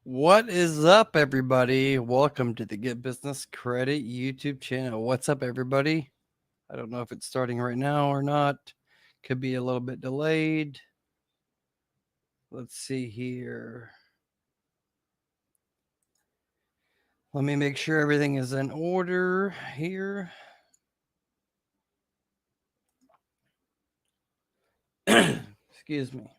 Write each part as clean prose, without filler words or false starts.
What is up, everybody? Welcome to the Get Business Credit YouTube channel. What's up, everybody? I don't know if it's starting right now or not. Could be a little bit delayed. Let's see here. Let me make sure everything is in order here. Excuse me.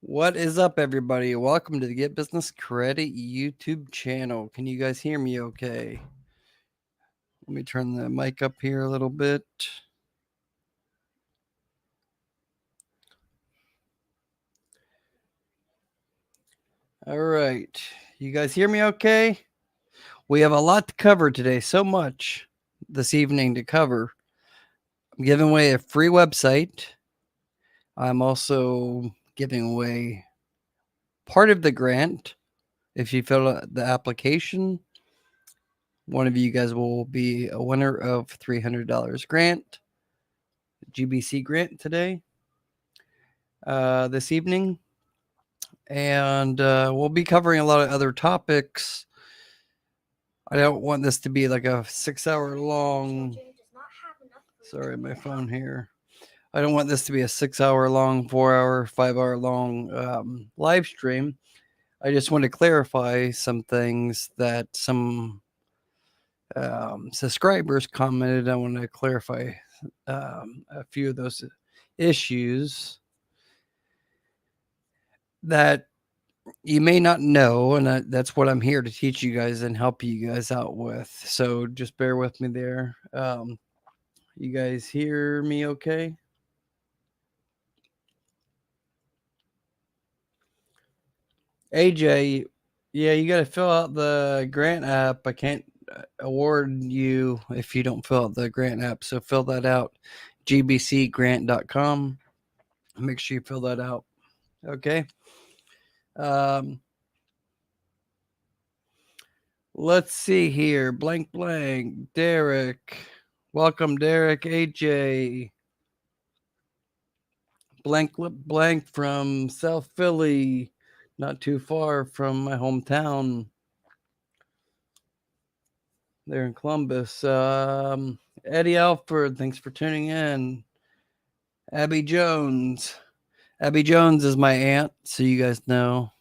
What is up, everybody? Welcome to the Get Business Credit YouTube channel. Can you guys hear me okay? Let me turn the mic up here a little bit. All right. You guys hear me okay? We have a lot to cover today, so much this evening to cover. I'm giving away a free website. I'm also giving away part of the grant. If you fill out the application, one of you guys will be a winner of $300 grant, GBC grant today, this evening. And we'll be covering a lot of other topics. I don't want this to be like a 6-hour long. Sorry, my phone here. I don't want this to be a 6-hour long, 4-hour, 5-hour long live stream. I just want to clarify some things that some subscribers commented. I want to clarify a few of those issues that you may not know, and that's what I'm here to teach you guys and help you guys out with. So just bear with me there. You guys hear me okay? AJ, yeah, you got to fill out the grant app. I can't award you if you don't fill out the grant app. So fill that out. gbcgrant.com. Make sure you fill that out. Okay. Let's see here. Blank, blank. Derek. Welcome, Derek. AJ. Blank, blank from South Philly. Not too far from my hometown there in Columbus. Eddie Alford, thanks for tuning in. Abby Jones. Abby Jones is my aunt, so you guys know.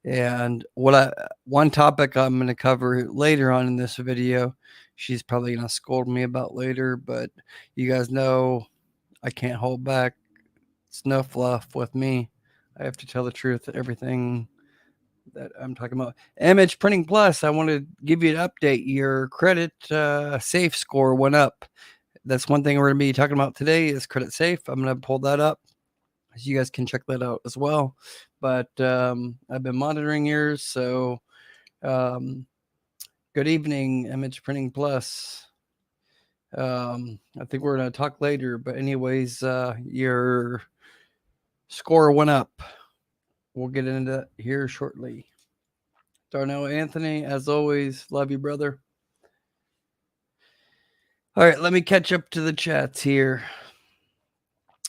And one topic I'm going to cover later on in this video, she's probably going to scold me about later, but you guys know I can't hold back. It's no fluff with me. I have to tell the truth, everything that I'm talking about. Image Printing Plus, I want to give you an update. Your credit safe score went up. That's one thing we're going to be talking about today is Creditsafe. I'm going to pull that up so you guys can check that out as well. But I've been monitoring yours, so good evening, Image Printing Plus. I think we're going to talk later, but anyways, your score went up. We'll get into that here shortly. Darnell Anthony, as always, love you, brother. All right, let me catch up to the chats here.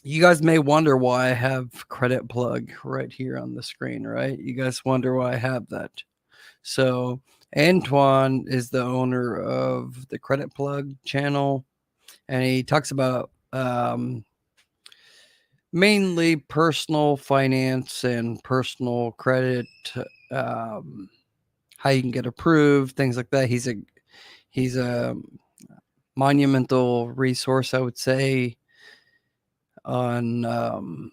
You guys may wonder why I have Credit Plug right here on the screen, right? You guys wonder why I have that. So Antoine is the owner of the Credit Plug channel, and he talks about mainly personal finance and personal credit, how you can get approved, things like that. He's a monumental resource, I would say, on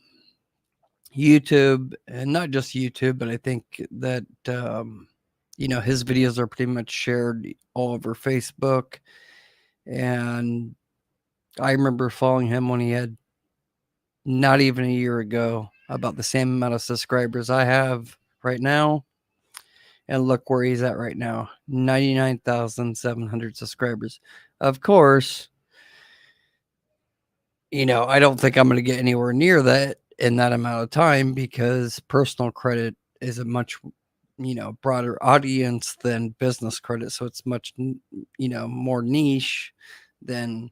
YouTube, and not just YouTube, but I think that his videos are pretty much shared all over Facebook. And I remember following him when he had not even a year ago, about the same amount of subscribers I have right now. And look where he's at right now, 99,700 subscribers. Of course, I don't think I'm going to get anywhere near that in that amount of time, because personal credit is a much, broader audience than business credit. So it's much, more niche than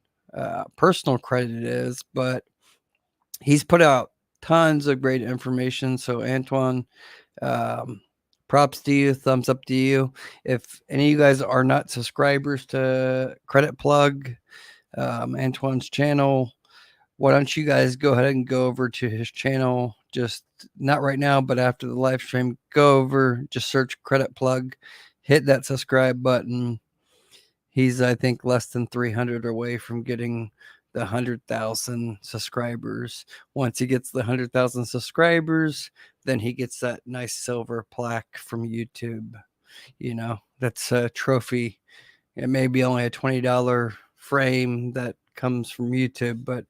personal credit is. But he's put out tons of great information. So Antoine, props to you, thumbs up to you. If any of you guys are not subscribers to Credit Plug, Antoine's channel, why don't you guys go ahead and go over to his channel? Just not right now, but after the live stream, go over, just search Credit Plug, hit that subscribe button. He's, I think, less than 300 away from getting the 100,000 subscribers. Once he gets the 100,000 subscribers, then he gets that nice silver plaque from YouTube. You know, that's a trophy. It may be only a $20 frame that comes from YouTube, but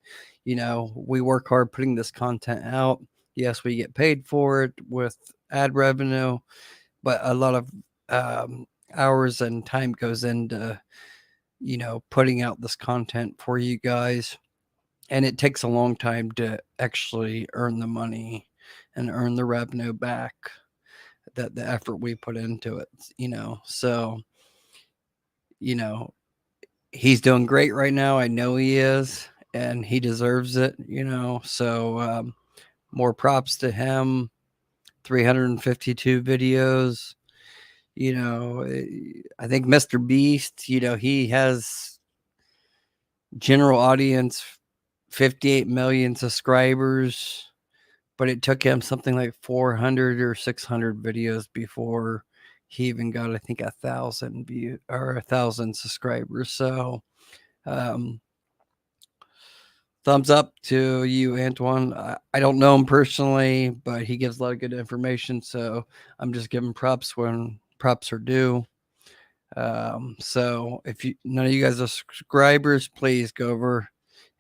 you know, we work hard putting this content out. Yes, we get paid for it with ad revenue, but a lot of hours and time goes into, you know, putting out this content for you guys. And it takes a long time to actually earn the money and earn the revenue back, that the effort we put into it, you know. So, you know, he's doing great right now. I know he is, and he deserves it, you know. So more props to him. 352 videos. You know, I think Mr. Beast, you know, he has general audience 58 million subscribers, but it took him something like 400 or 600 videos before he even got, I think, 1,000 view or 1,000 subscribers. So thumbs up to you, Antoine. I don't know him personally, but he gives a lot of good information. So I'm just giving props when props are due. So if none of you guys are subscribers, please go over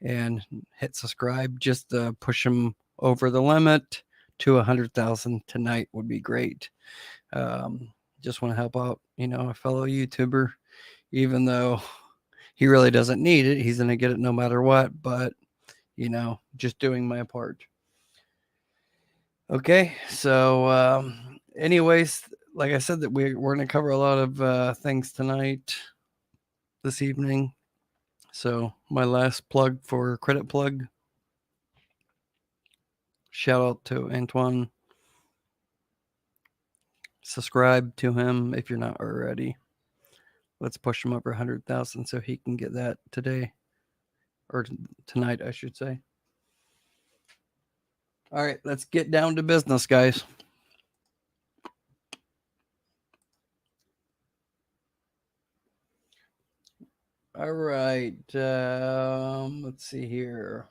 and hit subscribe. Just to push him over the limit to 100,000 tonight would be great. Just want to help out, you know, a fellow YouTuber, even though he really doesn't need it. He's going to get it no matter what, but you know, just doing my part. Okay. So, anyways, like I said, that we're going to cover a lot of things tonight, this evening. So my last plug for Credit Plug. Shout out to Antoine. Subscribe to him if you're not already. Let's push him over 100,000 so he can get that today, or tonight, I should say. All right, let's get down to business, guys. All right, let's see here.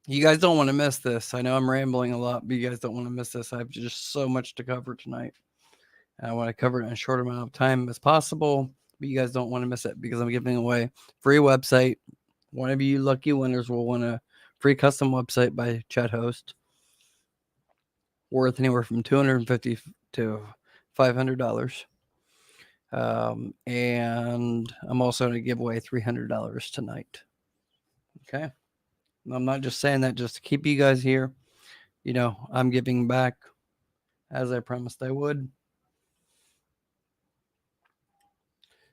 You guys don't want to miss this. I know I'm rambling a lot, but you guys don't want to miss this. I have just so much to cover tonight. I want to cover it in a short amount of time as possible, but you guys don't want to miss it because I'm giving away free website. One of you lucky winners will win a free custom website by Chat Host, worth anywhere from $250 to $500. And I'm also going to give away $300 tonight. Okay. I'm not just saying that just to keep you guys here. You know, I'm giving back as I promised I would.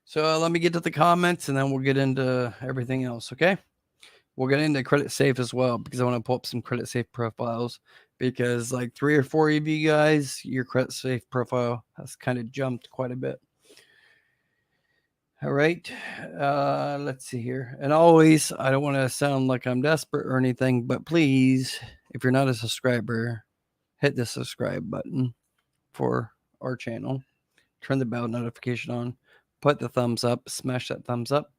So let me get to the comments and then we'll get into everything else. Okay. We'll get into Creditsafe as well because I want to pull up some Creditsafe profiles because like 3 or 4 of you guys, your Creditsafe profile has kind of jumped quite a bit. All right. Let's see here. And always, I don't want to sound like I'm desperate or anything, but please, if you're not a subscriber, hit the subscribe button for our channel. Turn the bell notification on. Put the thumbs up. Smash that thumbs up.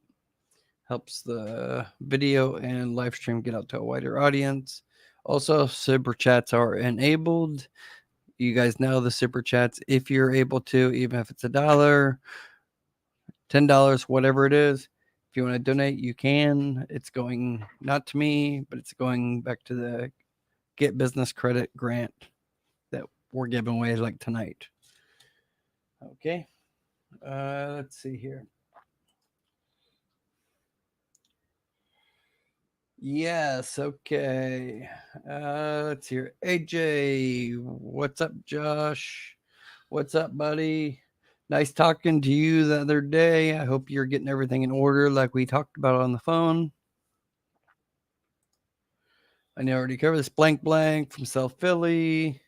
Helps the video and live stream get out to a wider audience. Also, super chats are enabled. You guys know the super chats. If you're able to, even if it's $1, $10, whatever it is, if you want to donate, you can. It's going not to me, but it's going back to the Get Business Credit grant that we're giving away like tonight. Okay. Let's see here. Yes, okay. Let's hear. AJ, what's up, Josh? What's up, buddy? Nice talking to you the other day. I hope you're getting everything in order like we talked about on the phone. I already covered this. Blank Blank from South Philly.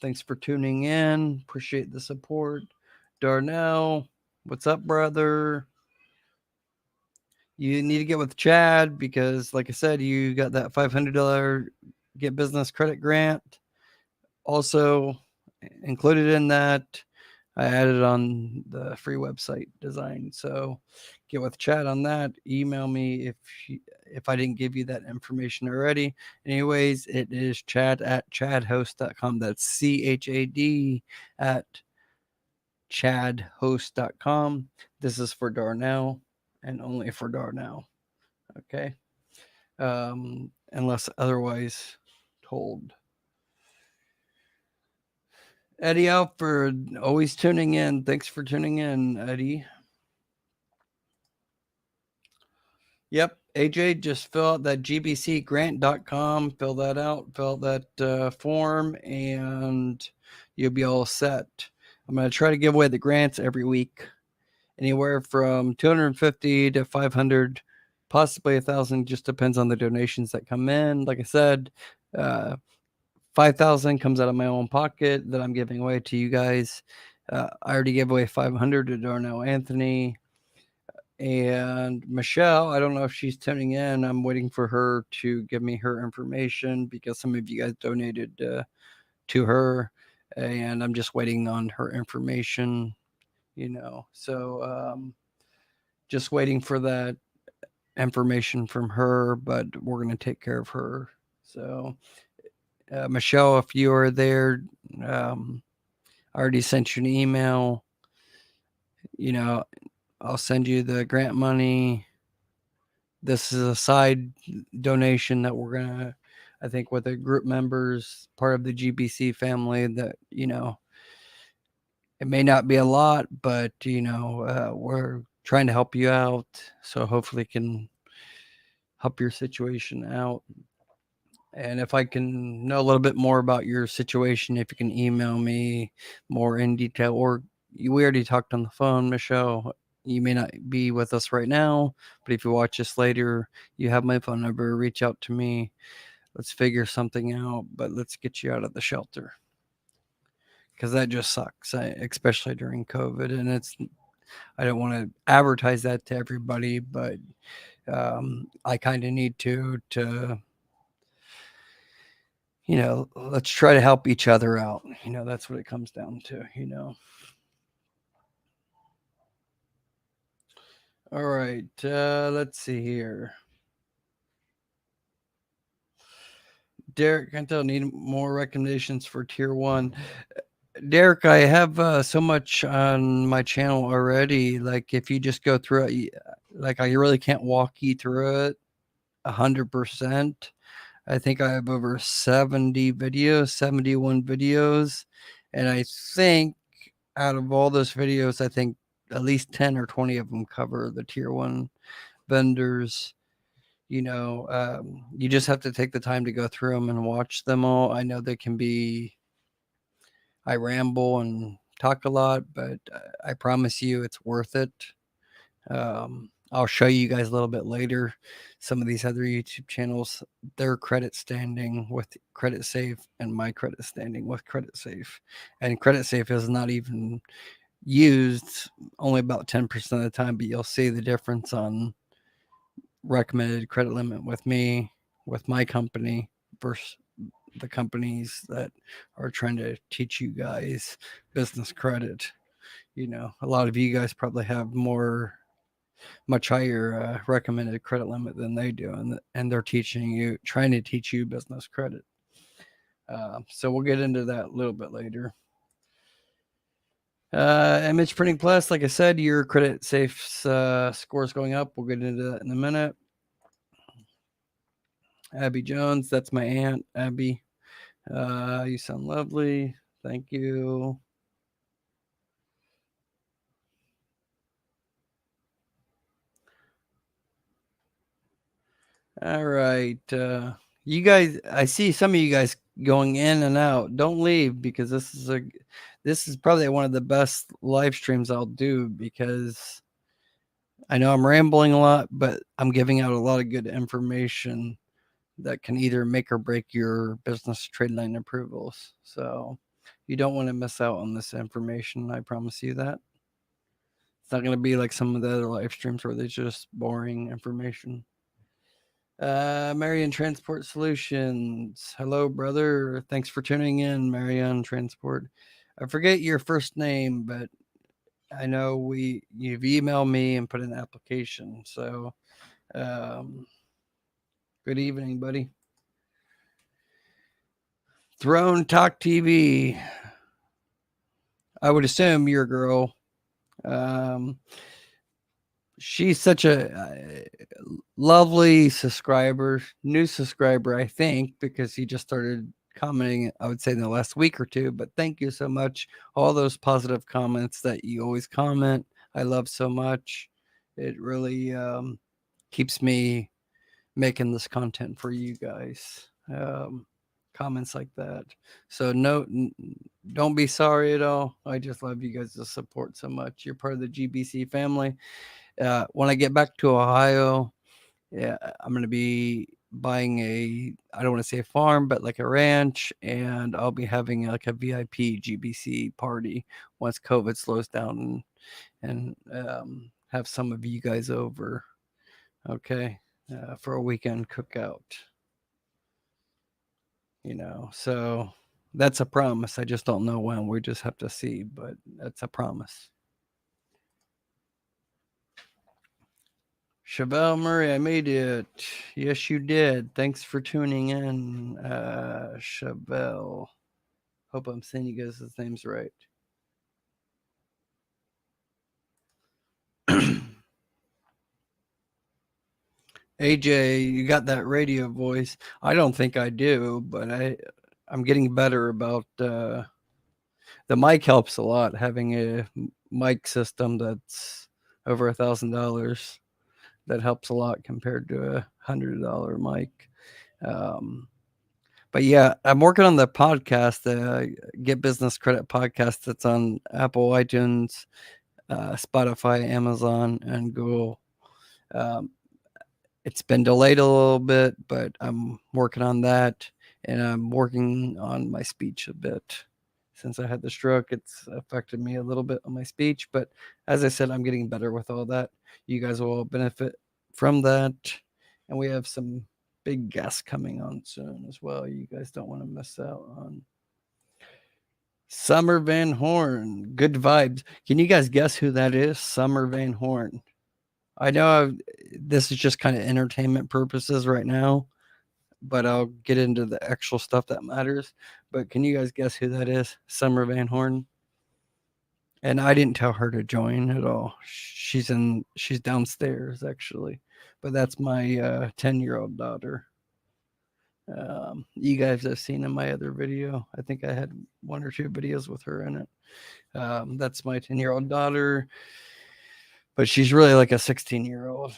Thanks for tuning in. Appreciate the support. Darnell, what's up, brother? You need to get with Chad because, like I said, you got that $500 Get Business Credit Grant. Also included in that, I added on the free website design. So get with Chad on that. Email me if I didn't give you that information already. Anyways, it is chad@chadhost.com. That's CHAD at chadhost.com. This is for Darnell and only for Darnell. Okay. Unless otherwise told. Eddie Alford, always tuning in. Thanks for tuning in, Eddie. Yep, AJ, just fill out that gbcgrant.com, fill that out, fill out that form, and you'll be all set. I'm going to try to give away the grants every week, anywhere from 250 to 500, possibly 1,000, just depends on the donations that come in. Like I said, 5,000 comes out of my own pocket that I'm giving away to you guys. I already gave away 500 to Darnell Anthony. And Michelle, I don't know if she's tuning in. I'm waiting for her to give me her information because some of you guys donated to her, and I'm just waiting on her information, So just waiting for that information from her, but we're going to take care of her. So, Michelle, if you are there, I already sent you an email. I'll send you the grant money. This is a side donation that we're going to, I think, with the group members, part of the GBC family, that, it may not be a lot, but, we're trying to help you out. So hopefully can help your situation out. And if I can know a little bit more about your situation, if you can email me more in detail, or we already talked on the phone, Michelle. You may not be with us right now, but if you watch this later, you have my phone number. Reach out to me. Let's figure something out, but let's get you out of the shelter. Because that just sucks, especially during COVID. And I don't want to advertise that to everybody, but I kind of need to let's try to help each other out. That's what it comes down to, All right, let's see here. Derek Cantel, need more recommendations for tier 1. Derek, I have so much on my channel already. Like, if you just go through it, like, I really can't walk you through it 100%. I think I have over 71 videos. And I think out of all those videos, I think at least 10 or 20 of them cover the tier 1 vendors. You just have to take the time to go through them and watch them all. I know they can be, I ramble and talk a lot, but I promise you it's worth it. I'll show you guys a little bit later some of these other YouTube channels, their credit standing with Creditsafe and my credit standing with Creditsafe. And Creditsafe is not even used only about 10% of the time, but you'll see the difference on recommended credit limit with me, with my company, versus the companies that are trying to teach you guys business credit. A lot of you guys probably have much higher recommended credit limit than they do, and they're trying to teach you business credit. So we'll get into that a little bit later. Image Printing Plus, like I said, your Creditsafe score is going up. We'll get into that in a minute. Abby Jones, that's my aunt, Abby. You sound lovely. Thank you. All right. You guys, I see some of you guys going in and out. Don't leave, because this is probably one of the best live streams I'll do, because I know I'm rambling a lot, but I'm giving out a lot of good information that can either make or break your business trade line approvals. So you don't want to miss out on this information. I promise you that. It's not going to be like some of the other live streams where there's just boring information. Marion Transport Solutions. Hello, brother. Thanks for tuning in, Marion Transport. I forget your first name, but I know you've emailed me and put in an application. So, good evening, buddy. Throne Talk TV. I would assume you're a girl. She's such a lovely subscriber, new subscriber, I think, because he just started commenting, I would say, in the last week or two. But thank you so much. All those positive comments that you always comment, I love so much. It really keeps me making this content for you guys. Comments like that. So don't be sorry at all. I just love you guys' support so much. You're part of the GBC family. When I get back to Ohio, I'm going to be buying I don't want to say a farm, but like a ranch, and I'll be having like a VIP GBC party once COVID slows down and have some of you guys over. Okay. For a weekend cookout. So that's a promise. I just don't know when. We just have to see, but that's a promise. Chevelle Murray, I made it. Yes, you did. Thanks for tuning in, Chevelle. Hope I'm saying you guys' names right. AJ, you got that radio voice. I don't think I do, but I'm getting better about the mic helps a lot. Having a mic system that's over $1,000, that helps a lot compared to a $100 mic. But yeah, I'm working on the podcast, the Get Business Credit podcast that's on Apple, iTunes, Spotify, Amazon, and Google. It's been delayed a little bit, but I'm working on that, and I'm working on my speech a bit. Since I had the stroke, it's affected me a little bit on my speech, but as I said, I'm getting better with all that. You guys will benefit from that, and we have some big guests coming on soon as well. You guys don't want to miss out on. Summer Van Horn, good vibes. Can you guys guess who that is? Summer Van Horn. I know this is just kind of entertainment purposes right now, but I'll get into the actual stuff that matters. But can you guys guess who that is? Summer Van Horn. And I didn't tell her to join at all. She's downstairs actually, but that's my 10-year-old daughter. You guys have seen in my other video. I think I had 1 or 2 videos with her in it. That's my 10-year-old daughter, but she's really like a 16-year-old.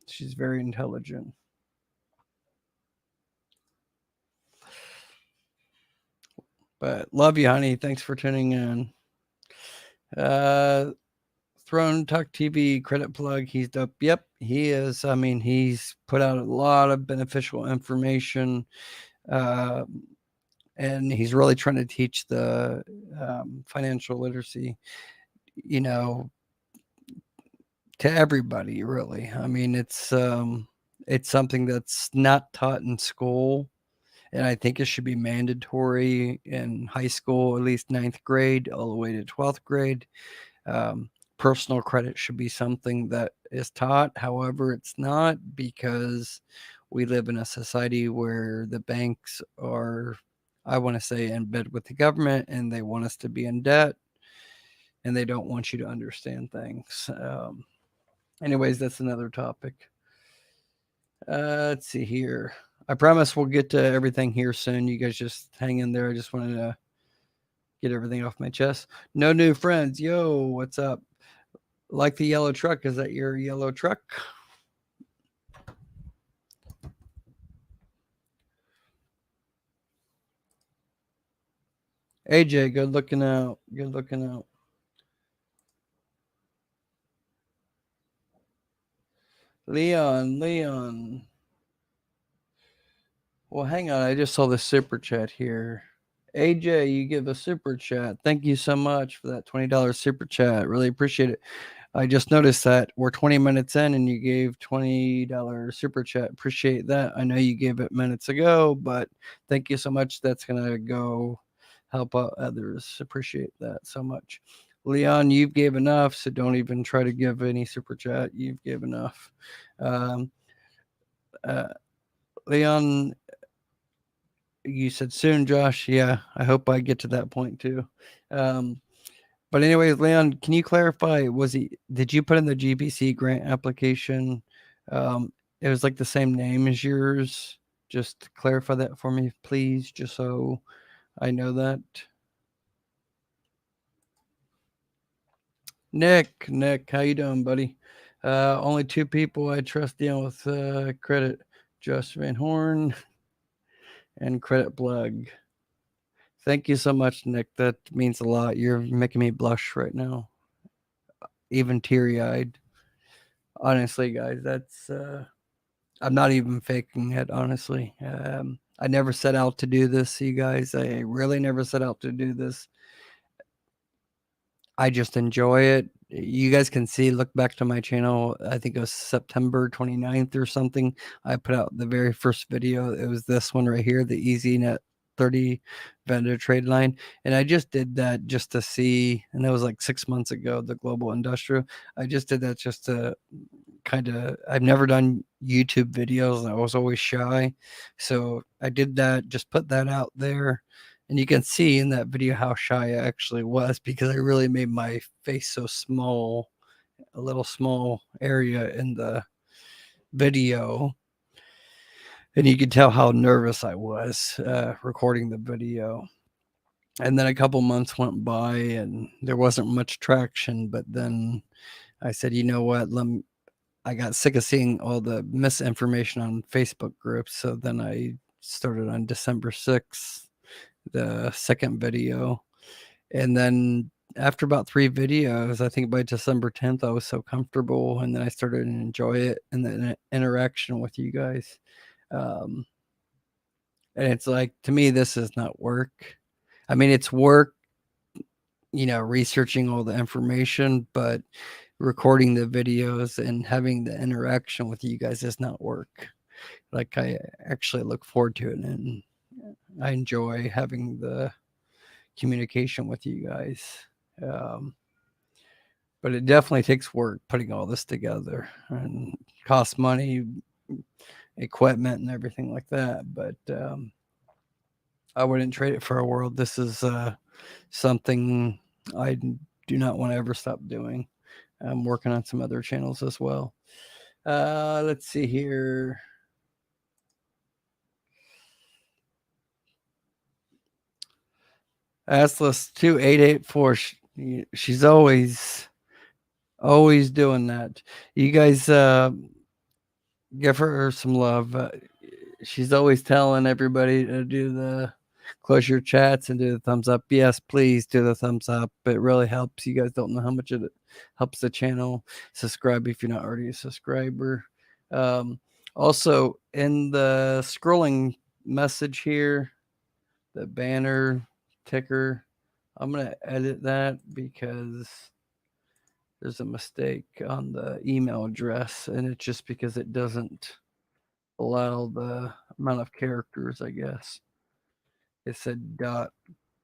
She's very intelligent. But love you, honey. Thanks for tuning in. Throne Talk TV credit plug. He's dope. Yep, he is. I mean, he's put out a lot of beneficial information, and he's really trying to teach the financial literacy, to everybody. Really, I mean, it's something that's not taught in school. And I think it should be mandatory in high school, at least 9th grade, all the way to 12th grade. Personal credit should be something that is taught. However, it's not, because we live in a society where the banks are, I want to say, in bed with the government, and they want us to be in debt, and they don't want you to understand things. Anyways, that's another topic. Let's see here. I promise we'll get to everything here soon. You guys just hang in there. I just wanted to get everything off my chest. No new friends. Yo, what's up? Like the yellow truck. Is that your yellow truck? AJ, good looking out. Good looking out. Leon. Well, hang on. I just saw the super chat here. AJ, you give a super chat. Thank you so much for that $20 super chat. Really appreciate it. I just noticed that we're 20 minutes in and you gave $20 super chat. Appreciate that. I know you gave it minutes ago, but thank you so much. That's going to go help out others. Appreciate that so much. Leon, you've gave enough, so don't even try to give any super chat. You've given enough. Uh, Leon, you said soon, Josh. Yeah, I hope I get to that point too. But anyways, Leon, can you clarify? Did you put in the GPC grant application? It was like the same name as yours. Just clarify that for me, please, just so I know that. Nick, how you doing, buddy? Only two people I trust dealing with credit: Josh Van Horn and Credit Plug. Thank you so much, Nick. That means a lot. You're making me blush right now, even teary-eyed. Honestly, guys, that's I'm not even faking it, honestly. I never set out to do this, you guys. I really never set out to do this. I just enjoy it. You guys can see, look back to my channel. I think it was September 29th or something. I put out the very first video. It was this one right here, the EasyNet 30 vendor trade line. And I just did that just to see, and that was like 6 months ago, the global industrial. I just did that just to I've never done YouTube videos and I was always shy. So I did that, just put that out there. And you can see in that video how shy I actually was because I really made my face so small, a little small area in the video. And you could tell how nervous I was recording the video. And then a couple months went by and there wasn't much traction. But then I said, you know what? I got sick of seeing all the misinformation on Facebook groups. So then I started on December 6th, the second video. And then after about 3 videos, I think by December 10th, I was so comfortable. And then I started to enjoy it and the interaction with you guys. And it's like, to me, this is not work. I mean, it's work, researching all the information, but recording the videos and having the interaction with you guys is not work. Like, I actually look forward to it and I enjoy having the communication with you guys. But it definitely takes work putting all this together and costs money, equipment and everything like that. But I wouldn't trade it for a world. This is something I do not want to ever stop doing. I'm working on some other channels as well. Let's see here. Assless 2884. She's always doing that. You guys give her some love. She's always telling everybody to do the close your chats and do the thumbs up. Yes, please do the thumbs up. It really helps. You guys don't know how much it helps the channel. Subscribe if you're not already a subscriber. Also, in the scrolling message here, the banner ticker, I'm going to edit that because there's a mistake on the email address, and it's just because it doesn't allow the amount of characters, I guess. It said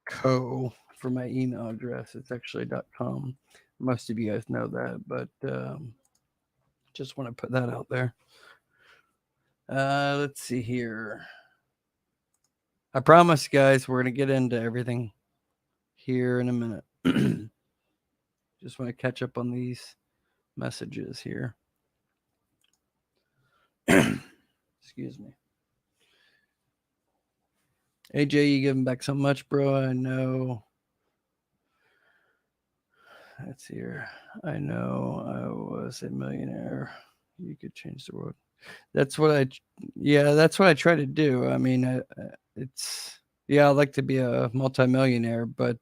.co for my email address. It's actually .com. Most of you guys know that, but just want to put that out there. Let's see here. I promise, guys, we're going to get into everything here in a minute. Just want to catch up on these messages here. Excuse me. AJ, you giving back so much, bro. I know. Let's see here. I know I was a millionaire. You could change the world. That's what I try to do. I mean, I'd like to be a multimillionaire, but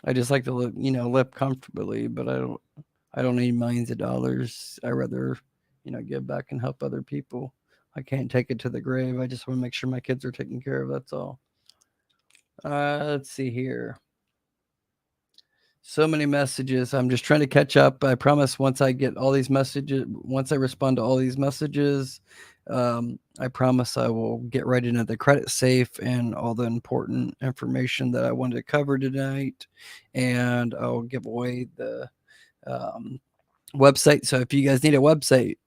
I just like to live comfortably, but I don't need millions of dollars. I rather, give back and help other people. I can't take it to the grave. I just want to make sure my kids are taken care of. That's all. Let's see here. So many messages. I'm just trying to catch up. I promise once I get all these messages, once I respond to all these messages, I promise I will get right into the Creditsafe and all the important information that I wanted to cover tonight. And I'll give away the website. So if you guys need a website,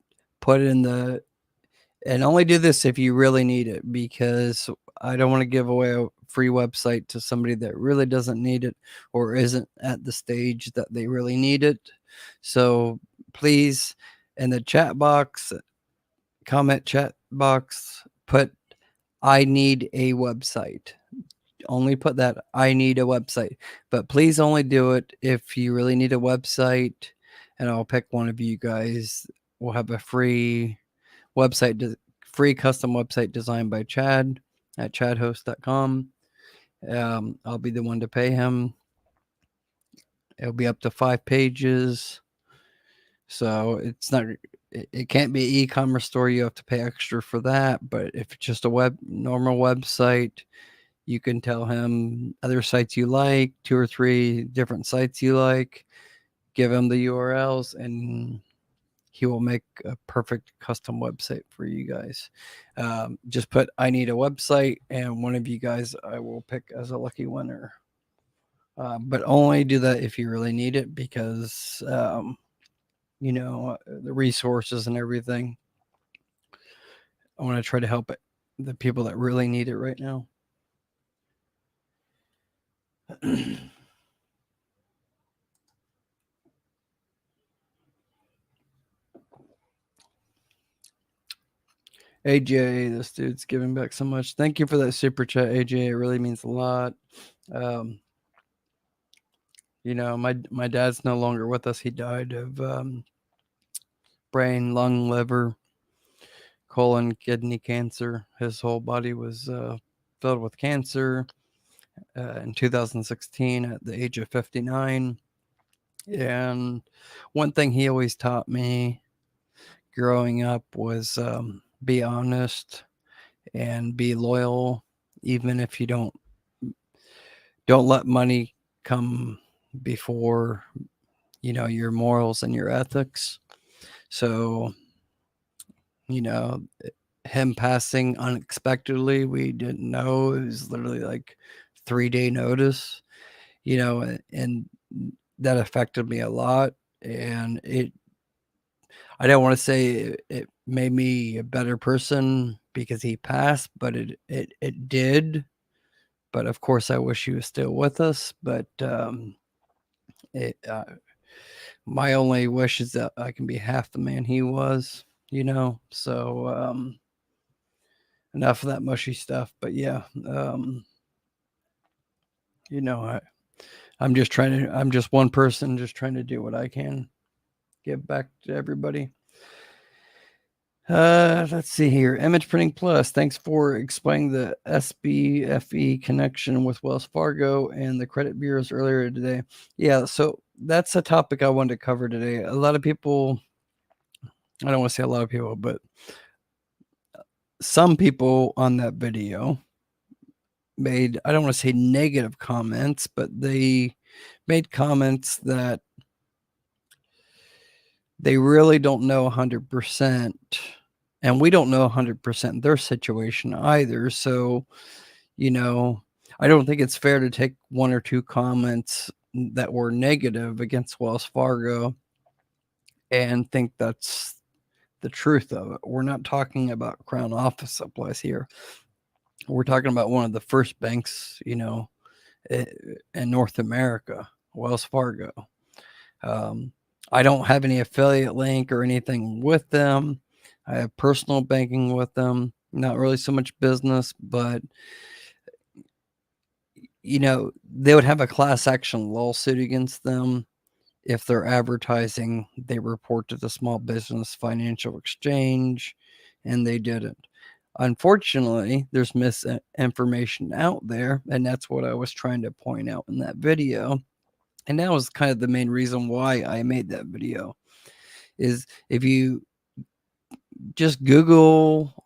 put it in the, and only do this if you really need it, because I don't want to give away a free website to somebody that really doesn't need it or isn't at the stage that they really need it. So please, in the chat box, comment chat box, put I need a website. Only put that I need a website, but please only do it if you really need a website, and I'll pick one of you guys. We'll have a free website, free custom website designed by Chad at chadhost.com. I'll be the one to pay him. It'll be up to 5 pages. So it's not, it can't be an e-commerce store. You have to pay extra for that. But if it's just a normal website, you can tell him other sites you like, 2 or 3 different sites you like, give him the URLs, and he will make a perfect custom website for you guys. Just put I need a website, and one of you guys I will pick as a lucky winner. But only do that if you really need it, because you know, the resources and everything. I want to try to help the people that really need it right now. AJ, this dude's giving back so much. Thank you for that super chat, AJ. It really means a lot. You know, my dad's no longer with us. He died of brain, lung, liver, colon, kidney cancer. His whole body was filled with cancer in 2016 at the age of 59. And one thing he always taught me growing up was be honest and be loyal, even if you don't let money come before, you know, your morals and your ethics. So, you know, him passing unexpectedly, we didn't know. It was literally like 3-day notice, you know, and that affected me a lot. And I don't want to say it made me a better person because he passed, but it did. But of course, I wish he was still with us. But my only wish is that I can be half the man he was, you know. So enough of that mushy stuff. But yeah, you know, I'm just one person, just trying to do what I can, give back to everybody. Let's see here. Image Printing Plus, thanks for explaining the SBFE connection with Wells Fargo and the credit bureaus earlier today. Yeah, so that's a topic I wanted to cover today. A lot of people, I don't want to say a lot of people, but some people on that video made, I don't want to say negative comments, but they made comments that they really don't know 100%. And we don't know 100% their situation either. So, you know, I don't think it's fair to take 1 or 2 comments that were negative against Wells Fargo and think that's the truth of it. We're not talking about Crown office supplies here. We're talking about one of the first banks, you know, in North America, Wells Fargo. I don't have any affiliate link or anything with them. I have personal banking with them, not really so much business, but, you know, they would have a class action lawsuit against them if they're advertising they report to the Small Business Financial Exchange, and they didn't. Unfortunately, there's misinformation out there, and that's what I was trying to point out in that video. And that was kind of the main reason why I made that video, is if you just Google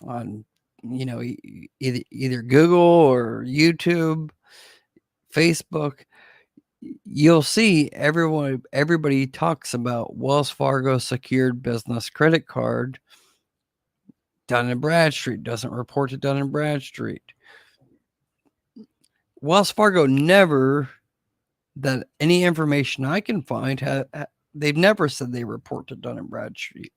on, either Google or YouTube, Facebook, you'll see everybody talks about Wells Fargo secured business credit card. Dun and Bradstreet doesn't report to Dun and Bradstreet. Wells Fargo never, that any information I can find, they've never said they report to Dun and Bradstreet.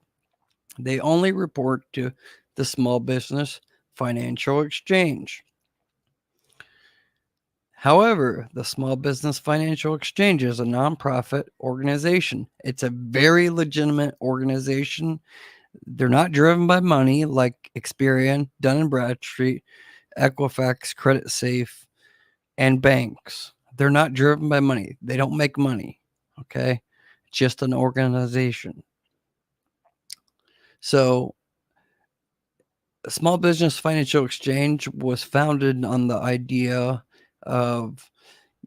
They only report to the Small Business Financial Exchange. However, the Small Business Financial Exchange is a nonprofit organization. It's a very legitimate organization. They're not driven by money like Experian, Dun and Bradstreet, Equifax, Creditsafe, and banks. They're not driven by money. They don't make money. Okay. It's just an organization. So, Small Business Financial Exchange was founded on the idea of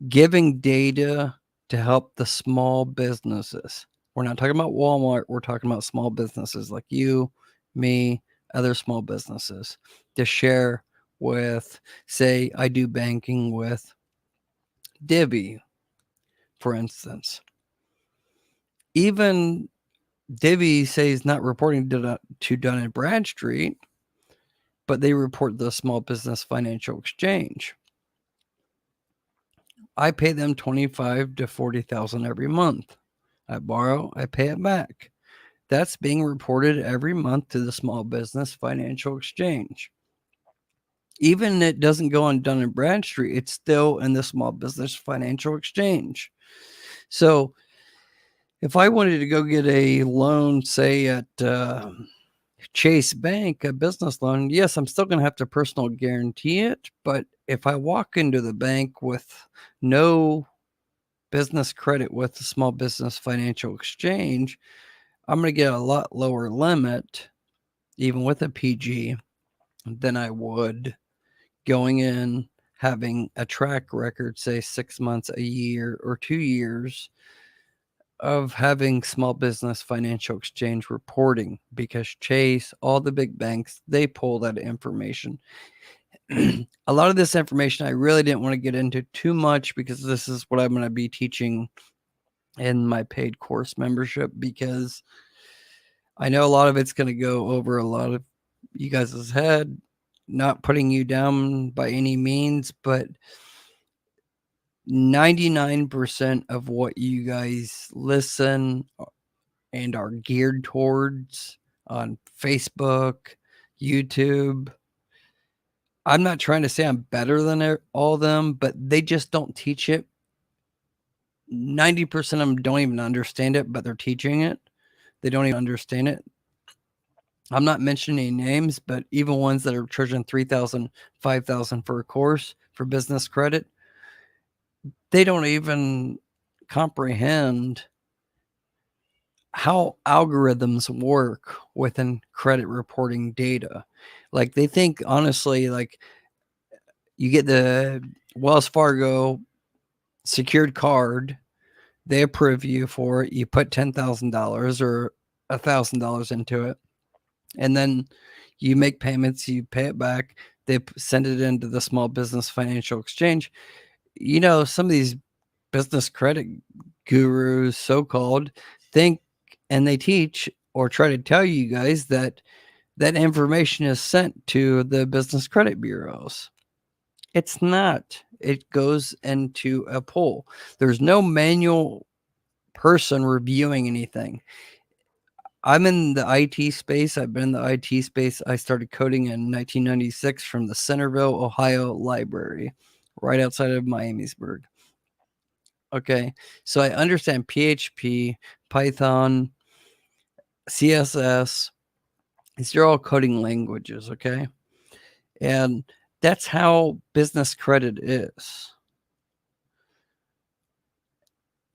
giving data to help the small businesses. We're not talking about Walmart. We're talking about small businesses like you, me, other small businesses to share with, say, I do banking with Divvy, for instance. Even Divvy says not reporting to Dun and Bradstreet, but they report the Small Business Financial Exchange. I pay them $25,000 to $40,000 every month. I borrow, I pay it back. That's being reported every month to the Small Business Financial Exchange. Even it doesn't go on Dun and Bradstreet, it's still in the Small Business Financial Exchange. So if I wanted to go get a loan, say at Chase Bank, a business loan, yes, I'm still going to have to personal guarantee it. But if I walk into the bank with no business credit with the Small Business Financial Exchange, I'm going to get a lot lower limit, even with a PG, than I would going in, having a track record, say 6 months, a year, or 2 years of having Small Business Financial Exchange reporting, because Chase, all the big banks, they pull that information. A lot of this information I really didn't want to get into too much, because this is what I'm going to be teaching in my paid course membership, because I know a lot of it's going to go over a lot of you guys' head, not putting you down by any means, but 99% of what you guys listen and are geared towards on Facebook, YouTube. I'm not trying to say I'm better than all of them, but they just don't teach it. 90% of them don't even understand it, but they're teaching it. They don't even understand it. I'm not mentioning names, but even ones that are charging $3,000, $5,000 for a course for business credit, they don't even comprehend how algorithms work within credit reporting data. Like, they think, honestly, like, you get the Wells Fargo secured card, they approve you for it, you put $10,000 or $1,000 into it, and then you make payments, you pay it back, they send it into the Small Business Financial Exchange. Some of these business credit gurus, so-called, think, and they teach or try to tell you guys that information is sent to the business credit bureaus. It's not. It goes into a pool. There's no manual person reviewing anything. I'm in the IT space. I've been in the IT space. I started coding in 1996 from the Centerville, Ohio library, right outside of Miamisburg. Okay, so I understand PHP, Python, CSS. These are all coding languages, okay? And that's how business credit is.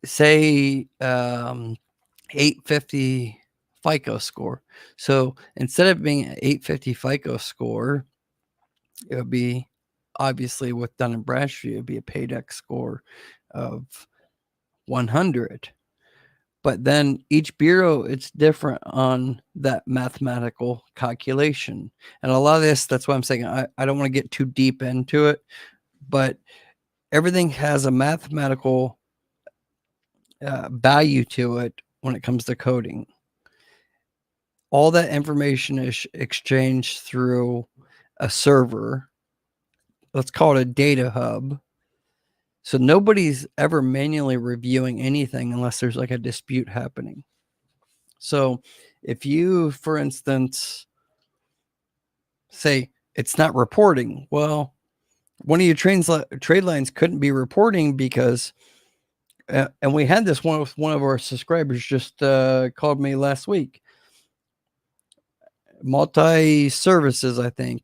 Say 850 FICO score. So instead of being an 850 FICO score, it would be, obviously with Dun and Bradstreet, it would be a PAYDEX score of 100. But then each bureau, it's different on that mathematical calculation. And a lot of this, that's why I'm saying I don't want to get too deep into it, but everything has a mathematical value to it when it comes to coding. All that information is exchanged through a server. Let's call it a data hub. So nobody's ever manually reviewing anything unless there's like a dispute happening. So if you, for instance, say it's not reporting, well, one of your trade lines couldn't be reporting because, and we had this one with one of our subscribers just called me last week. Multi-services, I think.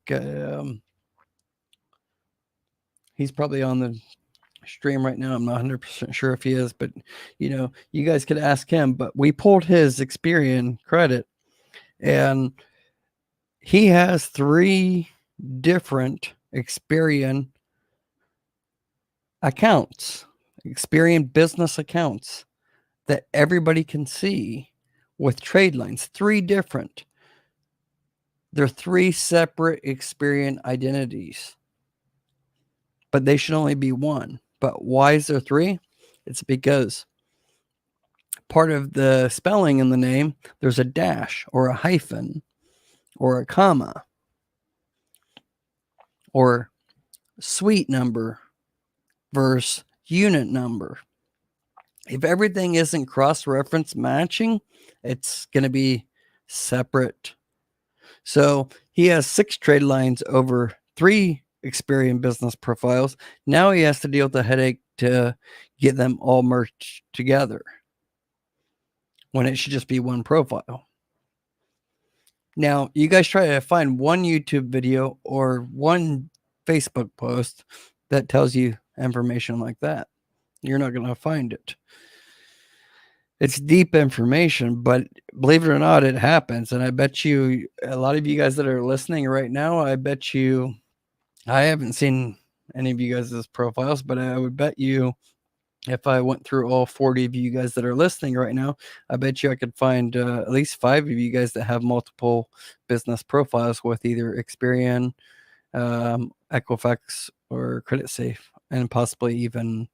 He's probably on the stream right now. I'm not 100% sure if he is, but you guys could ask him. But we pulled his Experian credit, and he has 3 different Experian accounts, Experian business accounts that everybody can see with trade lines. 3 different. They're 3 separate Experian identities, but they should only be 1. But why is there 3? It's because part of the spelling in the name, there's a dash or a hyphen or a comma or suite number versus unit number. If everything isn't cross-reference matching, it's going to be separate. So he has 6 trade lines over 3 Experian business profiles. Now he has to deal with the headache to get them all merged together when it should just be 1 profile. Now, you guys try to find 1 YouTube video or 1 Facebook post that tells you information like that. You're not going to find it. It's deep information, but believe it or not, it happens. And I bet you, a lot of you guys that are listening right now, I bet you, I haven't seen any of you guys' profiles, but I would bet you if I went through all 40 of you guys that are listening right now, I bet you I could find at least 5 of you guys that have multiple business profiles with either Experian, Equifax, or Creditsafe, and possibly even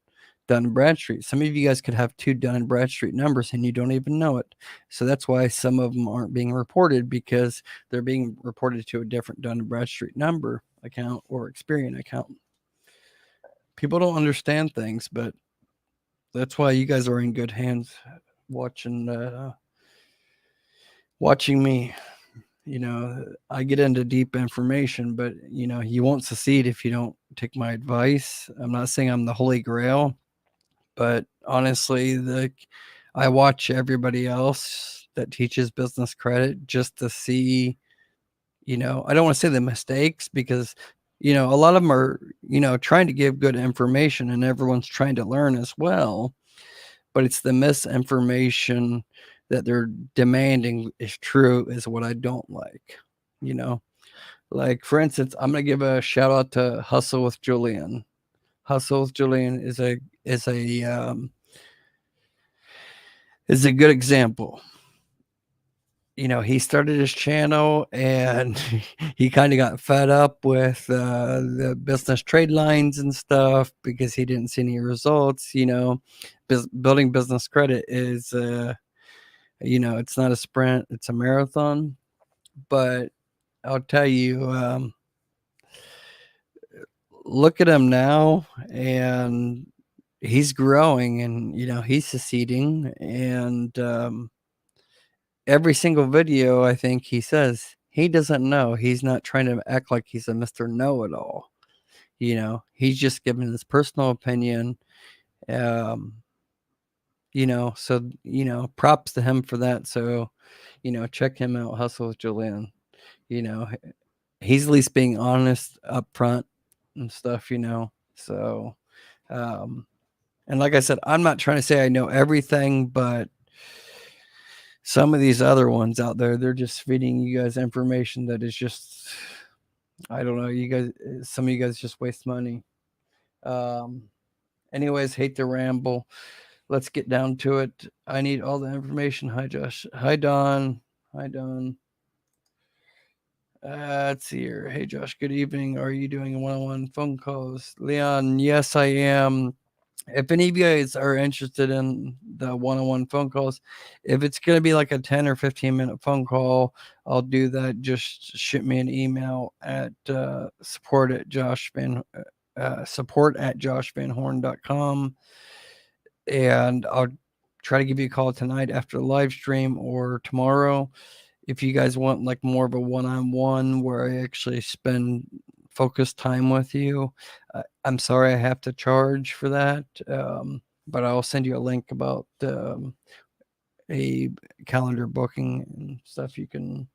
Dun and Bradstreet. Some of you guys could have 2 Dun and Bradstreet numbers and you don't even know it. So that's why some of them aren't being reported, because they're being reported to a different Dun and Bradstreet number account or Experian account. People don't understand things, but that's why you guys are in good hands watching me. I get into deep information, but you won't succeed if you don't take my advice. I'm not saying I'm the holy grail, but honestly, I watch everybody else that teaches business credit just to see, I don't want to say the mistakes, because a lot of them are trying to give good information and everyone's trying to learn as well. But it's the misinformation that they're demanding is true is what I don't like. Like, for instance, I'm going to give a shout out to Hustle with Julian. Hustle with Julian is a good example. He started his channel and he kind of got fed up with the business trade lines and stuff because he didn't see any results. Building business credit is, it's not a sprint, it's a marathon. But I'll tell you, look at him now, and he's growing, and he's succeeding, and every single video, I think he says he doesn't know. He's not trying to act like he's a Mr. Know-it-all. He's just giving his personal opinion. So props to him for that. So check him out, Hustle with Julian. He's at least being honest up front and stuff. So and like I said, I'm not trying to say I know everything, but some of these other ones out there, they're just feeding you guys information that is just, I don't know, some of you guys just waste money. Anyways, hate to ramble. let's get down to it. I need all the information. Hi, Josh. Hi, Don. Hi, Don. Let's see here. Hey, Josh. Good evening. Are you doing one-on-one phone calls? Leon, yes, I am. If any of you guys are interested in the one-on-one phone calls, if it's going to be like a 10 or 15-minute phone call, I'll do that. Just shoot me an email at support at joshvanhorn.com, and I'll try to give you a call tonight after the live stream or tomorrow. If you guys want like more of a one-on-one where I actually spend focused time with you, I'm sorry I have to charge for that, but I'll send you a link about a calendar booking and stuff. You can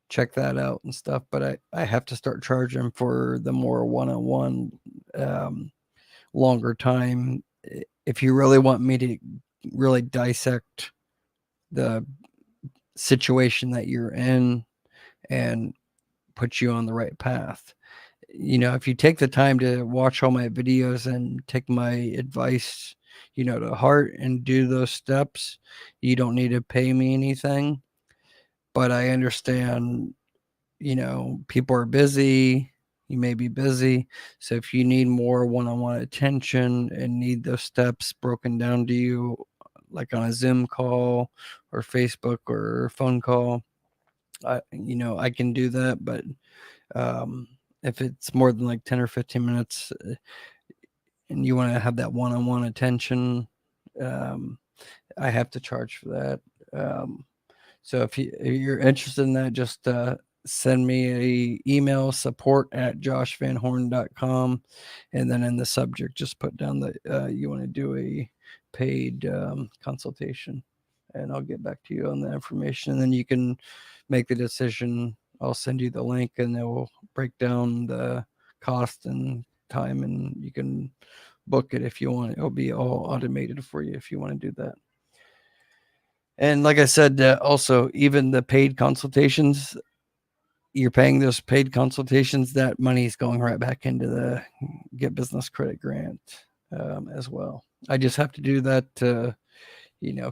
check that out and stuff, but I have to start charging for the more one-on-one, longer time. If you really want me to really dissect the situation that you're in and put you on the right path. If you take the time to watch all my videos and take my advice, to heart and do those steps, you don't need to pay me anything. But I understand, people are busy. You may be busy. So if you need more one-on-one attention and need those steps broken down to you, like on a Zoom call or Facebook or phone call, I can do that. But if it's more than like 10 or 15 minutes and you want to have that one-on-one attention, I have to charge for that. So if you're interested in that, just send me a email, support at joshvanhorn.com, and then in the subject just put down that you want to do a paid consultation, and I'll get back to you on the information, and then you can make the decision. I'll send you the link, and it will break down the cost and time, and you can book it if you want. It'll be all automated for you if you want to do that. And like I said, also, even the paid consultations, you're paying those paid consultations, that money is going right back into the Get Business Credit Grant as well. I just have to do that to,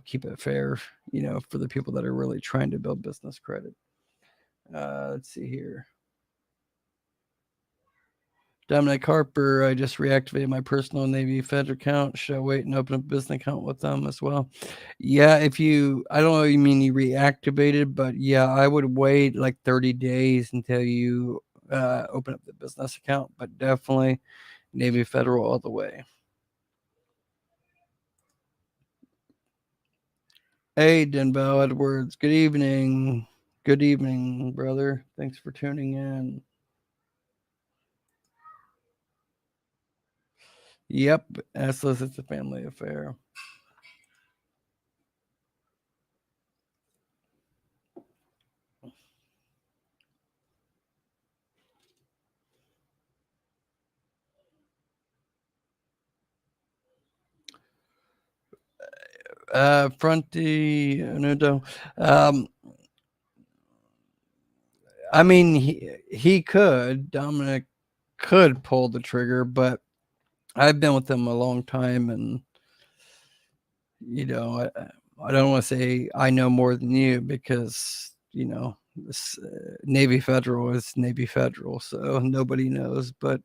keep it fair, for the people that are really trying to build business credit. Let's see here. Dominic Harper, I just reactivated my personal Navy Fed account. Should I wait and open a business account with them as well? Yeah, I don't know, you mean you reactivated, but yeah, I would wait like 30 days until you open up the business account, but definitely Navy Federal all the way. Hey, Denbo Edwards, good evening. Good evening, brother. Thanks for tuning in. Yep, Assless, it's a family affair. Fronty Nudo. I mean, he could. Dominic could pull the trigger, but I've been with him a long time, and I don't want to say I know more than you, because this Navy Federal is Navy Federal, so nobody knows. But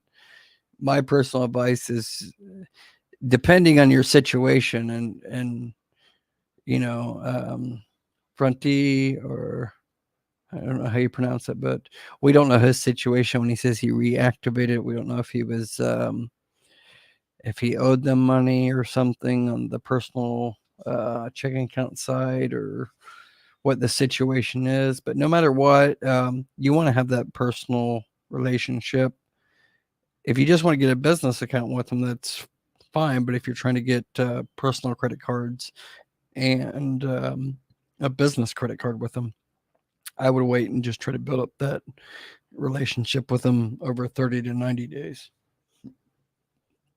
my personal advice is, depending on your situation, and Fronty, or I don't know how you pronounce it, but we don't know his situation. When he says he reactivated, we don't know if he was if he owed them money or something on the personal checking account side, or what the situation is. But no matter what, you want to have that personal relationship. If you just want to get a business account with them, that's fine. But if you're trying to get personal credit cards and a business credit card with them, I would wait and just try to build up that relationship with them over 30 to 90 days.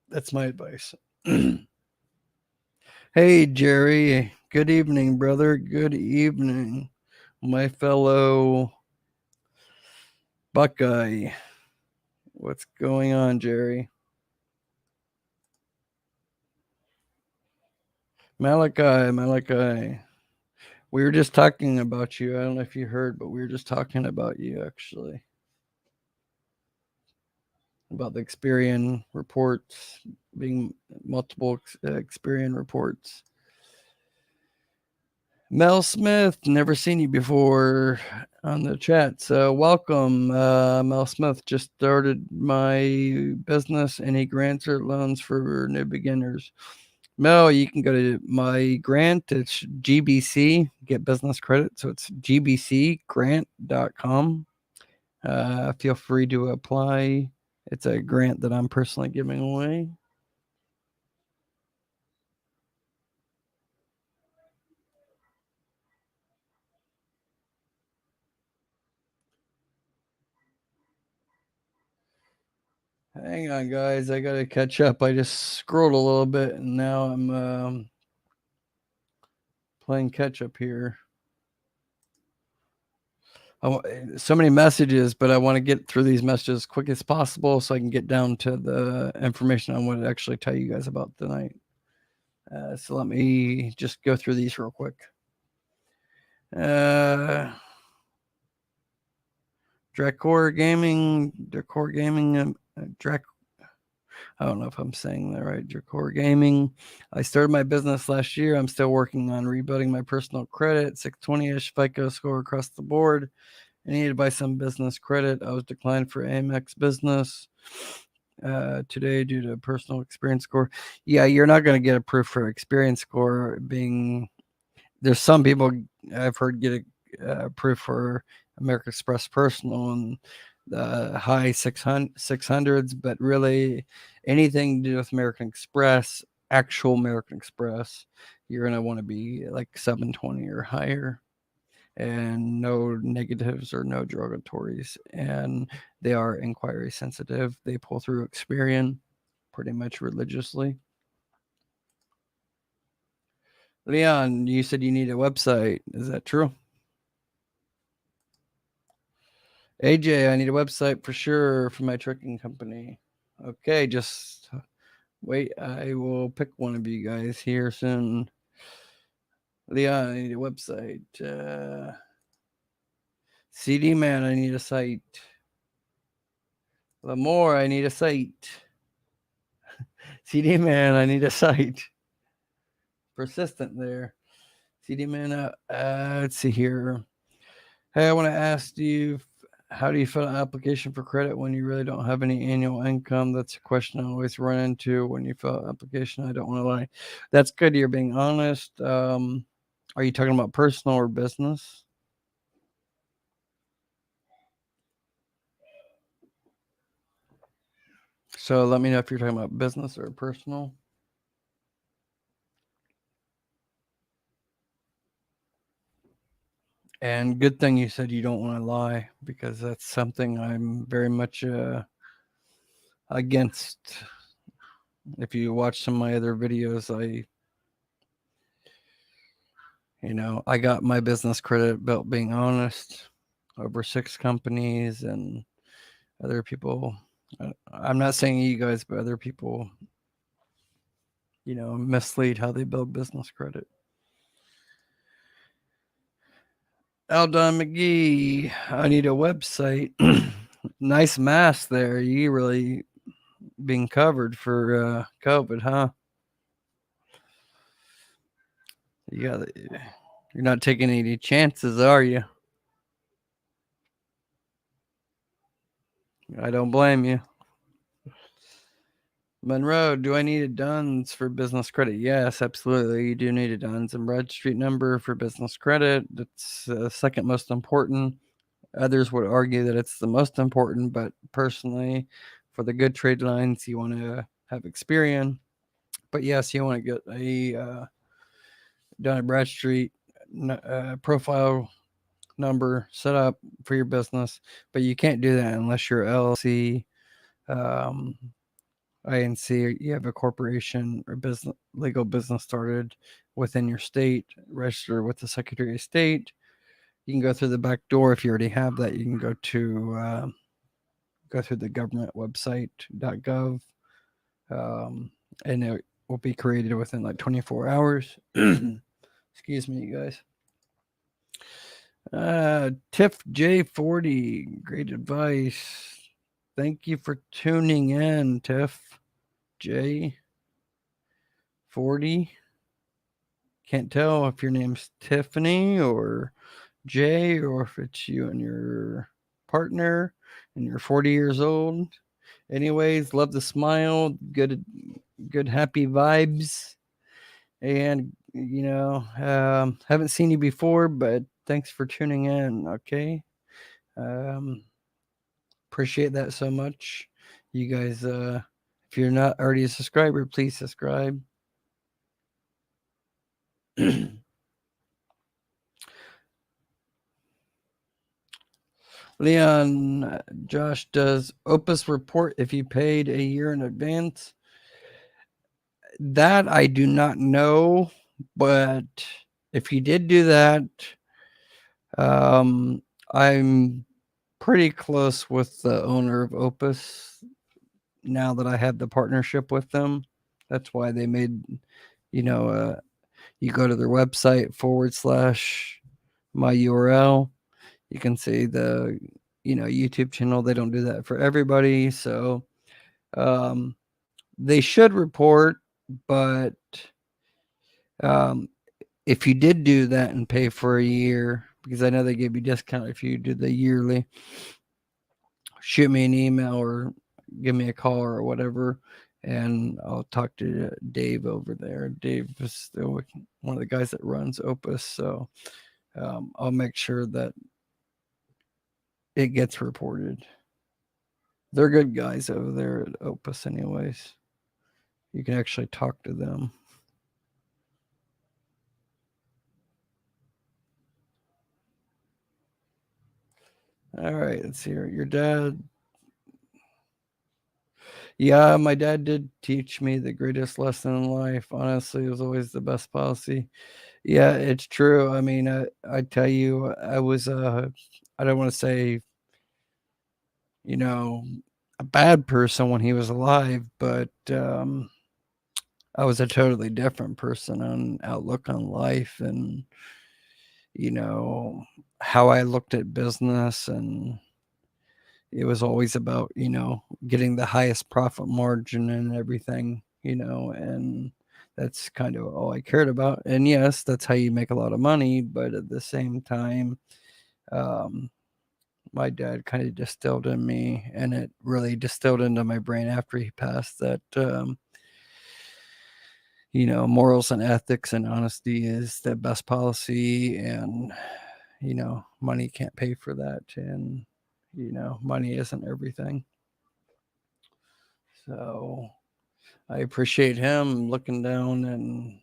That's my advice. Hey, Jerry. Good evening, brother. Good evening, my fellow Buckeye. What's going on, Jerry? Malachi. We were just talking about you. I don't know if you heard, but we were just talking about you actually. About the Experian reports being multiple Experian reports. Mel Smith, never seen you before on the chat. So welcome, Mel Smith. Just started my business. Any grants or loans for new beginners? Mel, you can go to my grant. It's GBC, get business credit. So it's gbcgrant.com. Feel free to apply. It's a grant that I'm personally giving away. Hang on, guys. I got to catch up. I just scrolled a little bit and now I'm playing catch up here. So many messages, but I want to get through these messages as quick as possible so I can get down to the information I want to actually tell you guys about tonight. So let me just go through these real quick. Dracor Gaming, I don't know if I'm saying that right. Dracor Gaming. I started my business last year. I'm still working on rebuilding my personal credit. 620-ish FICO score across the board. I needed to buy some business credit. I was declined for Amex Business today due to personal experience score. Yeah, you're not going to get approved for experience score. There's some people I've heard get approved for American Express Personal and the high 600s, but really anything to do with American Express, actual American Express, you're going to want to be like 720 or higher, and no negatives or no derogatories. And they are inquiry sensitive. They pull through Experian pretty much religiously. Leon, you said you need a website. Is that true? AJ, I need a website for sure for my trucking company. Okay, just wait. I will pick one of you guys here soon. Leon, I need a website. CD Man, I need a site. Lamore, I need a site. CD Man, I need a site. Persistent there. CD Man, let's see here. Hey, I want to ask you, how do you fill an application for credit when you really don't have any annual income? That's a question I always run into when you fill an application. I don't want to lie. That's good. You're being honest. Are you talking about personal or business? So let me know if you're talking about business or personal. And good thing you said you don't want to lie, because that's something I'm very much against. If you watch some of my other videos, I got my business credit built being honest, over 6 companies, and other people. I'm not saying you guys, but other people, mislead how they build business credit. Aldon McGee, I need a website. Nice mask there. You really being covered for COVID, huh? You're not taking any chances, are you? I don't blame you. Monroe, do I need a Duns for business credit? Yes, absolutely. You do need a Duns and Bradstreet number for business credit. That's the second most important. Others would argue that it's the most important, but personally, for the good trade lines, you want to have Experian. But yes, you want to get a Dun and Bradstreet profile number set up for your business, but you can't do that unless you're LLC, INC, you have a corporation or legal business started within your state, register with the Secretary of State. You can go through the back door. If you already have that, you can go through the government website .gov, and will be created within like 24 hours. Excuse me, you guys. Tiff J40, great advice. Thank you for tuning in, Tiff J40. Can't tell if your name's Tiffany or Jay, or if it's you and your partner and you're 40 years old. Anyways, love the smile, good happy vibes. And haven't seen you before, but thanks for tuning in. Okay. Appreciate that so much. You guys, if you're not already a subscriber, please subscribe. Leon, Josh, does Opus report if you paid a year in advance? That I do not know, but if you did do that, I'm pretty close with the owner of Opus now that I have the partnership with them. That's why they made, you go to their website / my URL. You can see the, YouTube channel. They don't do that for everybody. So, they should report, but, if you did do that and pay for a year, because I know they gave you discount if you did the yearly, shoot me an email or give me a call or whatever, and I'll talk to Dave over there. Dave is one of the guys that runs Opus, so I'll make sure that it gets reported. They're good guys over there at Opus anyways. You can actually talk to them. All right, let's see here. Your dad. Yeah, my dad did teach me the greatest lesson in life. Honestly, it was always the best policy. Yeah, it's true. I mean, I tell you, I was I don't want to say, a bad person when he was alive, but I was a totally different person on outlook on life and how I looked at business, and it was always about, getting the highest profit margin and everything, and that's kind of all I cared about. And yes, that's how you make a lot of money. But at the same time, my dad kind of distilled in me, and it really distilled into my brain after he passed, that, morals and ethics and honesty is the best policy. And, money can't pay for that. And, money isn't everything. So I appreciate him looking down, and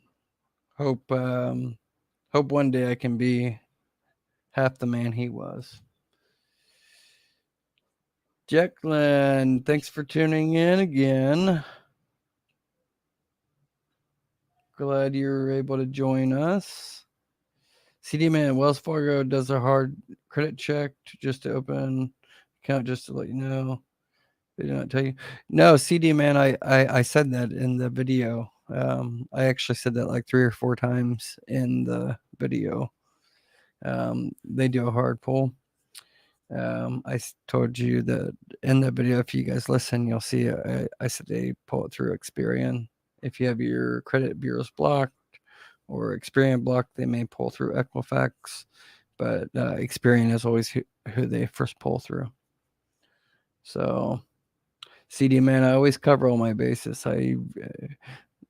hope one day I can be half the man he was. Jacqueline, thanks for tuning in again. Glad you were able to join us. CD Man, Wells Fargo does a hard credit check just to open account, just to let you know. They did not tell you. No, CD Man, I said that in the video. I actually said that like 3 or 4 times in the video. They do a hard pull. I told you that in the video, if you guys listen, you'll see I said they pull it through Experian. If you have your credit bureaus blocked or Experian blocked, they may pull through Equifax, but Experian is always who they first pull through. So, CD Man, I always cover all my bases.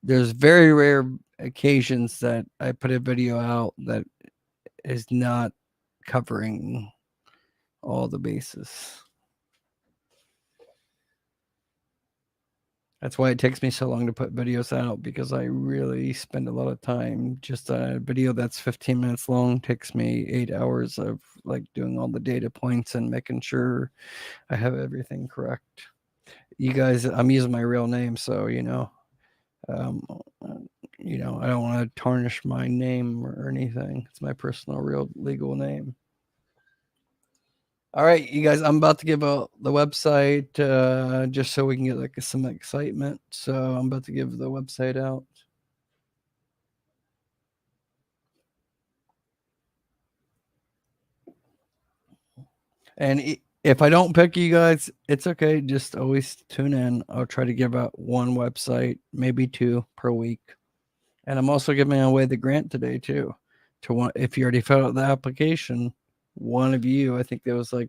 There's very rare occasions that I put a video out that is not covering all the bases. That's why it takes me so long to put videos out, because I really spend a lot of time. Just a video that's 15 minutes long takes me 8 hours of like doing all the data points and making sure I have everything correct. You guys, I'm using my real name, so I don't want to tarnish my name or anything. It's my personal, real, legal name. All right, you guys, I'm about to give out the website just so we can get like some excitement. So I'm about to give the website out. And if I don't pick you guys, it's okay. Just always tune in. I'll try to give out one website, maybe 2 per week. And I'm also giving away the grant today too. To one, if you already filled out the application, one of you, I think there was like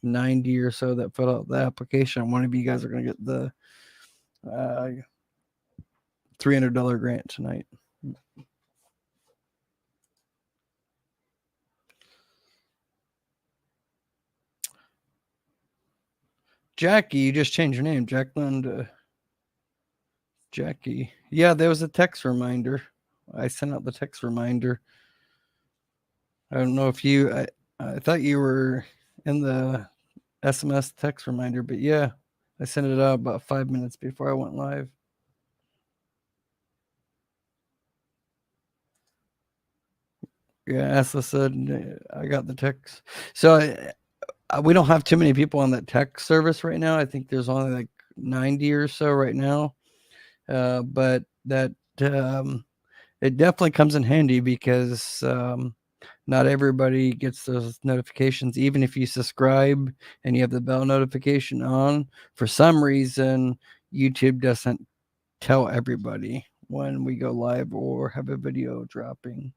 90 or so that filled out the application. One of you guys are going to get the $300 grant tonight. Jackie, you just changed your name, Jacqueline to Jackie. Yeah, there was a text reminder. I sent out the text reminder. I don't know if you, I thought you were in the SMS text reminder, but yeah, I sent it out about 5 minutes before I went live. Yeah, Asla said I got the text. So we don't have too many people on that text service right now. I think there's only like 90 or so right now. But that it definitely comes in handy because not everybody gets those notifications. Even if you subscribe and you have the bell notification on, for some reason, YouTube doesn't tell everybody when we go live or have a video dropping.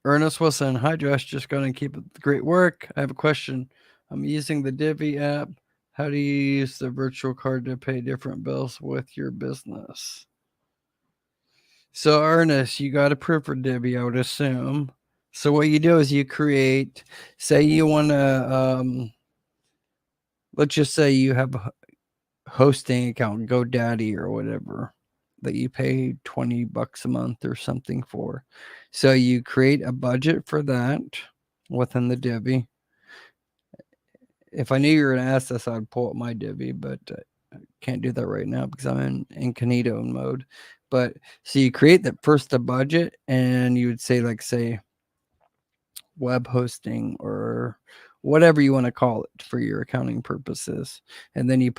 Ernest Wilson, hi Josh, just going to keep up the great work. I have a question. I'm using the Divvy app. How do you use the virtual card to pay different bills with your business? So Ernest, you got approved for Divvy, I would assume. So what you do is you create, say you want to, let's just say you have a hosting account, GoDaddy or whatever, that you pay $20 a month or something for. So you create a budget for that within the Divvy. If I knew you were going to ask this, I'd pull up my Divvy, but I can't do that right now because I'm in incognito mode. But so you create the first a budget, and you would say like say web hosting or whatever you want to call it for your accounting purposes, and then you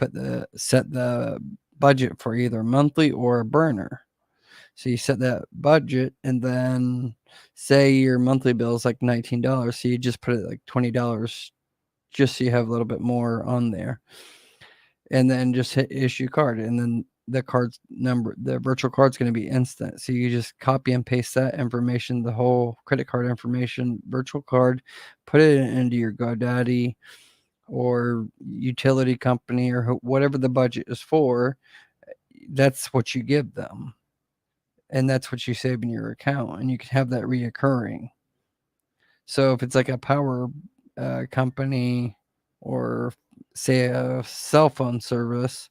set the budget for either monthly or a burner. So you set that budget, and then say your monthly bill is like $19, so you just put it like $20 just so you have a little bit more on there, and then just hit issue card, and then the card's number, the virtual card's going to be instant. So you just copy and paste that information, the whole credit card information, virtual card, put it into your GoDaddy or utility company or whatever the budget is for. That's what you give them, and that's what you save in your account, and you can have that reoccurring. So if it's like a power company or say a cell phone service,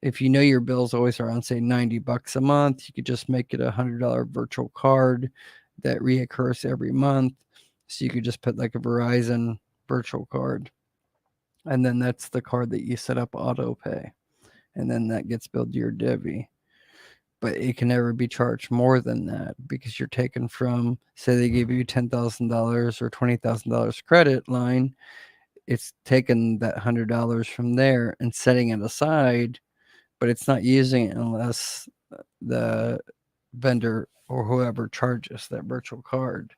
if you know your bill's always around say $90 a month, you could just make it $100 virtual card that reoccurs every month. So you could just put like a Verizon virtual card, and then that's the card that you set up auto pay, and then that gets billed to your Divvy. But it can never be charged more than that because you're taken from, say they give you $10,000 or $20,000 credit line, it's taking that $100 from there and setting it aside, but it's not using it unless the vendor or whoever charges that virtual card.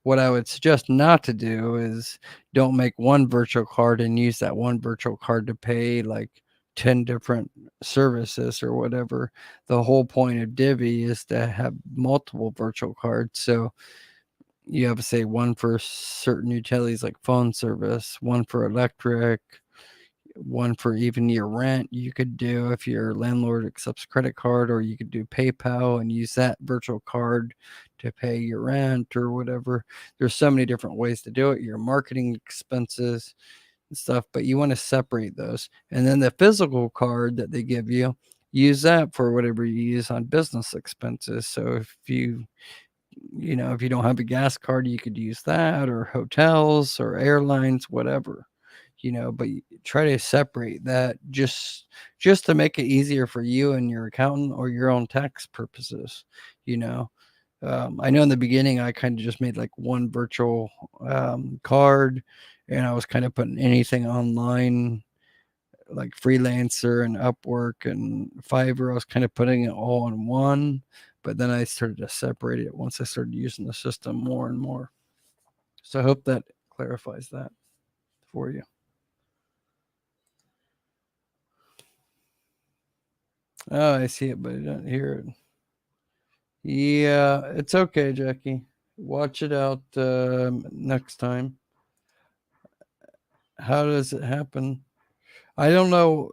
What I would suggest not to do is don't make one virtual card and use that one virtual card to pay like 10 different services or whatever. The whole point of Divvy is to have multiple virtual cards. So you have, say, one for certain utilities like phone service, one for electric, one for even your rent. You could do if your landlord accepts credit card, or you could do PayPal and use that virtual card to pay your rent or whatever. There's so many different ways to do it, your marketing expenses and stuff, but you want to separate those. And then the physical card that they give you, use that for whatever you use on business expenses. So if if you don't have a gas card, you could use that, or hotels or airlines, whatever. But try to separate that just to make it easier for you and your accountant or your own tax purposes. I know in the beginning I kind of just made like one virtual card, and I was kind of putting anything online like Freelancer and Upwork and Fiverr. I was kind of putting it all in one, but then I started to separate it once I started using the system more and more. So I hope that clarifies that for you. Oh, I see it, but I don't hear it. Yeah, it's okay, Jackie. Watch it out next time. How does it happen? I don't know.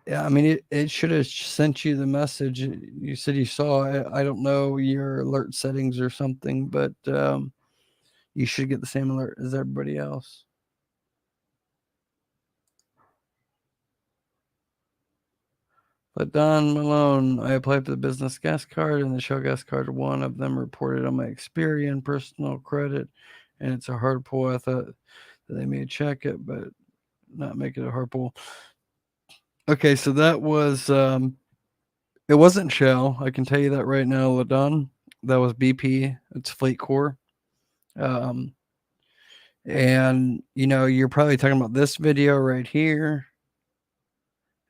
Yeah, I mean, it should have sent you the message. You said you saw it. I don't know your alert settings or something, but you should get the same alert as everybody else. But Don Malone, I applied for the business gas card and the Shell gas card. One of them reported on my Experian personal credit, and it's a hard pull. I thought that they may check it, but not make it a hard pull. Okay, so that was it wasn't Shell. I can tell you that right now, Ladon. That was BP. It's Fleet Core. Um, and you're probably talking about this video right here.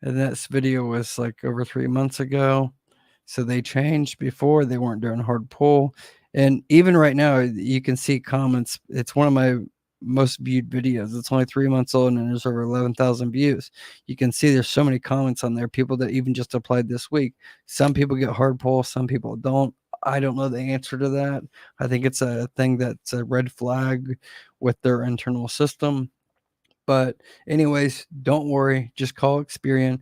And this video was like over 3 months ago. So they changed before. They weren't doing hard pull. And even right now, you can see comments. It's one of my most viewed videos. It's only 3 months old and there's over 11,000 views. You can see there's so many comments on there. People that even just applied this week. Some people get hard pull, some people don't. I don't know the answer to that. I think it's a thing that's a red flag with their internal system. But anyways, don't worry. Just call Experian.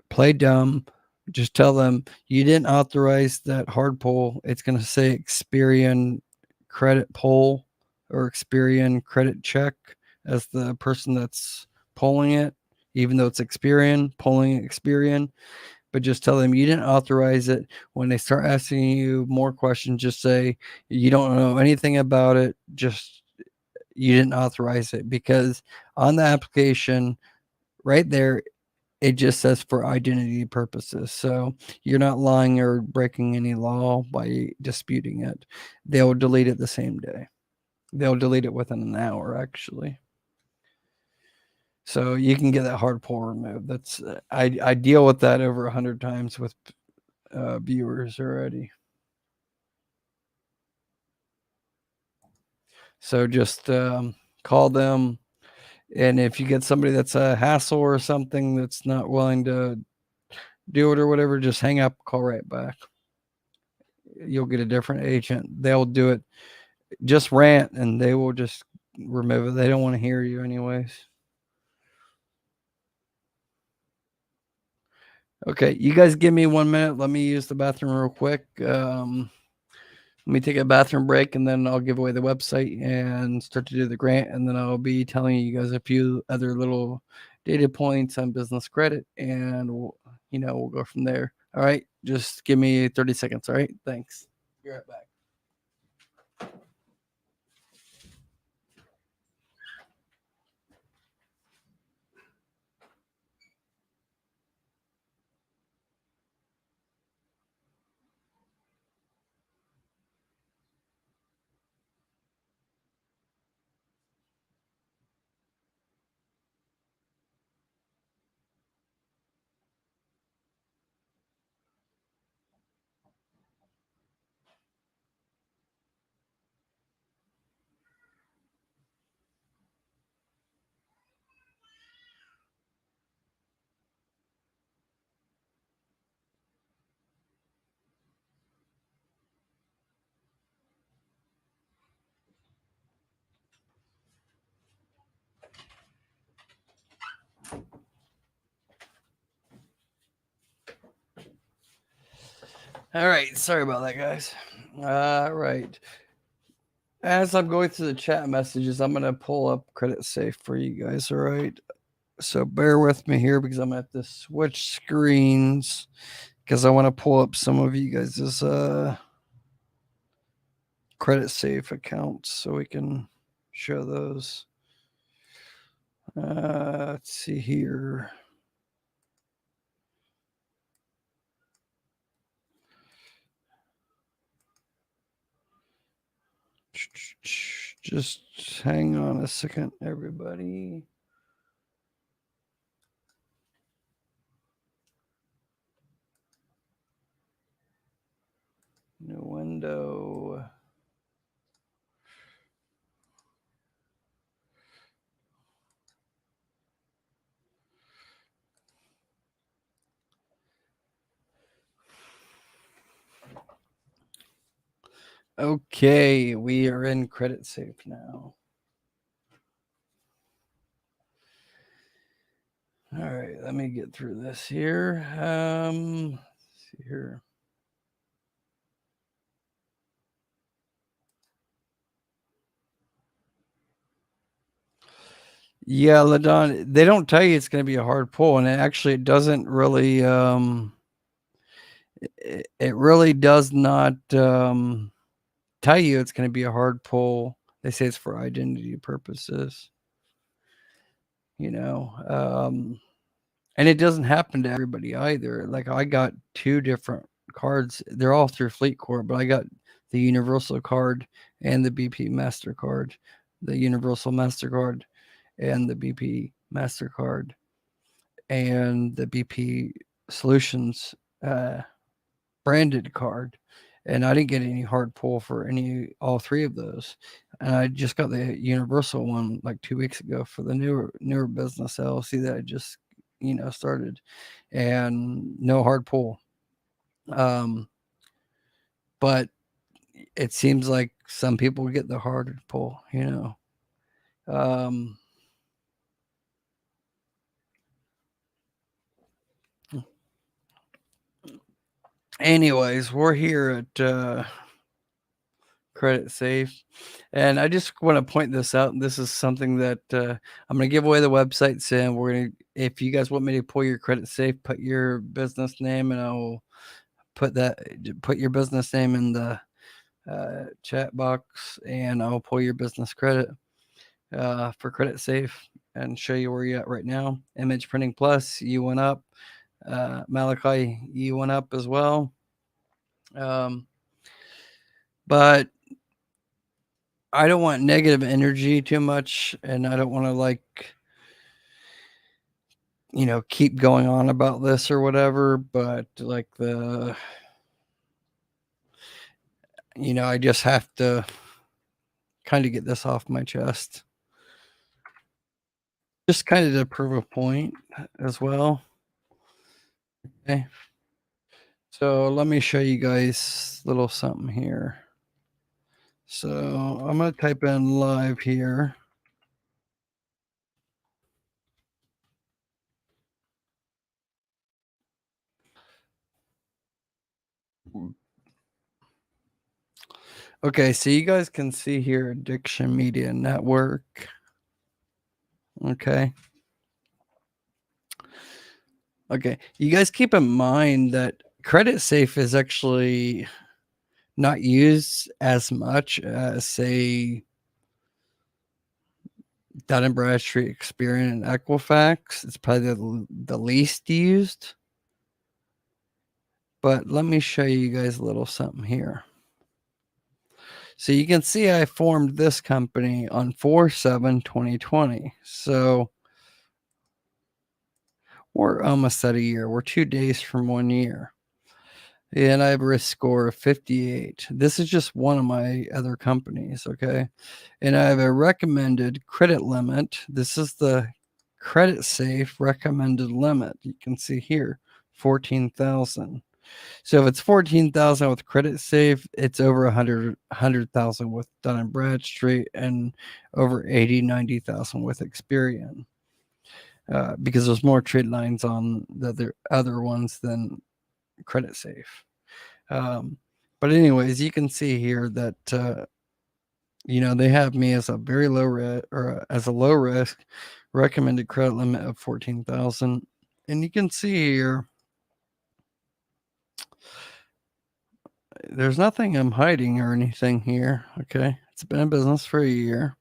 Play dumb. Just tell them you didn't authorize that hard pull. It's going to say Experian credit pull or Experian credit check as the person that's pulling it, even though it's Experian pulling Experian. But just tell them you didn't authorize it. When they start asking you more questions, just say you don't know anything about it. Just you didn't authorize it, because on the application right there, it just says for identity purposes. So you're not lying or breaking any law by disputing it. They'll delete it the same day. They'll delete it within an hour, actually. So you can get that hard pull removed. That's I deal with that over 100 times with viewers already. So just call them. And if you get somebody that's a hassle or something that's not willing to do it or whatever, just hang up, call right back. You'll get a different agent. They'll do it. Just rant and they will just remove it. They don't want to hear you anyways. Okay, you guys give me 1 minute. Let me use the bathroom real quick. Let me take a bathroom break and then I'll give away the website and start to do the grant. And then I'll be telling you guys a few other little data points on business credit, and we'll go from there. All right, just give me 30 seconds. All right, thanks. Be right back. All right, sorry about that, guys. All right. As I'm going through the chat messages, I'm going to pull up Creditsafe for you guys. All right. So bear with me here because I'm going to have to switch screens because I want to pull up some of you guys' Creditsafe accounts so we can show those. Let's see here. Just hang on a second, everybody. New window. Okay, we are in Creditsafe now. All right, let me get through this here. Let's see here. Yeah, Ladon, they don't tell you it's going to be a hard pull, and it doesn't really. It really does not tell you it's going to be a hard pull. They say it's for identity purposes. And it doesn't happen to everybody either. Like I got 2 different cards. They're all through FleetCor, but I got the Universal card and the BP MasterCard, the Universal MasterCard and the BP MasterCard and the BP Solutions branded card. And I didn't get any hard pull for all 3 of those. And I just got the Universal one like 2 weeks ago for the newer business LLC that I just started, and no hard pull. But it seems like some people get the hard pull. Anyways, we're here at Creditsafe, and I just want to point this out. This is something that I'm going to give away the website soon. If you guys want me to pull your Creditsafe, put your business name, and I will put your business name in the chat box, and I'll pull your business credit for Creditsafe and show you where you're at right now. Image Printing Plus, you went up. Malachi, you went up as well. But I don't want negative energy too much, and I don't want to keep going on about this or whatever, but I just have to kind of get this off my chest. Just kind of to prove a point as well. Okay. So let me show you guys a little something here. So I'm going to type in live here. Okay, so you guys can see here Addiction Media Network. Okay. Okay, you guys keep in mind that Creditsafe is actually not used as much as, say, Dun and Bradstreet, Experian, and Equifax. It's probably the least used. But let me show you guys a little something here. So you can see I formed this company on 4/7/2020. So we're almost at a year. We're 2 days from 1 year. And I have a risk score of 58. This is just one of my other companies, okay? And I have a recommended credit limit. This is the Creditsafe recommended limit. You can see here, 14,000. So if it's 14,000 with Creditsafe, it's over 100,000 with Dun and Bradstreet, and over 80-90,000 with Experian. Because there's more trade lines on the other ones than Creditsafe. But anyways, you can see here that they have me as a very low risk, or as a low risk recommended credit limit of 14,000. And you can see here there's nothing I'm hiding or anything here. Okay, it's been in business for a year.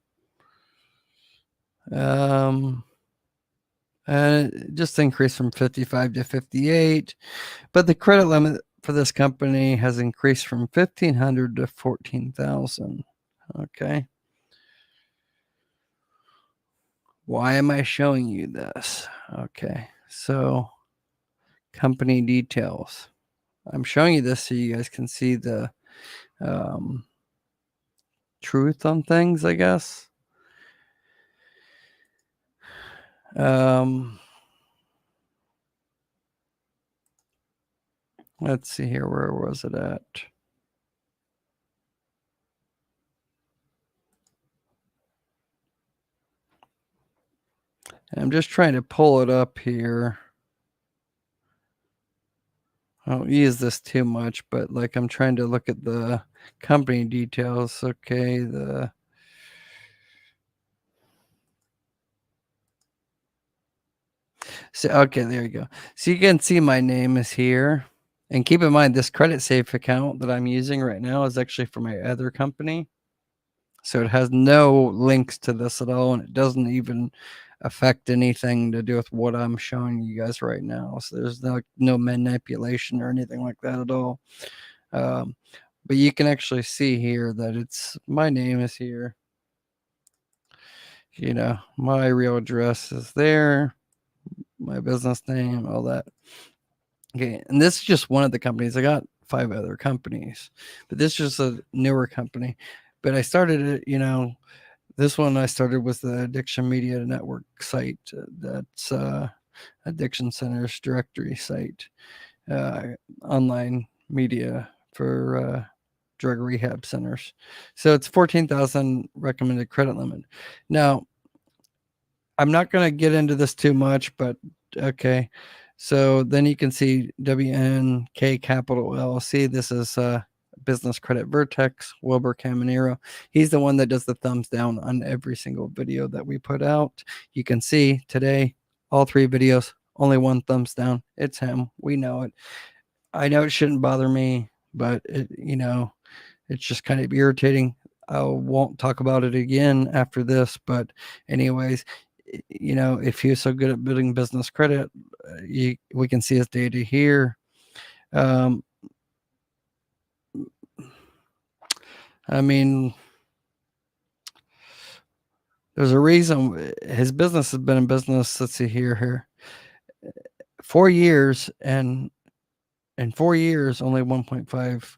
And it just increased from 55 to 58, but the credit limit for this company has increased from 1,500 to 14,000. Okay. Why am I showing you this? Okay. So, company details. I'm showing you this so you guys can see the truth on things, I guess. Let's see here. Where was it at? I'm just trying to pull it up here. I don't use this too much, but like I'm trying to look at the company details. Okay, okay, there you go. So you can see my name is here. And keep in mind, this Creditsafe account that I'm using right now is actually for my other company. So it has no links to this at all, and it doesn't even affect anything to do with what I'm showing you guys right now. So there's no manipulation or anything like that at all. But you can actually see here that it's my name is here. You know, my real address is there, my business name, all that. Okay, and this is just one of the companies. I got 5 other companies, but this is just a newer company. But I started it, this one I started was the Addiction Media Network site. That's Addiction Centers directory site, online media for drug rehab centers. So it's 14,000 recommended credit limit. Now, I'm not going to get into this too much, but okay. So then you can see WNK Capital LLC. This is Business Credit Vertex, Wilbur Caminero. He's the one that does the thumbs down on every single video that we put out. You can see today, all 3 videos, only 1 thumbs down. It's him. We know it. I know it shouldn't bother me, but it's just kind of irritating. I won't talk about it again after this, but anyways, if he's so good at building business credit, we can see his data here. I mean, there's a reason his business has been in business. Let's see here, 4 years, and in 4 years, only 1.5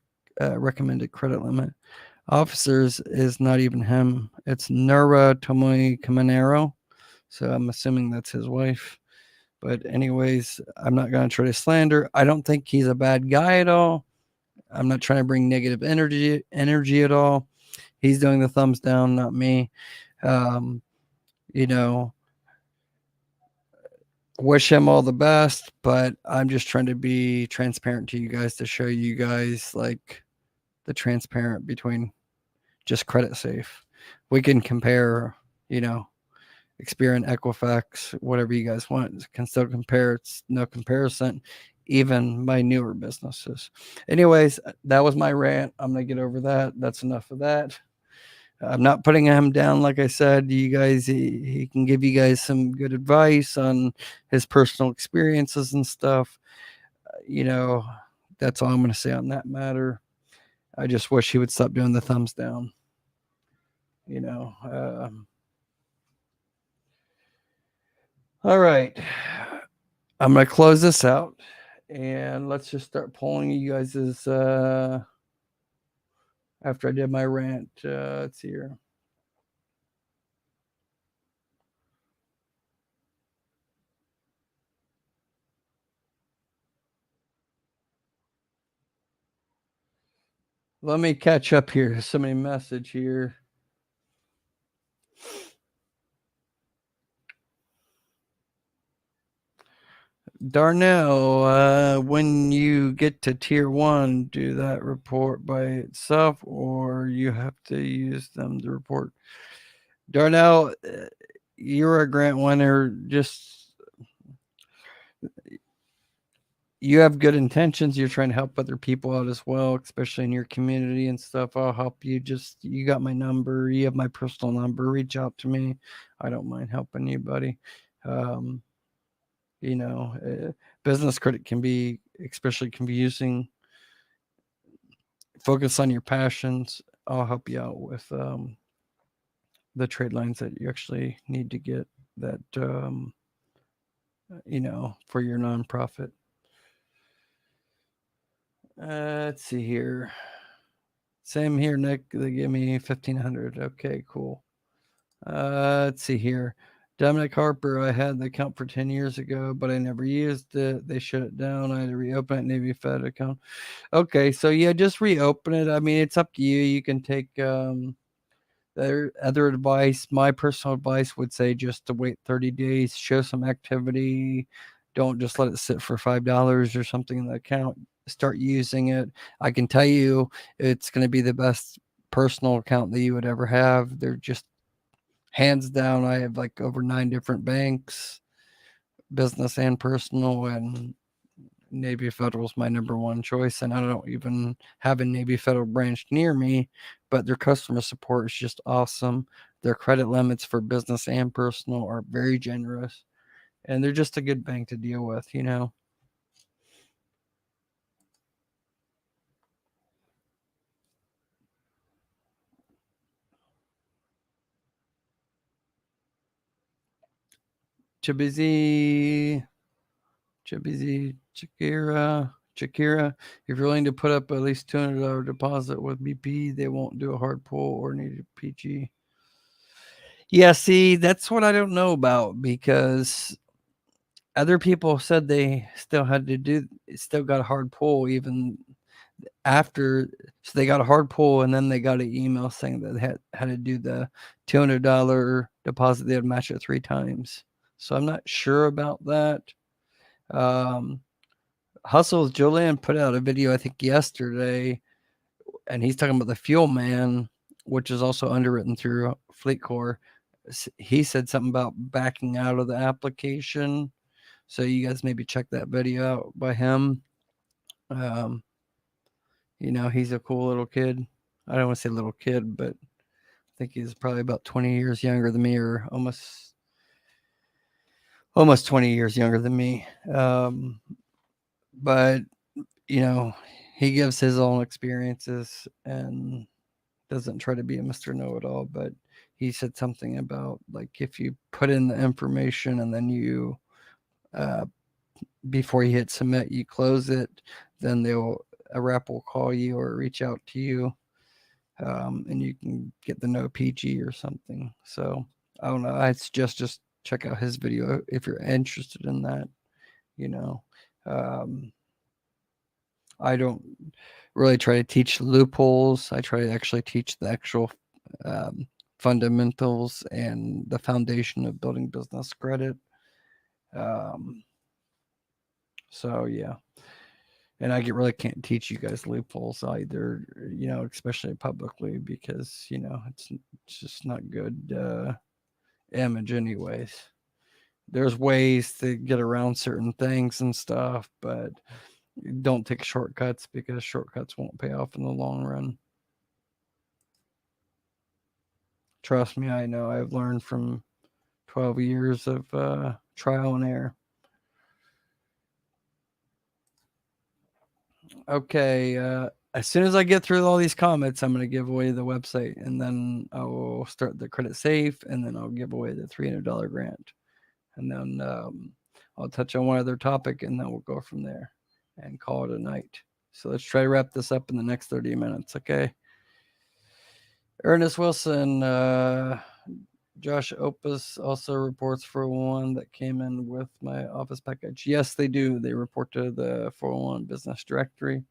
recommended credit limit. Officers is not even him. It's Nura Tomoe Caminero. So I'm assuming that's his wife. But anyways, I'm not going to try to slander. I don't think he's a bad guy at all. I'm not trying to bring negative energy at all. He's doing the thumbs down, not me. Wish him all the best, but I'm just trying to be transparent to you guys to show you guys like the transparent between just Creditsafe. We can compare, Experian, Equifax, whatever you guys want. Can still compare. It's no comparison. Even my newer businesses. Anyways, that was my rant. I'm gonna get over that. That's enough of that. I'm not putting him down. Like I said, you guys, he can give you guys some good advice on his personal experiences and stuff. That's all I'm going to say on that matter. I just wish he would stop doing the thumbs down. All right. I'm going to close this out and let's just start pulling you guys' after I did my rant. Let's see here. Let me catch up here. Somebody message here. Darnell, when you get to tier 1, do that report by itself or you have to use them to report? Darnell, you're a grant winner. Just you have good intentions. You're trying to help other people out as well, especially in your community and stuff. I'll help you. You got my number. You have my personal number. Reach out to me. I don't mind helping you, buddy. Business credit can be especially confusing. Focus on your passions. I'll help you out with the trade lines that you actually need to get that for your nonprofit. Let's see here. Same here, Nick. They give me 1,500. Okay, cool. Let's see here. Dominic Harper, I had the account for 10 years ago, but I never used it. They shut it down. I had to reopen it. Navy Fed account. Okay, so yeah, just reopen it. I mean, it's up to you. You can take their other advice. My personal advice would say just to wait 30 days, show some activity. Don't just let it sit for $5 or something in the account. Start using it. I can tell you it's going to be the best personal account that you would ever have. They're just hands down. I have like over 9 different banks, business and personal, and Navy Federal is my number one choice. And I don't even have a Navy Federal branch near me, but their customer support is just awesome. Their credit limits for business and personal are very generous, and they're just a good bank to deal with, Chibizi, Shakira, if you're willing to put up at least $200 deposit with BP, they won't do a hard pull or need a PG. Yeah, see, that's what I don't know about, because other people said they still got a hard pull even after. So they got a hard pull, and then they got an email saying that they had to do the $200 deposit. They would match it 3 times. So I'm not sure about that. Hustle's Julian put out a video, I think yesterday, and he's talking about the Fuel Man, which is also underwritten through FleetCor. He said something about backing out of the application. So you guys maybe check that video out by him. He's a cool little kid. I don't want to say little kid, but I think he's probably about 20 years younger than me, or almost 20 years younger than me. But he gives his own experiences and doesn't try to be a Mr. Know-it-all. But he said something about, like, if you put in the information and then you before you hit submit, you close it, then a rep will call you or reach out to you, and you can get the no PG or something. So I don't know. I suggest just check out his video if you're interested in that. I don't really try to teach loopholes. I try to actually teach the actual fundamentals and the foundation of building business credit. So yeah, and I really can't teach you guys loopholes either, especially publicly, because it's just not good image anyways. There's ways to get around certain things and stuff, but don't take shortcuts, because shortcuts won't pay off in the long run. Trust me, I know. I've learned from 12 years of trial and error. Okay, as soon as I get through all these comments, I'm going to give away the website, and then I will start the Creditsafe, and then I'll give away the $300 grant. And then I'll touch on one other topic, and then we'll go from there and call it a night. So let's try to wrap this up in the next 30 minutes, okay? Ernest Wilson, Josh Opus also reports 401 that came in with my office package. Yes, they do. They report to the 401 business directory.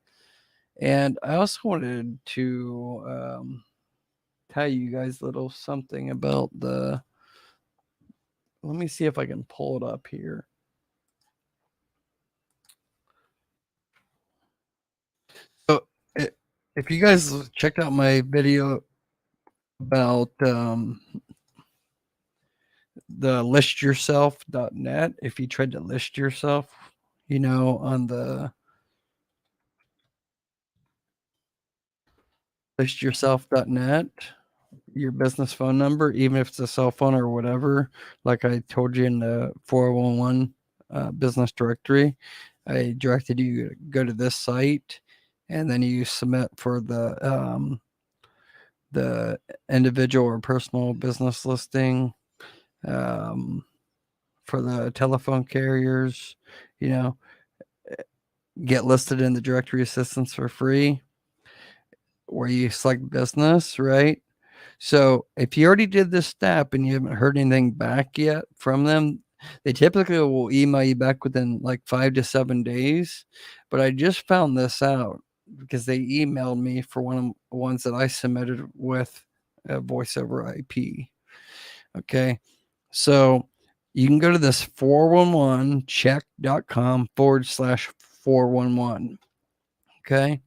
And I also wanted to tell you guys a little something about let me see if I can pull it up here. So if you guys checked out my video about the listyourself.net, if you tried to list yourself, on the listyourself.net, your business phone number, even if it's a cell phone or whatever, like I told you in the 411 business directory, I directed you to go to this site, and then you submit for the the individual or personal business listing, for the telephone carriers, get listed in the directory assistance for free, where you select business, right? So if you already did this step and you haven't heard anything back yet from them, they typically will email you back within like 5 to 7 days. But I just found this out because they emailed me for one of the ones that I submitted with voice over IP. Okay. So you can go to this 411check.com/411. Okay.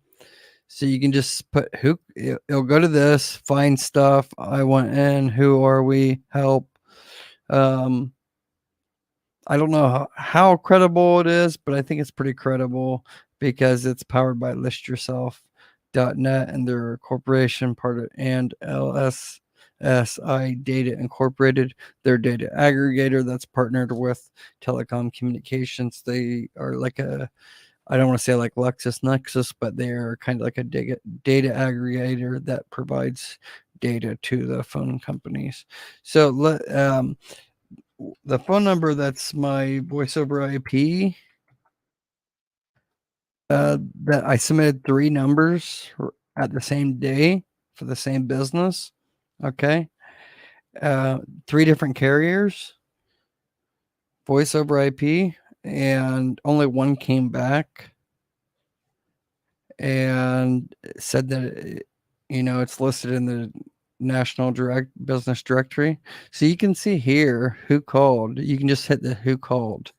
So you can just put who, it'll go to this, find stuff. I went in, who are we, help. I don't know how credible it is, but I think it's pretty credible because it's powered by listyourself.net and their corporation part of and LSSI Data Incorporated, their data aggregator that's partnered with Telecom Communications. They are like I don't want to say like LexisNexis, but they're kind of like a data aggregator that provides data to the phone companies. So the phone number that's my voice over IP, that I submitted 3 numbers at the same day for the same business. Okay. 3 different carriers, voice over IP, and only one came back and said that it's listed in the National Business Directory. So you can see here who called. You can just hit the who called.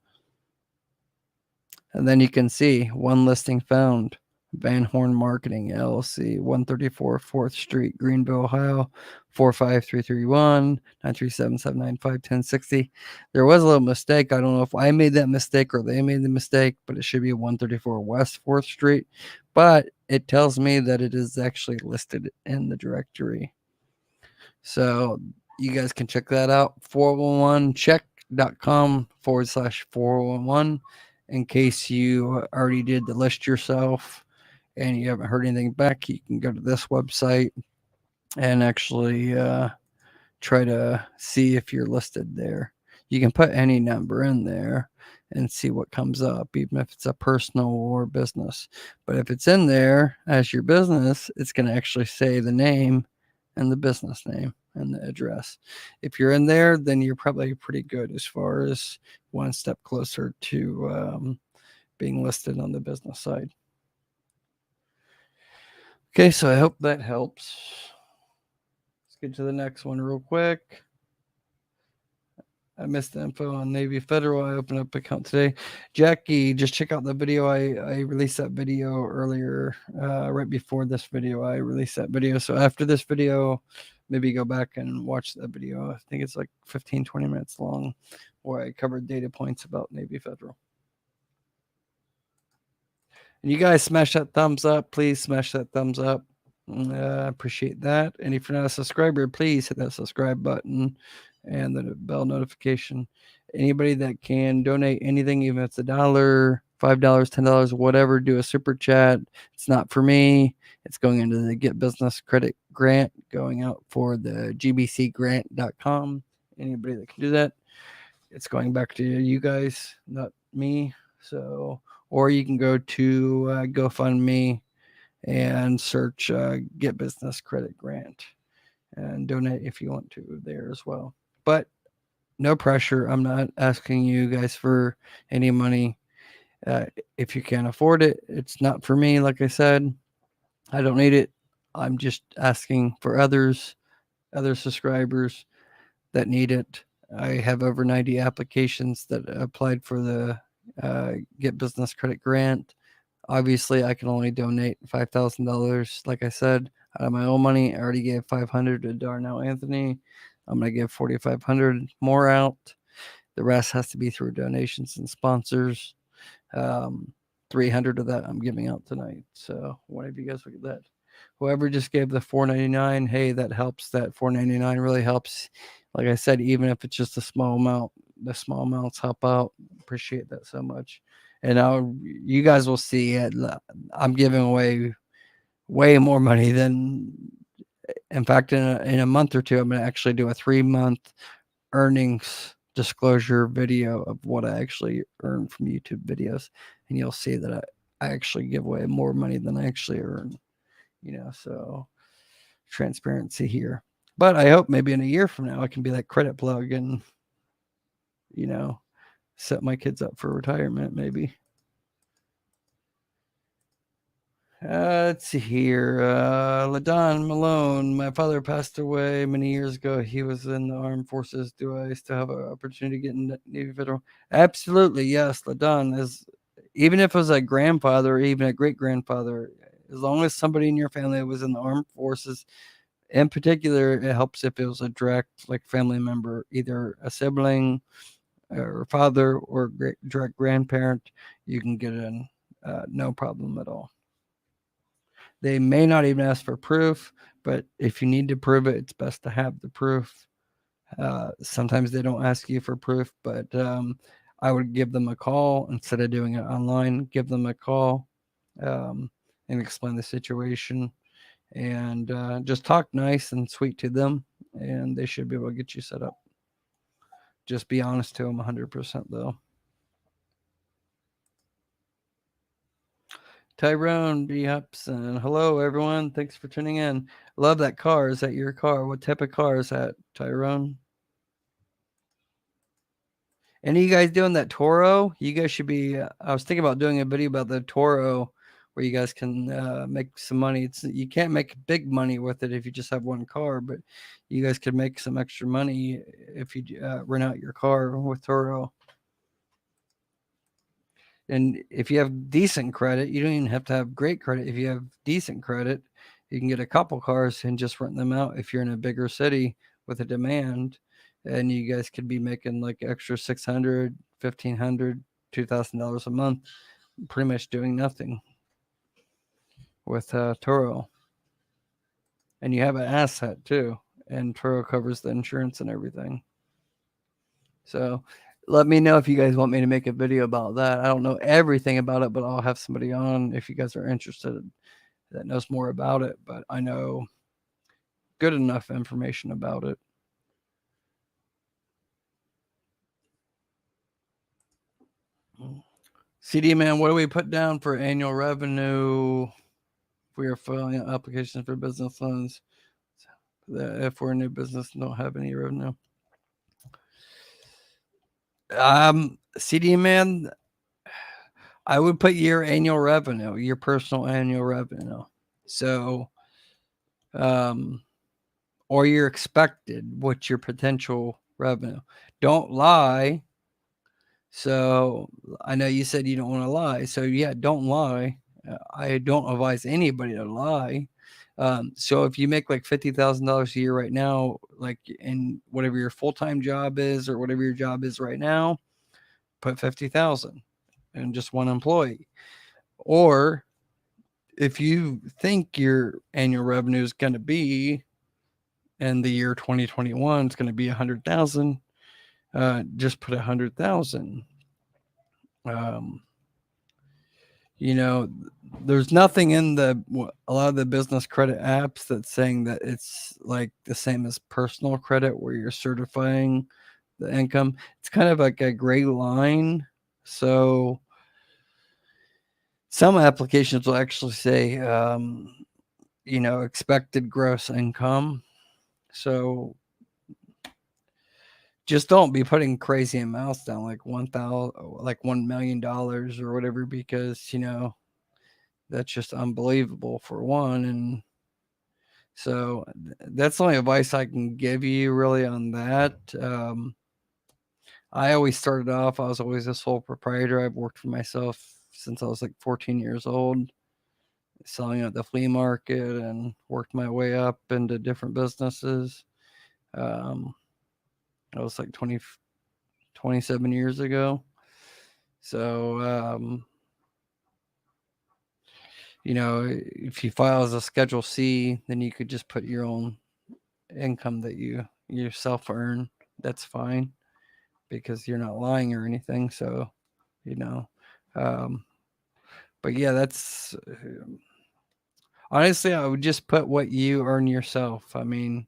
And then you can see one listing found. Van Horn Marketing LLC, 134 4th Street, Greenville, Ohio, 45331 937 795 1060. There was a little mistake. I don't know if I made that mistake or they made the mistake, but it should be 134 West 4th Street. But it tells me that it is actually listed in the directory. So you guys can check that out. 411check.com/411 in case you already did the list yourself and you haven't heard anything back. You can go to this website and actually try to see if you're listed there. You can put any number in there and see what comes up, even if it's a personal or business. But if it's in there as your business, it's going to actually say the name and the business name and the address. If you're in there, then you're probably pretty good as far as one step closer to being listed on the business side. Okay, so I hope that helps. Let's get to the next one real quick. I missed the info on Navy Federal. I opened up an account today. Jackie, just check out the video. I released that video earlier, right before this video. I released that video. So after this video, maybe go back and watch that video. I think it's like 15, 20 minutes long, where I covered data points about Navy Federal. And you guys smash that thumbs up. Please smash that thumbs up. Appreciate that. And if you're not a subscriber, please hit that subscribe button and the bell notification. Anybody that can donate anything, even if it's $1, $5, $10, whatever, do a super chat. It's not for me. It's going into the Get Business Credit Grant, going out for the gbcgrant.com. Anybody that can do that, it's going back to you guys, not me. So, or you can go to GoFundMe and search Get Business Credit Grant and donate if you want to there as well. But no pressure. I'm not asking you guys for any money. If you can't afford it, it's not for me. Like I said, I don't need it. I'm just asking for other subscribers that need it. I have over 90 applications that applied for the Get Business Credit Grant. Obviously, I can only donate $5,000. Like I said, out of my own money, I already gave $500 to Darnell Anthony. I'm going to give $4,500 more out. The rest has to be through donations and sponsors. 300 of that I'm giving out tonight. So one of you guys look at that. Whoever just gave the $4.99, hey, that helps. That $4.99 really helps. Like I said, even if it's just a small amount, the small amounts help out. Appreciate that so much. And you guys will see it. I'm giving away way more money than In fact, in a month or two, I'm going to actually do a 3-month earnings disclosure video of what I actually earn from YouTube videos, and you'll see that I actually give away more money than I actually earn. So transparency here. But I hope maybe in a year from now I can be that credit plug and set my kids up for retirement maybe. Let's see here. LaDon Malone. My father passed away many years ago. He was in the armed forces. Do I still have an opportunity to get in Navy Federal? Absolutely, yes. LaDon is, even if it was a grandfather or even a great grandfather, as long as somebody in your family was in the armed forces, in particular, it helps if it was a direct family member, either a sibling or father or direct grandparent. You can get in, no problem at all. They may not even ask for proof, but if you need to prove it, it's best to have the proof. Sometimes they don't ask you for proof, but I would give them a call instead of doing it online. Give them a call and explain the situation, and just talk nice and sweet to them, and they should be able to get you set up. Just be honest to them 100% though. Tyrone B. Hupson. Hello, everyone. Thanks for tuning in. Love that car. Is that your car? What type of car is that, Tyrone? Any of you guys doing that Toro? You guys should be. I was thinking about doing a video about the Toro where you guys can make some money. You can't make big money with it if you just have one car, but you guys could make some extra money if you rent out your car with Toro. And if you have decent credit, you don't even have to have great credit. If you have decent credit, you can get a couple cars and just rent them out if you're in a bigger city with a demand. And you guys could be making extra $600, $1,500, $2,000 a month, pretty much doing nothing with Turo. And you have an asset too. And Turo covers the insurance and everything. So let me know if you guys want me to make a video about that. I don't know everything about it, but I'll have somebody on if you guys are interested that knows more about it. But I know good enough information about it. CD man, what do we put down for annual revenue if we are filing applications for business loans? If we're a new business and don't have any revenue. CD man, I would put your annual revenue, your personal annual revenue. So, or your expected, what's your potential revenue? Don't lie. So I know you said you don't want to lie. So yeah, don't lie. I don't advise anybody to lie. So if you make $50,000 a year right now, in whatever your full-time job is or whatever your job is right now, put 50,000 and just one employee. Or if you think your annual revenue is going to be in the year 2021, it's going to be 100,000. Just put 100,000. There's nothing in a lot of the business credit apps that's saying that it's the same as personal credit where you're certifying the income. It's kind of like a gray line. So some applications will actually say, expected gross income. So just don't be putting crazy amounts down like $1 million or whatever, because that's just unbelievable for one. And so that's the only advice I can give you really on that. I always started off, I was always a sole proprietor. I've worked for myself since I was 14 years old, selling at the flea market, and worked my way up into different businesses. I was 27 years ago. So, if you file as a Schedule C, then you could just put your own income that you yourself earn. That's fine because you're not lying or anything. So, but yeah, that's Honestly, I would just put what you earn yourself. I mean,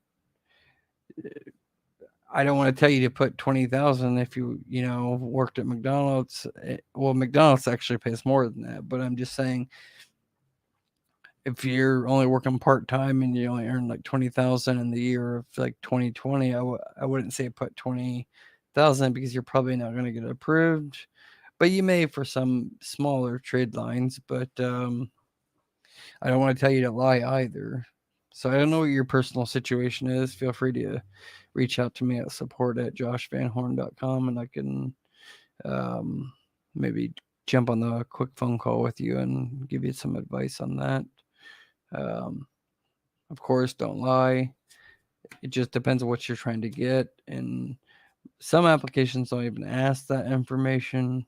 I don't want to tell you to put 20,000 if you know worked at McDonald's. Well, McDonald's actually pays more than that, but I'm just saying if you're only working part time and you only earn like 20,000 in the year of like 2020, I wouldn't say put 20,000 because you're probably not going to get approved, but you may for some smaller trade lines. But I don't want to tell you to lie either. So I don't know what your personal situation is. Feel free to reach out to me at support@joshvanhorn.com and I can maybe jump on the quick phone call with you and give you some advice on that. Um, of course, don't lie. It just depends on what you're trying to get. And some applications don't even ask that information.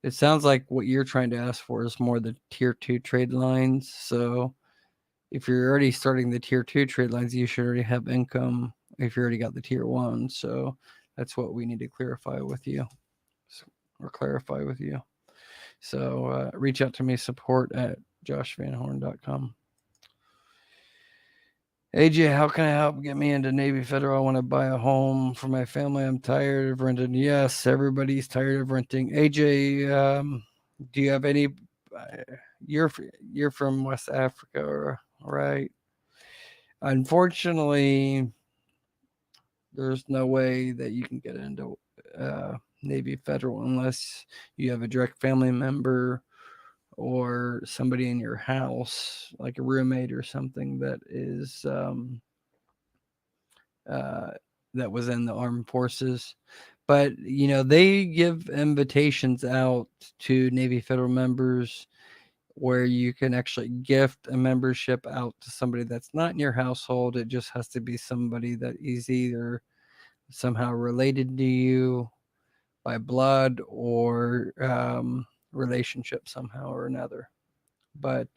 It sounds like what you're trying to ask for is more the tier 2 trade lines. So if you're already starting the tier 2 trade lines, you should already have income if you already got the tier 1. So that's what we need to clarify with you. So reach out to me, support@joshvanhorn.com. AJ, how can I help get me into Navy Federal? I want to buy a home for my family. I'm tired of renting. Yes, everybody's tired of renting. AJ, do you have any? You're from West Africa, right? Unfortunately, there's no way that you can get into Navy Federal unless you have a direct family member or somebody in your house, like a roommate or something that is that was in the armed forces. But they give invitations out to Navy Federal members where you can actually gift a membership out to somebody that's not in your household. It just has to be somebody that is either somehow related to you by blood or relationship somehow or another. But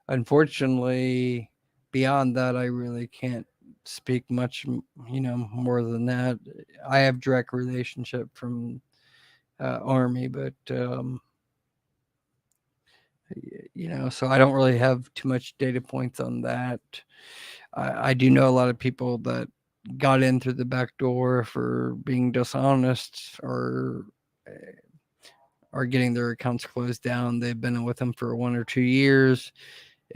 unfortunately, beyond that, I really can't speak much, more than that. I have direct relationship from Army, but so I don't really have too much data points on that. I do know a lot of people that got in through the back door for being dishonest or are getting their accounts closed down. They've been with them for 1 or 2 years,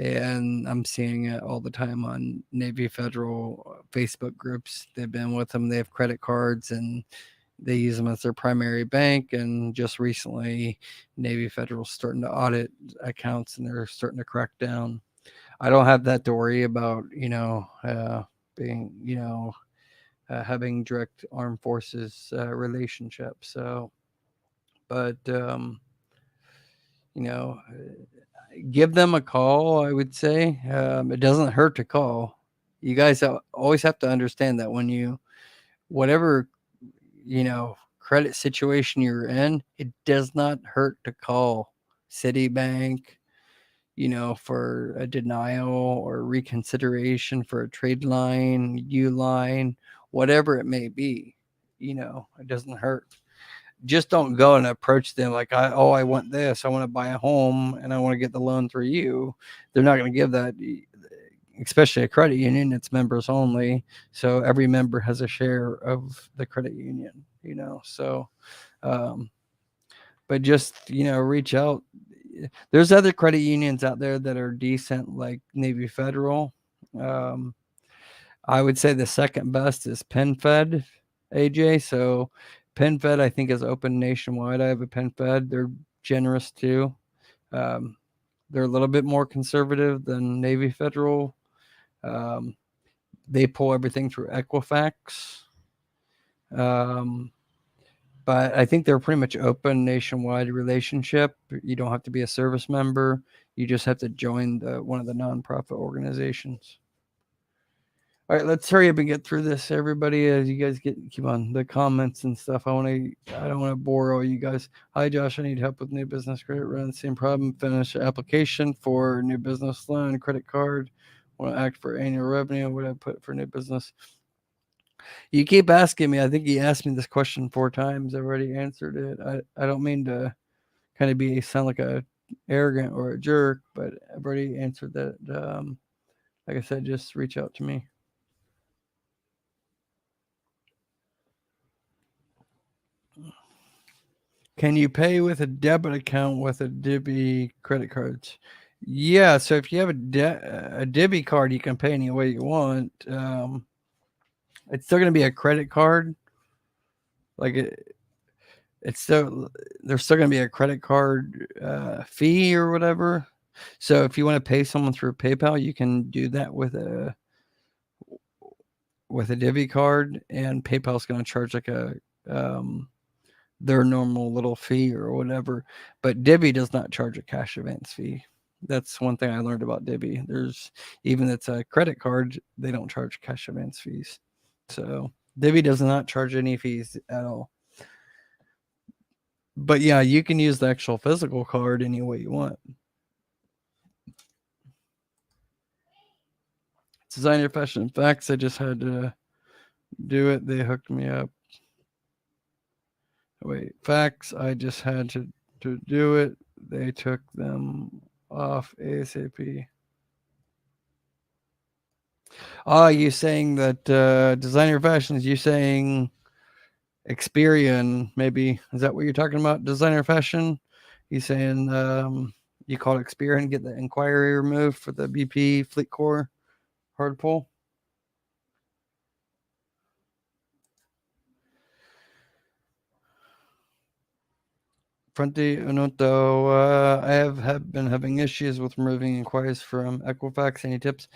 and I'm seeing it all the time on Navy Federal Facebook groups. They've been with them. They have credit cards, and they use them as their primary bank. And just recently, Navy Federal's starting to audit accounts, and they're starting to crack down. I don't have that to worry about, being, having direct armed forces relationship. So, but, give them a call, I would say. It doesn't hurt to call. You guys always have to understand that when whatever, credit situation you're in, it does not hurt to call Citibank, for a denial or reconsideration for a trade line, U line, whatever it may be. It doesn't hurt. Just don't go and approach them like, I want this. I want to buy a home and I want to get the loan through you. They're not going to give that, especially a credit union. It's members only. So every member has a share of the credit union, so, but just, reach out. There's other credit unions out there that are decent, like Navy Federal. I would say the second best is PenFed, AJ. So PenFed, I think, is open nationwide. I have a PenFed. They're generous too. They're a little bit more conservative than Navy Federal. They pull everything through Equifax. But I think they're pretty much open nationwide relationship. You don't have to be a service member. You just have to join one of the nonprofit organizations. All right, let's hurry up and get through this, everybody. As you guys keep on the comments and stuff. I don't want to bore all you guys. Hi, Josh. I need help with new business credit. Run the same problem. Finish application for new business loan, credit card. Want to act for annual revenue. What do I put for new business? You keep asking me. I think you asked me this question 4 times. I've already answered it. I don't mean to kind of sound like a arrogant or a jerk, but I've already answered that. Like I said, just reach out to me. Can you pay with a debit account with a Divvy credit cards? Yeah, so if you have a Divvy card, you can pay any way you want. It's still going to be a credit card. Like it's still there's still going to be a credit card fee or whatever. So if you want to pay someone through PayPal, you can do that with a Divvy card, and PayPal's going to charge like a their normal little fee or whatever. But Divvy does not charge a cash advance fee. That's one thing I learned about Divvy. There's even it's a credit card, they don't charge cash advance fees. So Divvy does not charge any fees at all. But yeah, you can use the actual physical card any way you want. Designer Fashion Facts, I just had to do it. They hooked me up. Wait, Facts, I just had to do it. They took them off ASAP. You saying that Designer Fashions, you saying Experian, maybe. Is that what you're talking about? Designer Fashion? You saying you called Experian, get the inquiry removed for the BP Fleet Core hard pull? Fronti Unoto, I have been having issues with removing inquiries from Equifax. Any tips?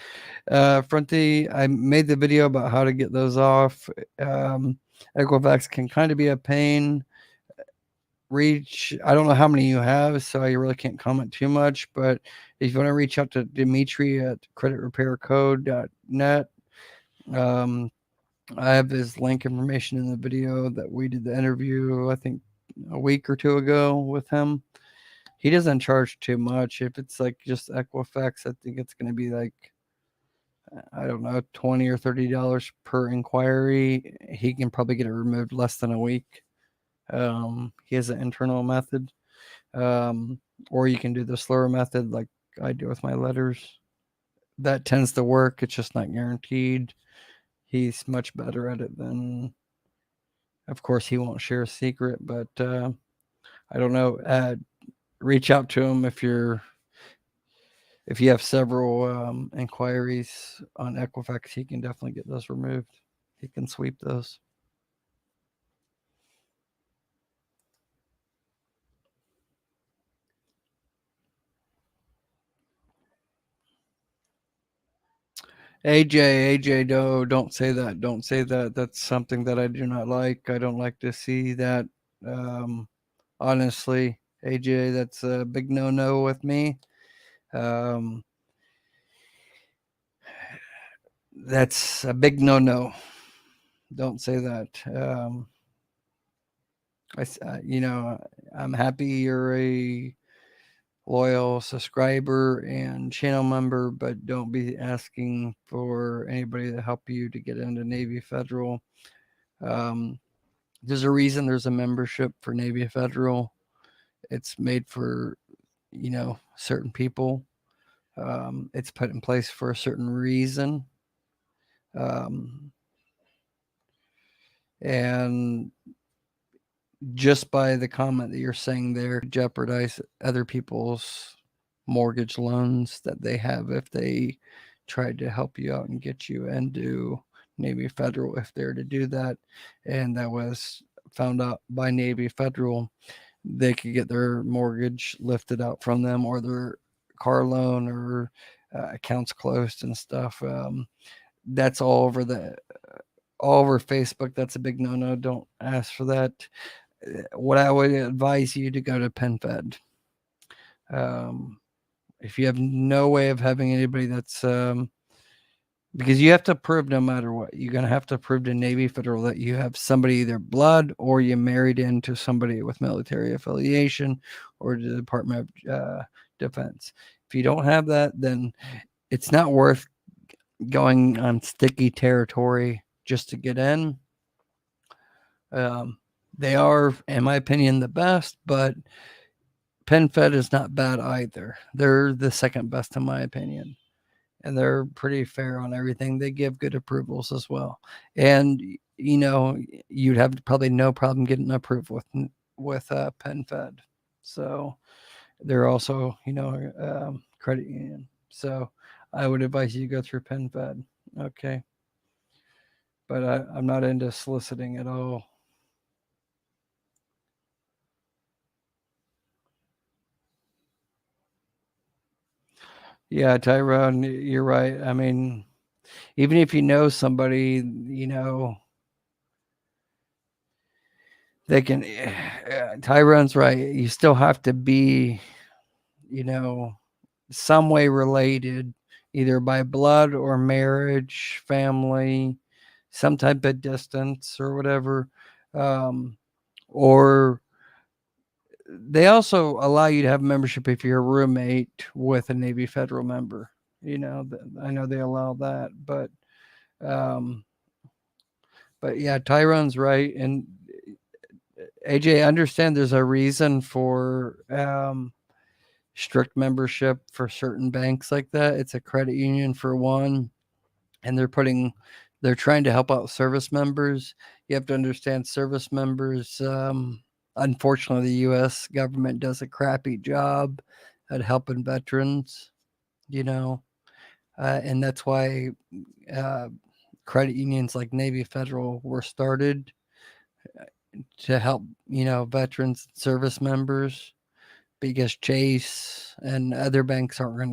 Fronti, I made the video about how to get those off. Equifax can kind of be a pain. I don't know how many you have, so I really can't comment too much, but if you want to reach out to Dimitri at creditrepaircode.net, I have his link information in the video that we did the interview, I think a week or two ago with him. He doesn't charge too much. If it's like just Equifax, I think it's going to be like, I don't know, $20 or $30 per inquiry. He can probably get it removed less than a week. He has an internal method, or you can do the slower method like I do with my letters. That tends to work. It's just not guaranteed. He's much better at it than, of course, he won't share a secret, but I don't know. Reach out to him if you have several inquiries on Equifax. He can definitely get those removed. He can sweep those. AJ, no, don't say that. Don't say that. That's something that I do not like. I don't like to see that. Honestly, AJ, that's a big no-no with me. That's a big no-no. Don't say that. I'm happy you're a loyal subscriber and channel member, but don't be asking for anybody to help you to get into Navy Federal. There's a reason there's a membership for Navy Federal. It's made for, certain people. It's put in place for a certain reason. And just by the comment that you're saying there, jeopardize other people's mortgage loans that they have if they tried to help you out and get you into Navy Federal if they're to do that. And that was found out by Navy Federal. They could get their mortgage lifted out from them, or their car loan, or accounts closed and stuff. That's all over Facebook. That's a big no-no. Don't ask for that. What I would advise you to go to PenFed. If you have no way of having anybody that's because you have to prove no matter what, you're going to have to prove to Navy Federal that you have somebody, either blood or you married into somebody with military affiliation or the Department of Defense. If you don't have that, then it's not worth going on sticky territory just to get in. They are, in my opinion, the best, but PenFed is not bad either. They're the second best in my opinion, and they're pretty fair on everything. They give good approvals as well, and you'd have probably no problem getting approved with PenFed. So they're also credit union. So I would advise you go through PenFed. Okay, but I'm not into soliciting at all. Yeah, Tyrone, you're right. I mean, even if you know somebody, they can. Tyrone's right. You still have to be, some way related, either by blood or marriage, family, some type of distance or whatever. Or they also allow you to have membership if you're a roommate with a Navy Federal member. I know they allow that, um, but yeah, Tyrone's right. And AJ, I understand there's a reason for strict membership for certain banks like that. It's a credit union for one, and they're trying to help out service members. You have to understand service members. Unfortunately, the U.S. government does a crappy job at helping veterans. And that's why uh, credit unions like Navy Federal were started to help veterans, service members, because Chase and other banks aren't going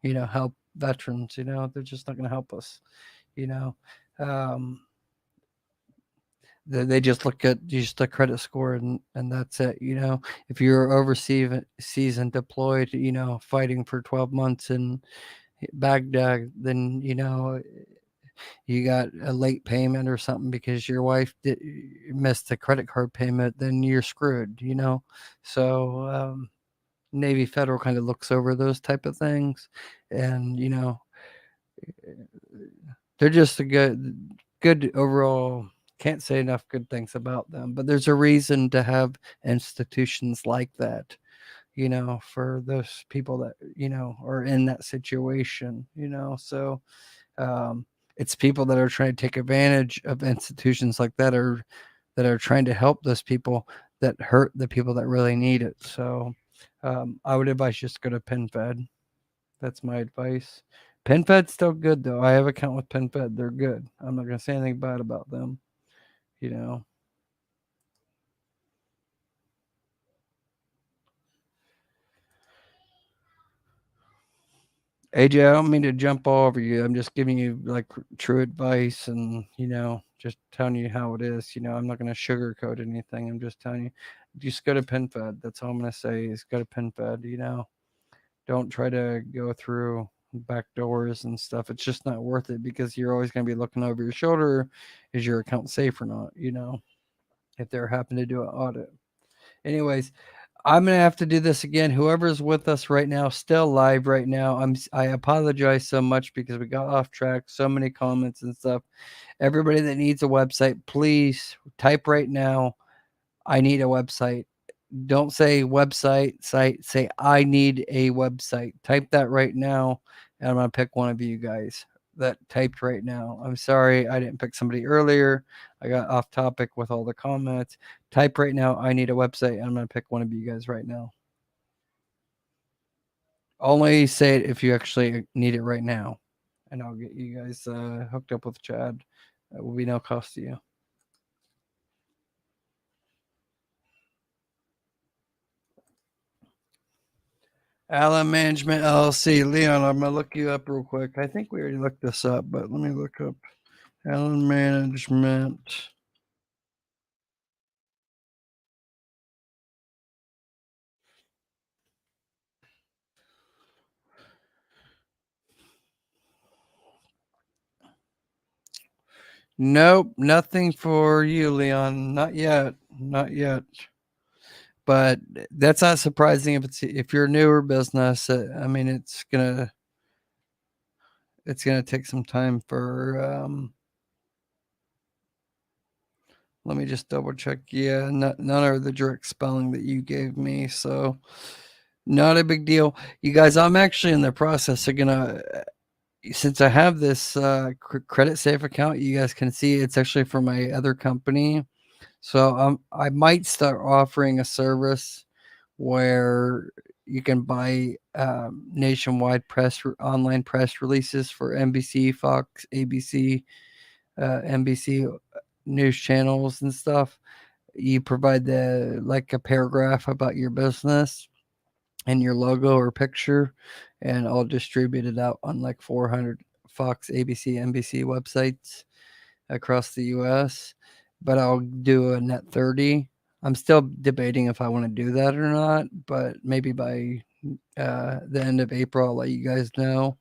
to help veterans. They're just not going to help us. You know, um, they just look at just the credit score, and that's it. If you're overseas and deployed, fighting for 12 months in Baghdad, then you got a late payment or something because your wife missed the credit card payment, then you're screwed. So Navy Federal kind of looks over those type of things, and they're just a good overall. Can't say enough good things about them, but there's a reason to have institutions like that, for those people that are in that situation. So um, it's people that are trying to take advantage of institutions like that, or that are trying to help those people that hurt the people that really need it. So I would advise just go to PenFed. That's my advice. PenFed's still good though. I have an account with PenFed. They're good. I'm not going to say anything bad about them. You know. AJ, I don't mean to jump all over you. I'm just giving you like true advice, and just telling you how it is. I'm not going to sugarcoat anything. I'm just telling you, just go to PenFed. That's all I'm going to say is go to PenFed. Don't try to go through back doors and stuff. It's just not worth it, because you're always going to be looking over your shoulder. Is your account safe or not? If they're happen to do an audit. Anyways, I'm gonna have to do this again. Whoever's with us right now, still live right now, I apologize so much because we got off track. So many comments and stuff. Everybody that needs a website, please type right now, I need a website. Don't say website, site, say I need a website. Type that right now, and I'm gonna pick one of you guys that typed right now. I'm sorry I didn't pick somebody earlier. I got off topic with all the comments. Type right now, I need a website. I'm going to pick one of you guys right now. Only say it if you actually need it right now, and I'll get you guys hooked up with Chad. It will be no cost to you. Allen Management LLC. Leon, I'm going to look you up real quick. I think we already looked this up, but let me look up Allen Management. Nope, nothing for you, Leon. Not yet. Not yet. But that's not surprising if you're a newer business. I mean, it's gonna take some time for Let me just double check. Yeah, none are the direct spelling that you gave me, so not a big deal. You guys, I'm actually in the process of gonna, since I have this Creditsafe account, you guys can see it's actually for my other company. So I might start offering a service where you can buy nationwide online press releases for NBC, Fox, ABC, NBC news channels and stuff. You provide a paragraph about your business and your logo or picture, and I'll distribute it out on like 400 Fox, ABC, NBC websites across the US. But I'll do a net 30. I'm still debating if I want to do that or not, but maybe by the end of April, I'll let you guys know.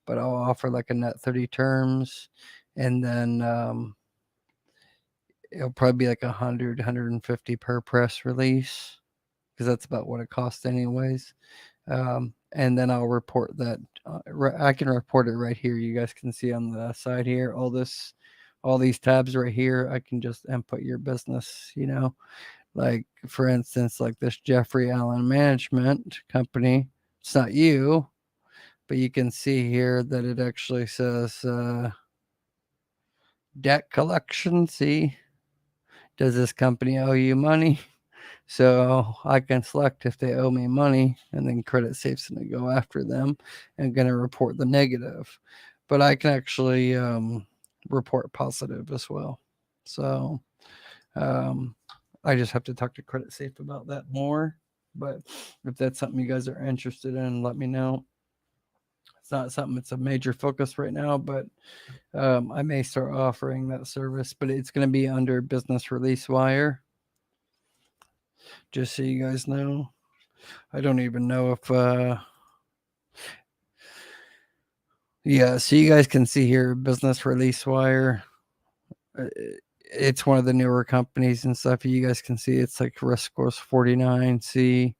But I'll offer like a net 30 terms, and then it'll probably be like 150 per press release, because that's about what it costs anyways. And then I'll report that. I can report it right here. You guys can see on the side here, all these tabs right here. I can just input your business, like for instance, like this Jeffrey Allen Management Company. It's not you, but you can see here that it actually says debt collection. See, does this company owe you money? So I can select if they owe me money, and then Creditsafe's going to go after them and going to report the negative. But I can actually report positive as well. So I just have to talk to Creditsafe about that more. But if that's something you guys are interested in, let me know. It's not something that's a major focus right now, but I may start offering that service. But it's going to be under Business Release Wire, just so you guys know. I don't even know if yeah, so you guys can see here Business Release Wire. It's one of the newer companies and stuff. You guys can see it's like risk scores 49C,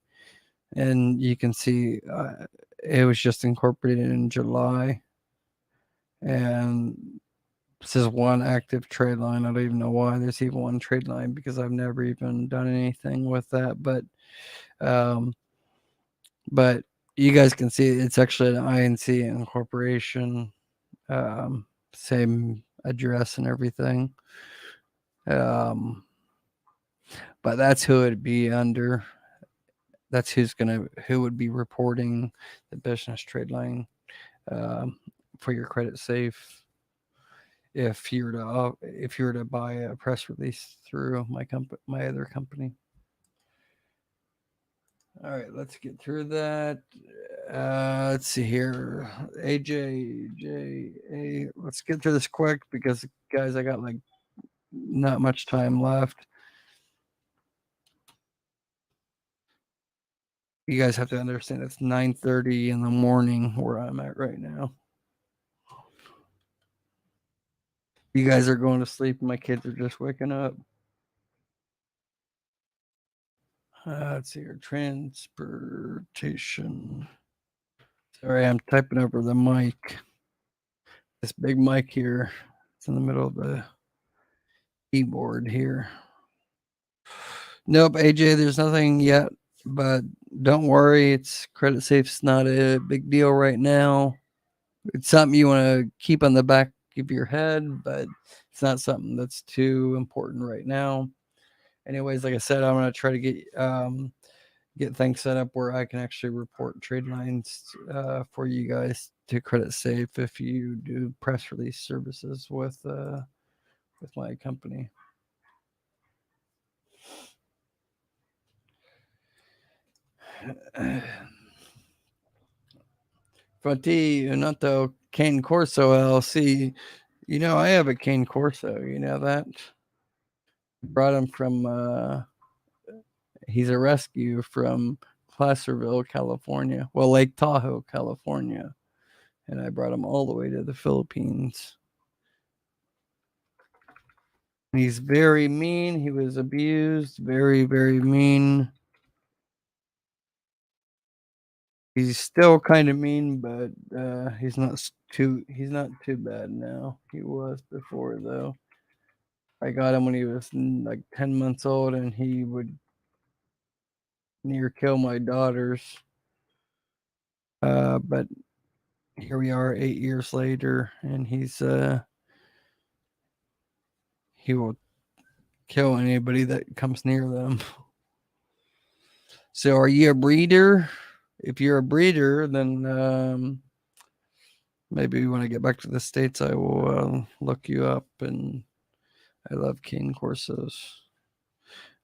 and you can see it was just incorporated in July, and this is one active trade line. I don't even know why there's even one trade line, because I've never even done anything with that. But you guys can see it's actually an INC incorporation, same address and everything. But that's who it'd be under. That's who would be reporting the business trade line for your Creditsafe. If you were to buy a press release through my other company. All right, let's get through that. Let's see here. Let's get through this quick, because guys, I got like not much time left. You guys have to understand it's 9:30 in the morning where I'm at right now. You guys are going to sleep, and my kids are just waking up. Let's see here. Transportation. Sorry, I'm typing over the mic. This big mic here. It's in the middle of the keyboard here. Nope, AJ, there's nothing yet, but don't worry. It's Creditsafe's not a big deal right now. It's something you want to keep on the back of your head, but it's not something that's too important right now. Anyways, like I said, I'm going to try to get things set up where I can actually report trade lines for you guys to Creditsafe if you do press release services with my company. Fronti Unato Cane Corso LLC. I have a Cane Corso. You know that? Brought him from, he's a rescue from Placerville, California. Well, Lake Tahoe, California. And I brought him all the way to the Philippines. He's very mean. He was abused. Very, very mean. He's still kind of mean, but he's not too bad now. He was before, though. I got him when he was like 10 months old, and he would near kill my daughters. But here we are 8 years later, and he will kill anybody that comes near them. So are you a breeder? If you're a breeder, then maybe when I get back to the States, I will look you up. And I love cane corsos.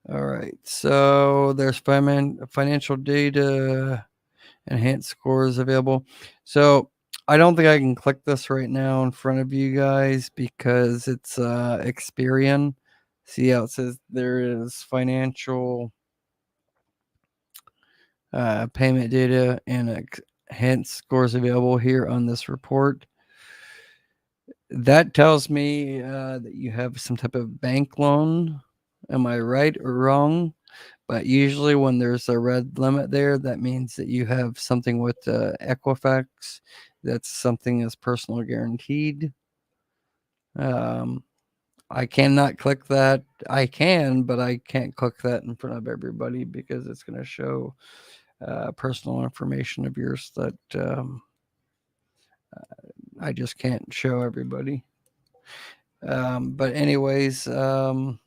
All right. So there's financial data, enhanced scores available. So I don't think I can click this right now in front of you guys because it's Experian. See how it says there is financial payment data and enhanced scores available here on this report. That tells me that you have some type of bank loan. Am I right or wrong? But usually when there's a red limit there, that means that you have something with Equifax. That's something that's personal guaranteed. I cannot click that. I can, but I can't click that in front of everybody because it's going to show personal information of yours that I just can't show everybody. But anyways, so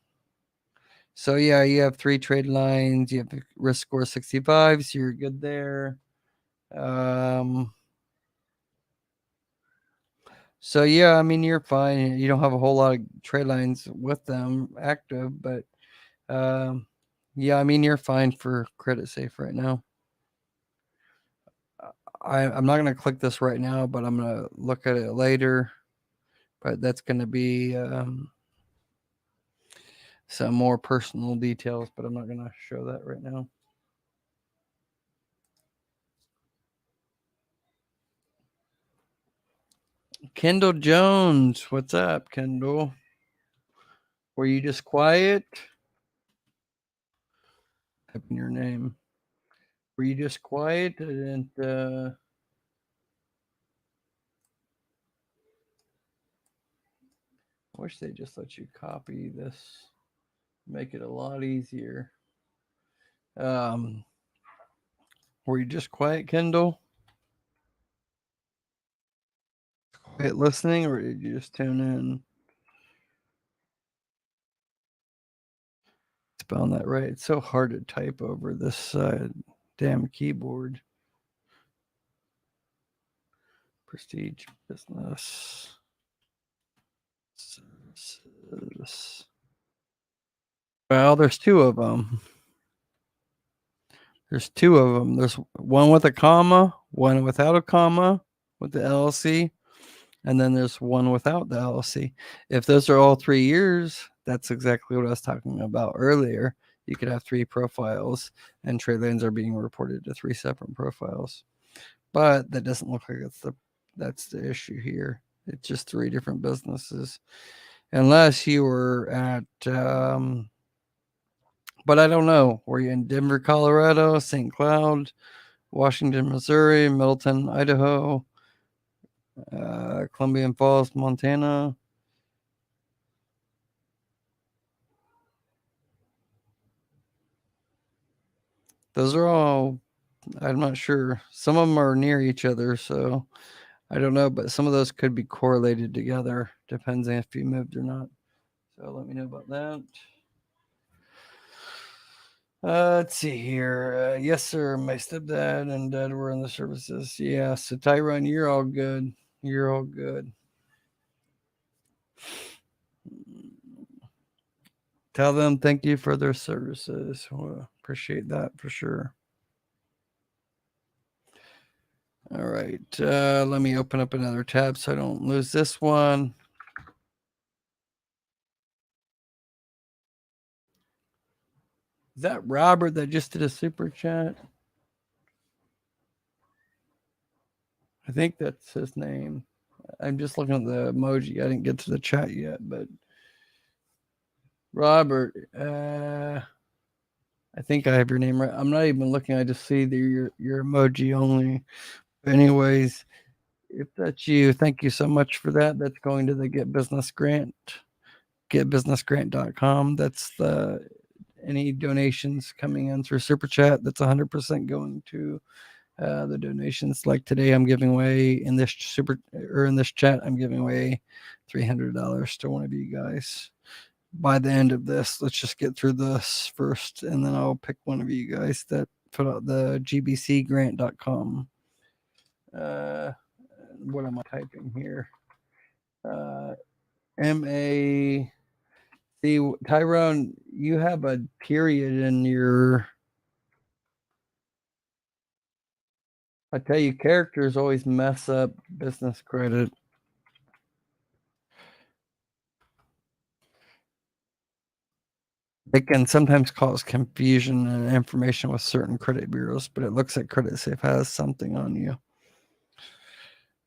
yeah, you have 3 trade lines. You have a risk score 65, so you're good there. So yeah, I mean, you're fine. You don't have a whole lot of trade lines with them active, but yeah, I mean, you're fine for Creditsafe right now. I'm not going to click this right now, but I'm going to look at it later. But that's going to be some more personal details, but I'm not going to show that right now. Kendall Jones, what's up, Kendall? Were you just quiet? Type in your name. Were you just quiet? I didn't. I wish they just let you copy this. Make it a lot easier. Were you just quiet, Kendall? Quiet listening, or did you just tune in? Spelling that right. It's so hard to type over this damn keyboard. Prestige Business Services. Well, there's 2 of them. There's 2 of them. There's one with a comma, one without a comma with the LLC, and then there's one without the LLC. If those are all 3 years, that's exactly what I was talking about earlier. You could have 3 profiles, and trade lanes are being reported to 3 separate profiles. But that doesn't look like that's the issue here. It's just 3 different businesses, unless you were at. But I don't know. Were you in Denver, Colorado, St. Cloud, Washington, Missouri, Middleton, Idaho, Columbian Falls, Montana? Those are all, I'm not sure. Some of them are near each other, so I don't know. But some of those could be correlated together. Depends on if you moved or not. So let me know about that. Let's see here. Yes, sir. My stepdad and dad were in the services. Yeah. So Tyrone, you're all good. You're all good. Tell them thank you for their services. Well, appreciate that for sure. All right. Let me open up another tab so I don't lose this one. Is that Robert that just did a super chat? I think that's his name. I'm just looking at the emoji. I didn't get to the chat yet, but Robert, I think I have your name right. I'm not even looking. I just see your emoji only. Anyways, if that's you, thank you so much for that. That's going to the Get Business Grant. getbusinessgrant.com. That's any donations coming in through Super Chat. That's 100% going to the donations. Like today, I'm giving away in this chat, I'm giving away $300 to one of you guys. By the end of this, let's just get through this first, and then I'll pick one of you guys that put out the gbcgrant.com. What am I typing here? MA. See, Tyrone, you have a period in your. I tell you, characters always mess up business credit. It can sometimes cause confusion and information with certain credit bureaus, but it looks like Creditsafe has something on you.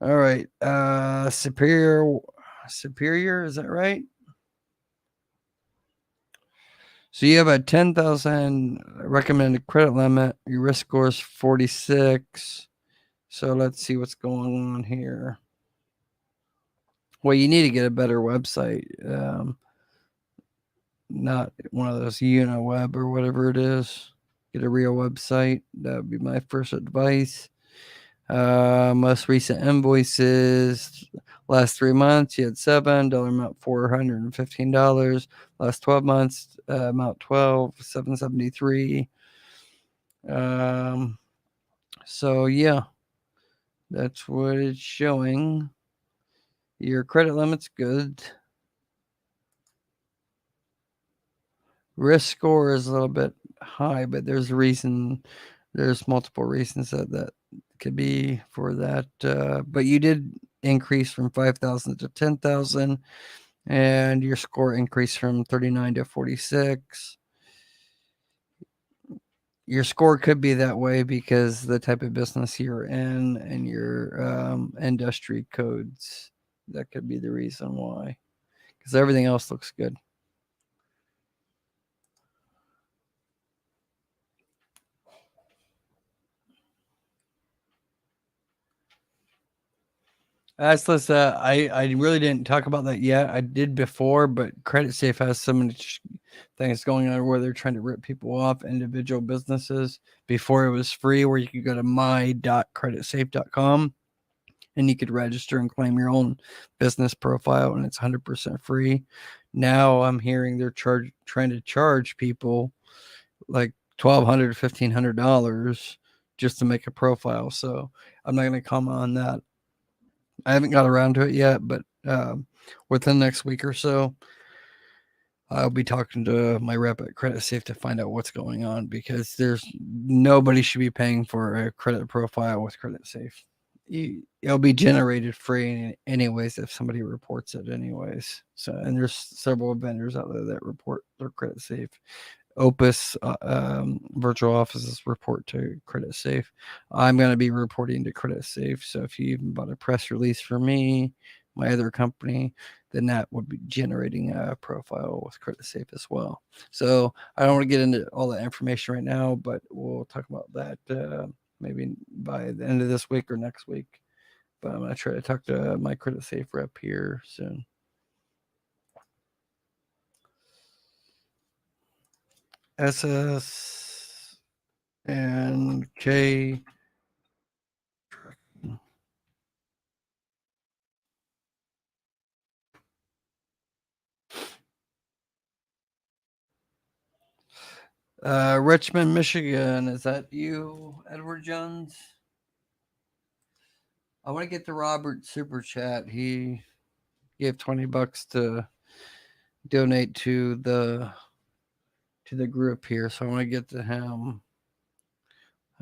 All right. Superior, is that right? So you have a 10,000 recommended credit limit. Your risk score is 46. So let's see what's going on here. Well, you need to get a better website. Not one of those UniWeb or whatever it is. Get a real website. That would be my first advice. Most recent invoices, last 3 months, you had $7, amount $415. Last 12 months, amount $773. So yeah, that's what it's showing. Your credit limit's good. Risk score is a little bit high, but there's a reason. There's multiple reasons that could be for that. But you did increase from 5,000 to 10,000, and your score increased from 39 to 46. Your score could be that way because the type of business you're in and your industry codes. That could be the reason why. Because everything else looks good. Assless, I really didn't talk about that yet. I did before, but Creditsafe has so many things going on where they're trying to rip people off, individual businesses. Before it was free, where you could go to my.creditsafe.com and you could register and claim your own business profile, and it's 100% free. Now I'm hearing they're trying to charge people like $1,200 to $1,500 just to make a profile. So I'm not going to comment on that. I haven't got around to it yet, but within the next week or so, I'll be talking to my rep at Creditsafe to find out what's going on, because nobody should be paying for a credit profile with Creditsafe. It'll be generated free anyways if somebody reports it anyways. So, and there's several vendors out there that report their Creditsafe. Opus virtual offices report to Creditsafe. I'm going to be reporting to Creditsafe. So if you even bought a press release for me, my other company, then that would be generating a profile with Creditsafe as well. So I don't want to get into all that information right now, but we'll talk about that maybe by the end of this week or next week. But I'm going to try to talk to my Creditsafe rep here soon. SS and K. Richmond, Michigan. Is that you, Edward Jones? I want to get to Robert Super Chat. He gave $20 to donate to the group here, so I want to get to him.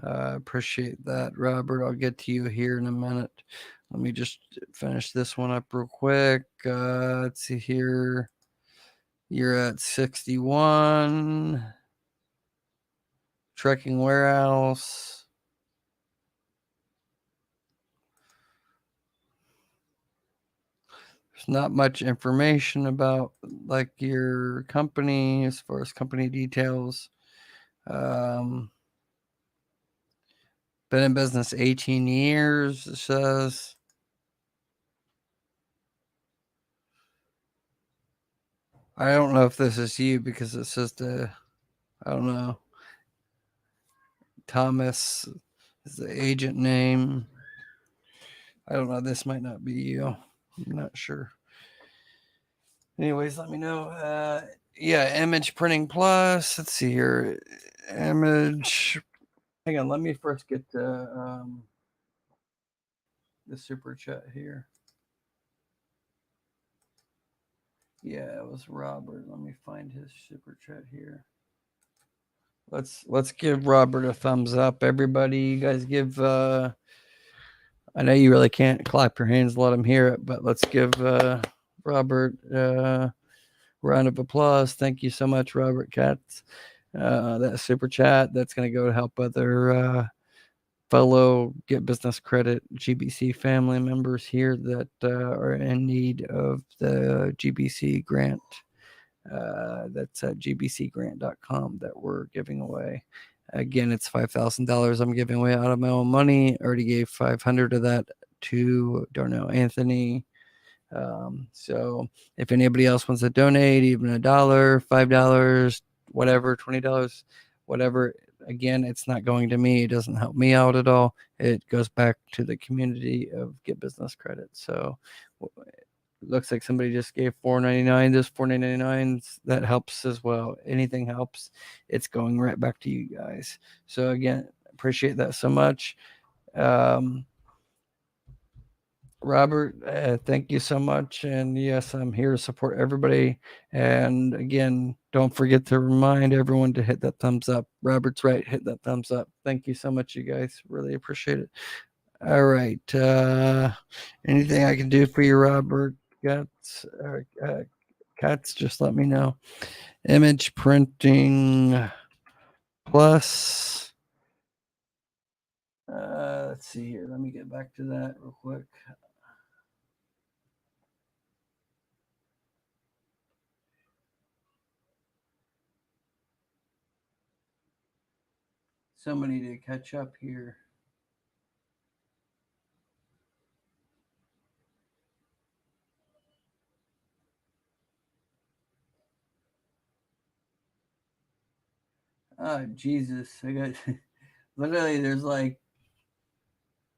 Appreciate that, Robert. I'll get to you here in a minute. Let me just finish this one up real quick. Let's see here. You're at 61. Trekking warehouse. There's not much information about like your company as far as company details. Been in business 18 years, it says. I don't know if this is you because it says I don't know. Thomas is the agent name. I don't know. This might not be you. I'm not sure. Anyways, let me know. Yeah, Image Printing Plus. Let's see here. Image. Hang on. Let me first get the super chat here. Yeah, it was Robert. Let me find his super chat here. Let's give Robert a thumbs up. Everybody, you guys give I know you really can't clap your hands, let them hear it, but let's give Robert a round of applause. Thank you so much, Robert Katz. That super chat, that's going to go to help other fellow Get Business Credit GBC family members here that are in need of the GBC grant. That's at gbcgrant.com that we're giving away. Again, it's $5,000 I'm giving away out of my own money. Already gave 500 of that to Darnell Anthony. So if anybody else wants to donate, even $1, $5, whatever, $20, whatever, again, it's not going to me. It doesn't help me out at all. It goes back to the community of Get Business Credit. So looks like somebody just gave $4.99. This $4.99, that helps as well. Anything helps. It's going right back to you guys. So again, appreciate that so much. Robert, thank you so much. And yes, I'm here to support everybody. And again, don't forget to remind everyone to hit that thumbs up. Robert's right. Hit that thumbs up. Thank you so much, you guys. Really appreciate it. All right. Anything I can do for you, Robert? Cats, just let me know. Image Printing Plus. Let's see here. Let me get back to that real quick. Somebody to catch up here. Oh, Jesus. I got literally, there's like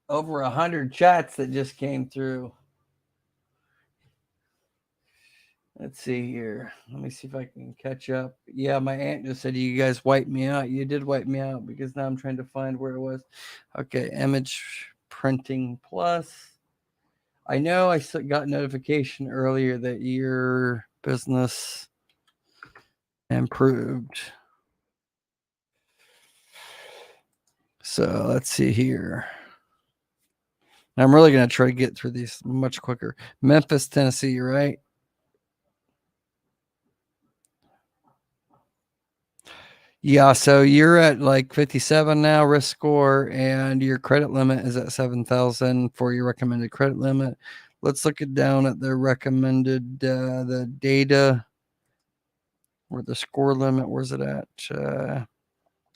over 100 chats that just came through. Let's see here. Let me see if I can catch up. Yeah, my aunt just said you guys wiped me out. You did wipe me out because now I'm trying to find where it was. Okay, Image Printing Plus. I know I got notification earlier that your business improved. So let's see here. I'm really going to try to get through these much quicker. Memphis, Tennessee, right? Yeah, so you're at like 57 now risk score, and your credit limit is at 7,000 for your recommended credit limit. Let's look it down at the recommended the data or the score limit. Where's it at?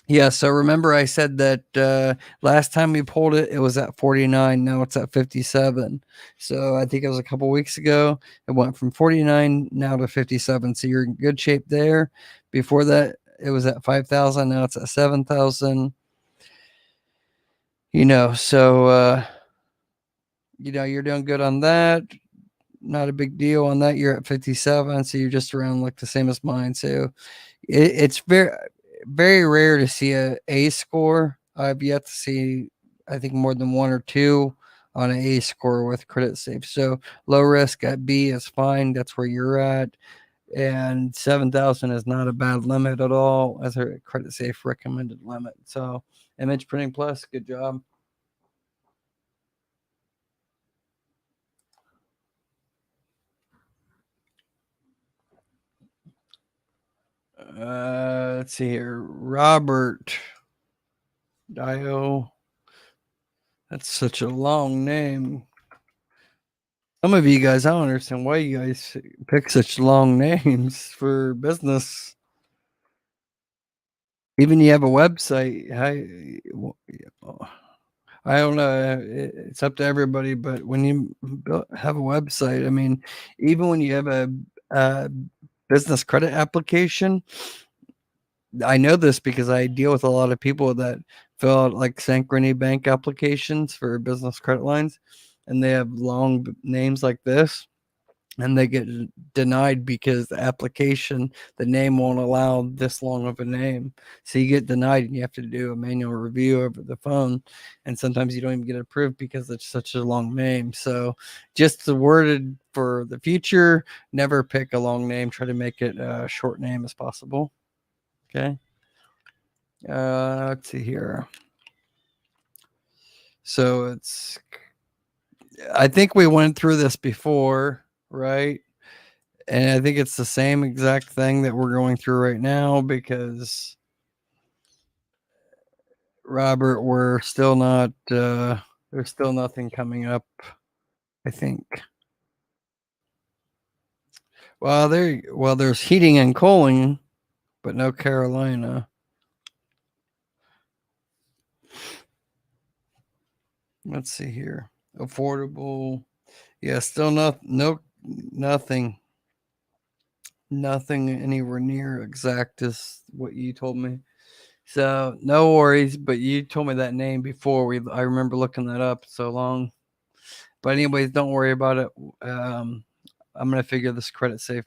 Yeah, so remember I said that last time we pulled it, it was at 49. Now it's at 57. So I think it was a couple weeks ago. It went from 49 now to 57. So you're in good shape there. Before that, it was at 5,000. Now it's at 7,000. So you're doing good on that. Not a big deal on that. You're at 57, so you're just around like the same as mine. So it's very, very rare to see a score. I've yet to see, I think, more than one or two on an A score with Creditsafe. So low risk at B is fine. That's where you're at. And 7,000 is not a bad limit at all as a Creditsafe recommended limit. So Image Printing Plus, good job. Let's see here. Robert Dio. That's such a long name. Some of you guys, I don't understand why you guys pick such long names for business. Even you have a website. I don't know. It's up to everybody, but when you have a website, I mean, even when you have a business credit application. I know this because I deal with a lot of people that fill out like Synchrony Bank applications for business credit lines, and they have long names like this, and they get denied because the application, the name won't allow this long of a name. So you get denied and you have to do a manual review over the phone. And sometimes you don't even get approved because it's such a long name. So just the worded for the future, never pick a long name. Try to make it a short name as possible. Okay. Let's see here. So I think we went through this before, right? And I think it's the same exact thing that we're going through right now because Robert, we're still not, there's still nothing coming up, I think. There's heating and cooling, but no Carolina. Let's see here. Affordable. Yeah, still nothing anywhere near exact as what you told me. So no worries, but you told me that name before. I remember looking that up so long. But anyways, don't worry about it. I'm gonna figure this Creditsafe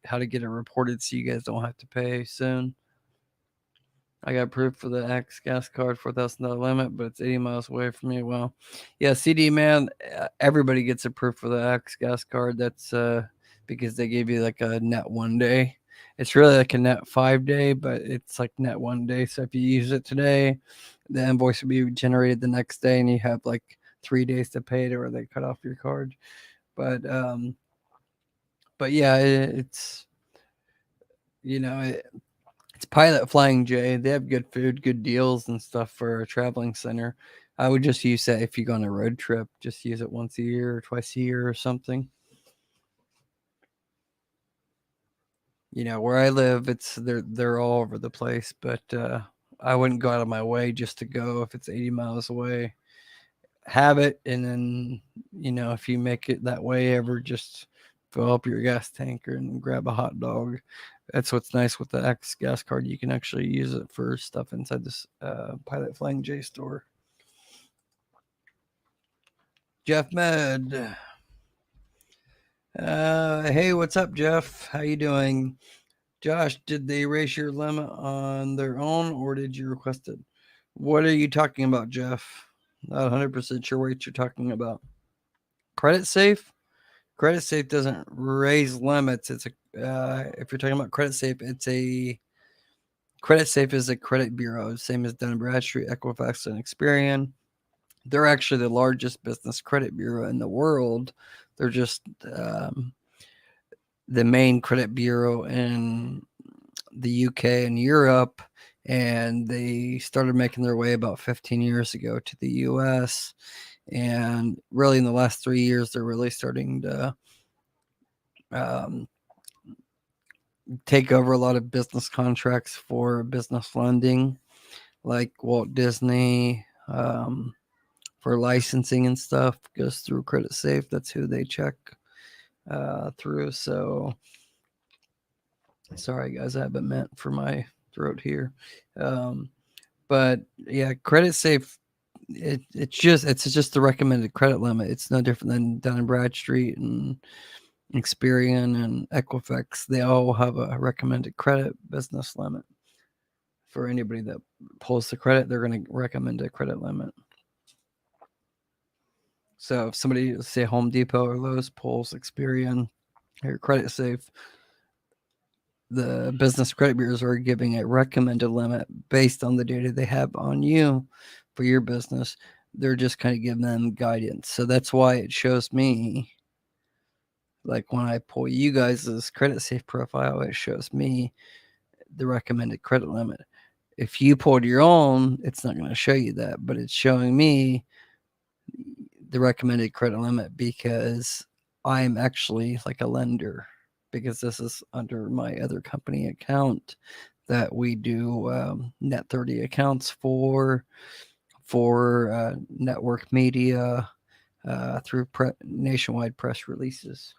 how to get it reported so you guys don't have to pay soon. I got proof for the X gas card, $4,000 limit, but it's 80 miles away from me. Well, yeah, CD man, everybody gets a proof for the X gas card. That's because they gave you like a net 1 day. It's really like a net 5 day, but it's like net 1 day. So if you use it today, the invoice will be generated the next day, and you have like 3 days to pay it, or they cut off your card. But yeah, it's it's Pilot Flying J. They have good food, good deals, and stuff for a traveling center. I would just use that if you go on a road trip. Just use it once a year or twice a year or something. Where I live, they're all over the place, but I wouldn't go out of my way just to go if it's 80 miles away. Have it, and then if you make it that way ever, just fill up your gas tank and grab a hot dog. That's what's nice with the X gas card. You can actually use it for stuff inside this Pilot Flying J store. Jeff Med. Hey, what's up, Jeff? How you doing? Josh, did they raise your limit on their own, or did you request it? What are you talking about, Jeff? Not 100% sure what you're talking about. Creditsafe? Creditsafe doesn't raise limits. It's if you're talking about Creditsafe, Creditsafe is a credit bureau, same as Dun and Bradstreet, Equifax, and Experian. They're actually the largest business credit bureau in the world. They're just the main credit bureau in the UK and Europe, and they started making their way about 15 years ago to the US. And really, in the last 3 years, they're really starting to take over a lot of business contracts for business lending, like Walt Disney, for licensing and stuff, goes through Creditsafe. That's who they check through. So, sorry guys, I have a mint for my throat here. But yeah, Creditsafe, it's just the recommended credit limit. It's no different than Dun and Bradstreet and Experian and Equifax. They all have a recommended credit business limit. For anybody that pulls the credit, they're going to recommend a credit limit. So if somebody, say Home Depot or Lowe's, pulls Experian or Creditsafe, the business credit bureaus are giving a recommended limit based on the data they have on you for your business. They're just kind of giving them guidance. So that's why it shows me, like when I pull you guys' Creditsafe profile, it shows me the recommended credit limit. If you pulled your own, it's not going to show you that, but it's showing me the recommended credit limit because I'm actually like a lender, because this is under my other company account that we do net 30 accounts for network media through nationwide press releases.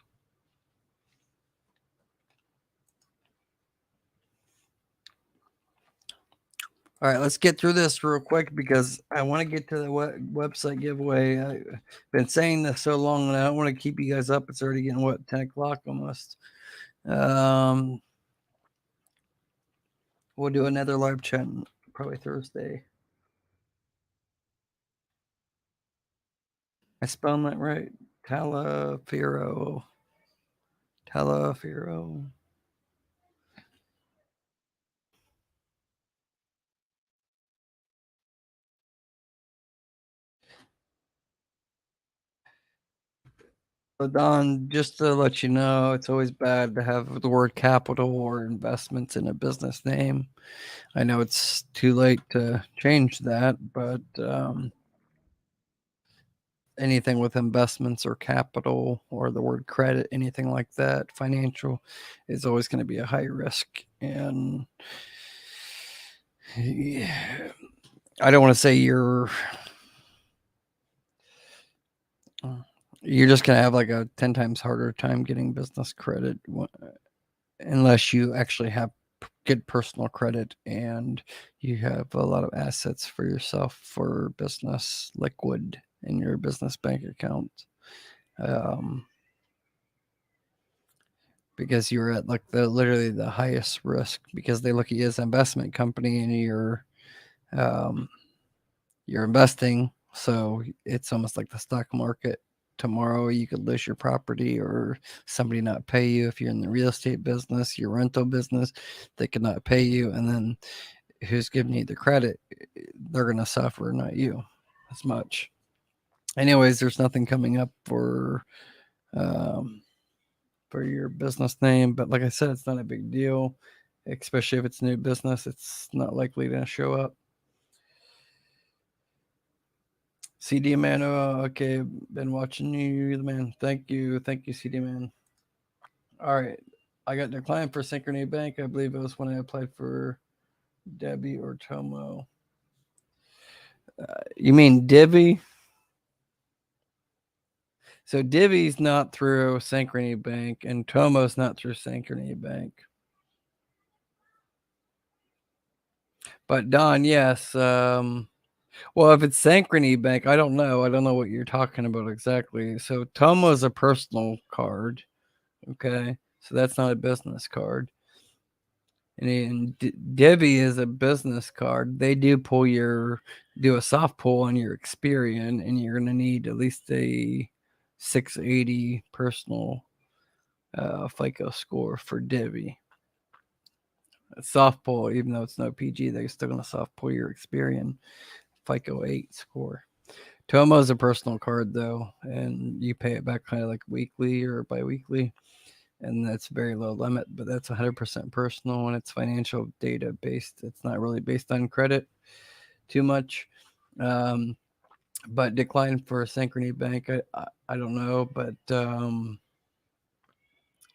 All right, let's get through this real quick because I want to get to the website giveaway. I've been saying this so long, and I don't want to keep you guys up. It's already getting 10 o'clock almost. Um, we'll do another live chat probably Thursday. I spelled that right. Talaferro. Talaferro. So Don, just to let you know, it's always bad to have the word capital or investments in a business name. I know it's too late to change that, but anything with investments or capital or the word credit, anything like that, financial, is always going to be a high risk. And I don't want to say you're just going to have like a 10 times harder time getting business credit unless you actually have good personal credit and you have a lot of assets for yourself for business liquid in your business bank account. Um, because you're at like literally the highest risk because they look at you as an investment company and um, you're investing. So it's almost like the stock market. Tomorrow you could lose your property or somebody not pay you if you're in the real estate business, your rental business, they could not pay you. And then who's giving you the credit? They're going to suffer, not you as much. Anyways, there's nothing coming up um, for your business name. But like I said, it's not a big deal, especially if it's new business. It's not likely to show up. CD man, okay, been watching you, the man. Thank you, CD man. All right, I got declined for Synchrony Bank. I believe it was when I applied for Debbie or Tomo. You mean Divvy? So Divvy's not through Synchrony Bank, and Tomo's not through Synchrony Bank. But Don, yes. Well, if it's Synchrony Bank, I don't know. I don't know what you're talking about exactly. So Tomo is a personal card. Okay. So that's not a business card. And Divvy is a business card. They do do a soft pull on your Experian, and you're going to need at least a 680 personal FICO score for Divvy. Soft pull, even though it's no PG, they're still going to soft pull your Experian FICO 8 score. Tomo is a personal card though, and you pay it back kind of like weekly or bi-weekly, and that's very low limit, but that's 100% personal and it's financial data based. It's not really based on credit too much. But decline for Synchrony Bank, I don't know, but the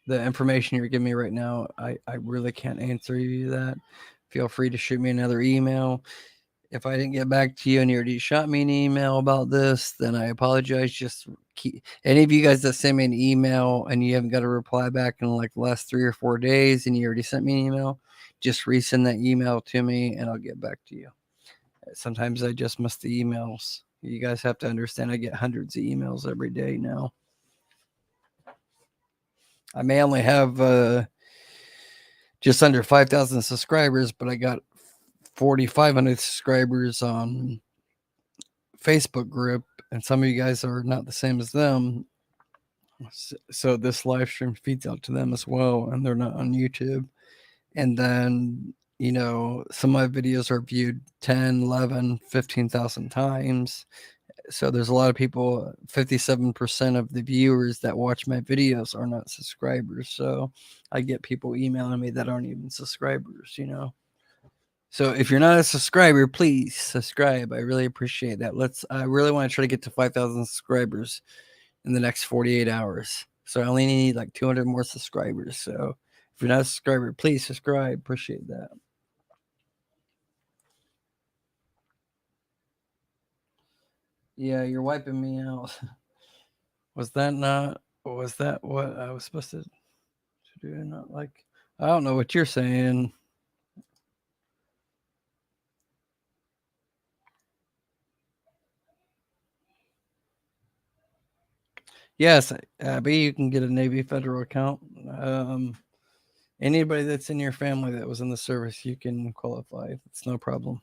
information you're giving me right now, I really can't answer you that. Feel free to shoot me another email. If I didn't get back to you and you already shot me an email about this, then I apologize. Just any of you guys that send me an email and you haven't got a reply back in like the last 3 or 4 days and you already sent me an email, just resend that email to me and I'll get back to you. Sometimes I just miss the emails. You guys have to understand I get hundreds of emails every day now. I may only have just under 5,000 subscribers, but I got 4,500 subscribers on Facebook group, and some of you guys are not the same as them. So this live stream feeds out to them as well, and they're not on YouTube. And then, some of my videos are viewed 10, 11, 15,000 times. So there's a lot of people, 57% of the viewers that watch my videos are not subscribers. So I get people emailing me that aren't even subscribers. So if you're not a subscriber, please subscribe. I really appreciate that. I really want to try to get to 5,000 subscribers in the next 48 hours. So I only need like 200 more subscribers. So if you're not a subscriber, please subscribe. Appreciate that. Yeah, you're wiping me out. Was that what I was supposed to do? Not like, I don't know what you're saying. Yes, Abby, you can get a Navy Federal account. Anybody that's in your family that was in the service, you can qualify. It's no problem.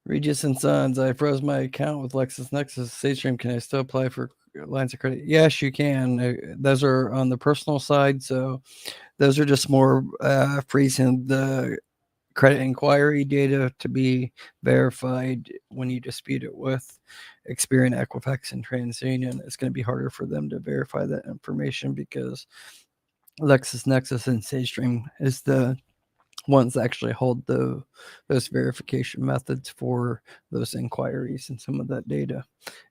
Regis and Sons, I froze my account with LexisNexis. SageStream, can I still apply for lines of credit? Yes, you can. Those are on the personal side, so those are just more freezing the credit inquiry data to be verified when you dispute it with Experian, Equifax, and TransUnion. It's going to be harder for them to verify that information because LexisNexis and SageStream is the ones that actually hold those verification methods for those inquiries and some of that data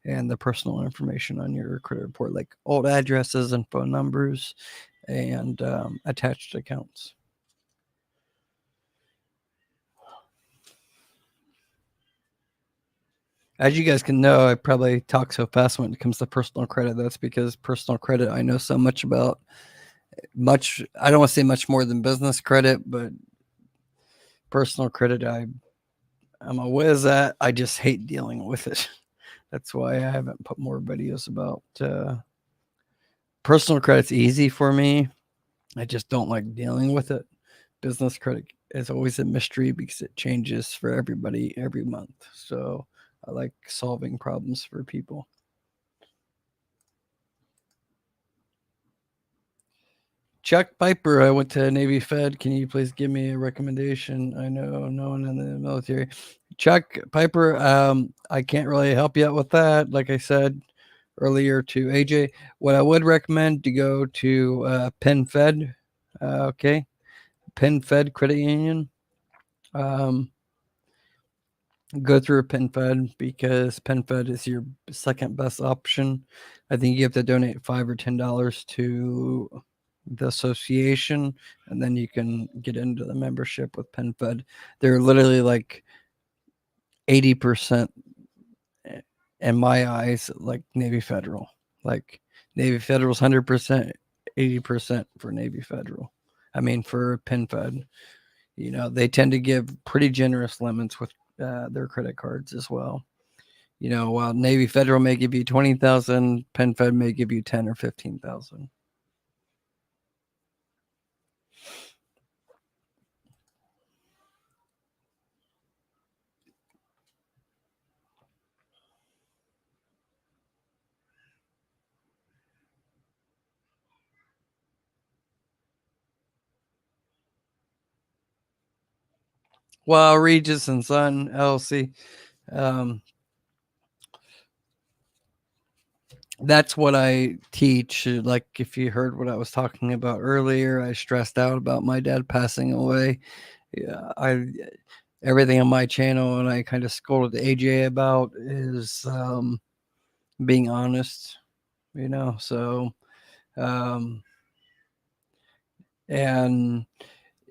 and the personal information on your credit report, like old addresses and phone numbers and attached accounts. As you guys can know, I probably talk so fast when it comes to personal credit. That's because personal credit I know so much about. I don't want to say much more than business credit, but personal credit I'm a whiz at. I just hate dealing with it. That's why I haven't put more videos about personal credit's easy for me. I just don't like dealing with it. Business credit is always a mystery because it changes for everybody every month. So I like solving problems for people. Chuck Piper, I went to Navy Fed. Can you please give me a recommendation? I know no one in the military. Chuck Piper, I can't really help you out with that. Like I said earlier to AJ, what I would recommend to go to Penn Fed. Okay, Penn Fed Credit Union. Go through a Penn Fed because Penn Fed is your second best option. I think you have to donate $5 or $10 to the association, and then you can get into the membership with Penn Fed. They're literally like 80%, in my eyes, like Navy Federal. Like Navy Federal's 100%, 80% for Navy Federal. I mean, for Penn Fed, they tend to give pretty generous limits with their credit cards as well. While Navy Federal may give you 20,000, Penn Fed may give you 10 or 15,000. Well, Regis and Son LLC, that's what I teach. Like if you heard what I was talking about earlier, I stressed out about my dad passing away. Yeah, everything on my channel and I kind of scolded AJ about is being honest, so and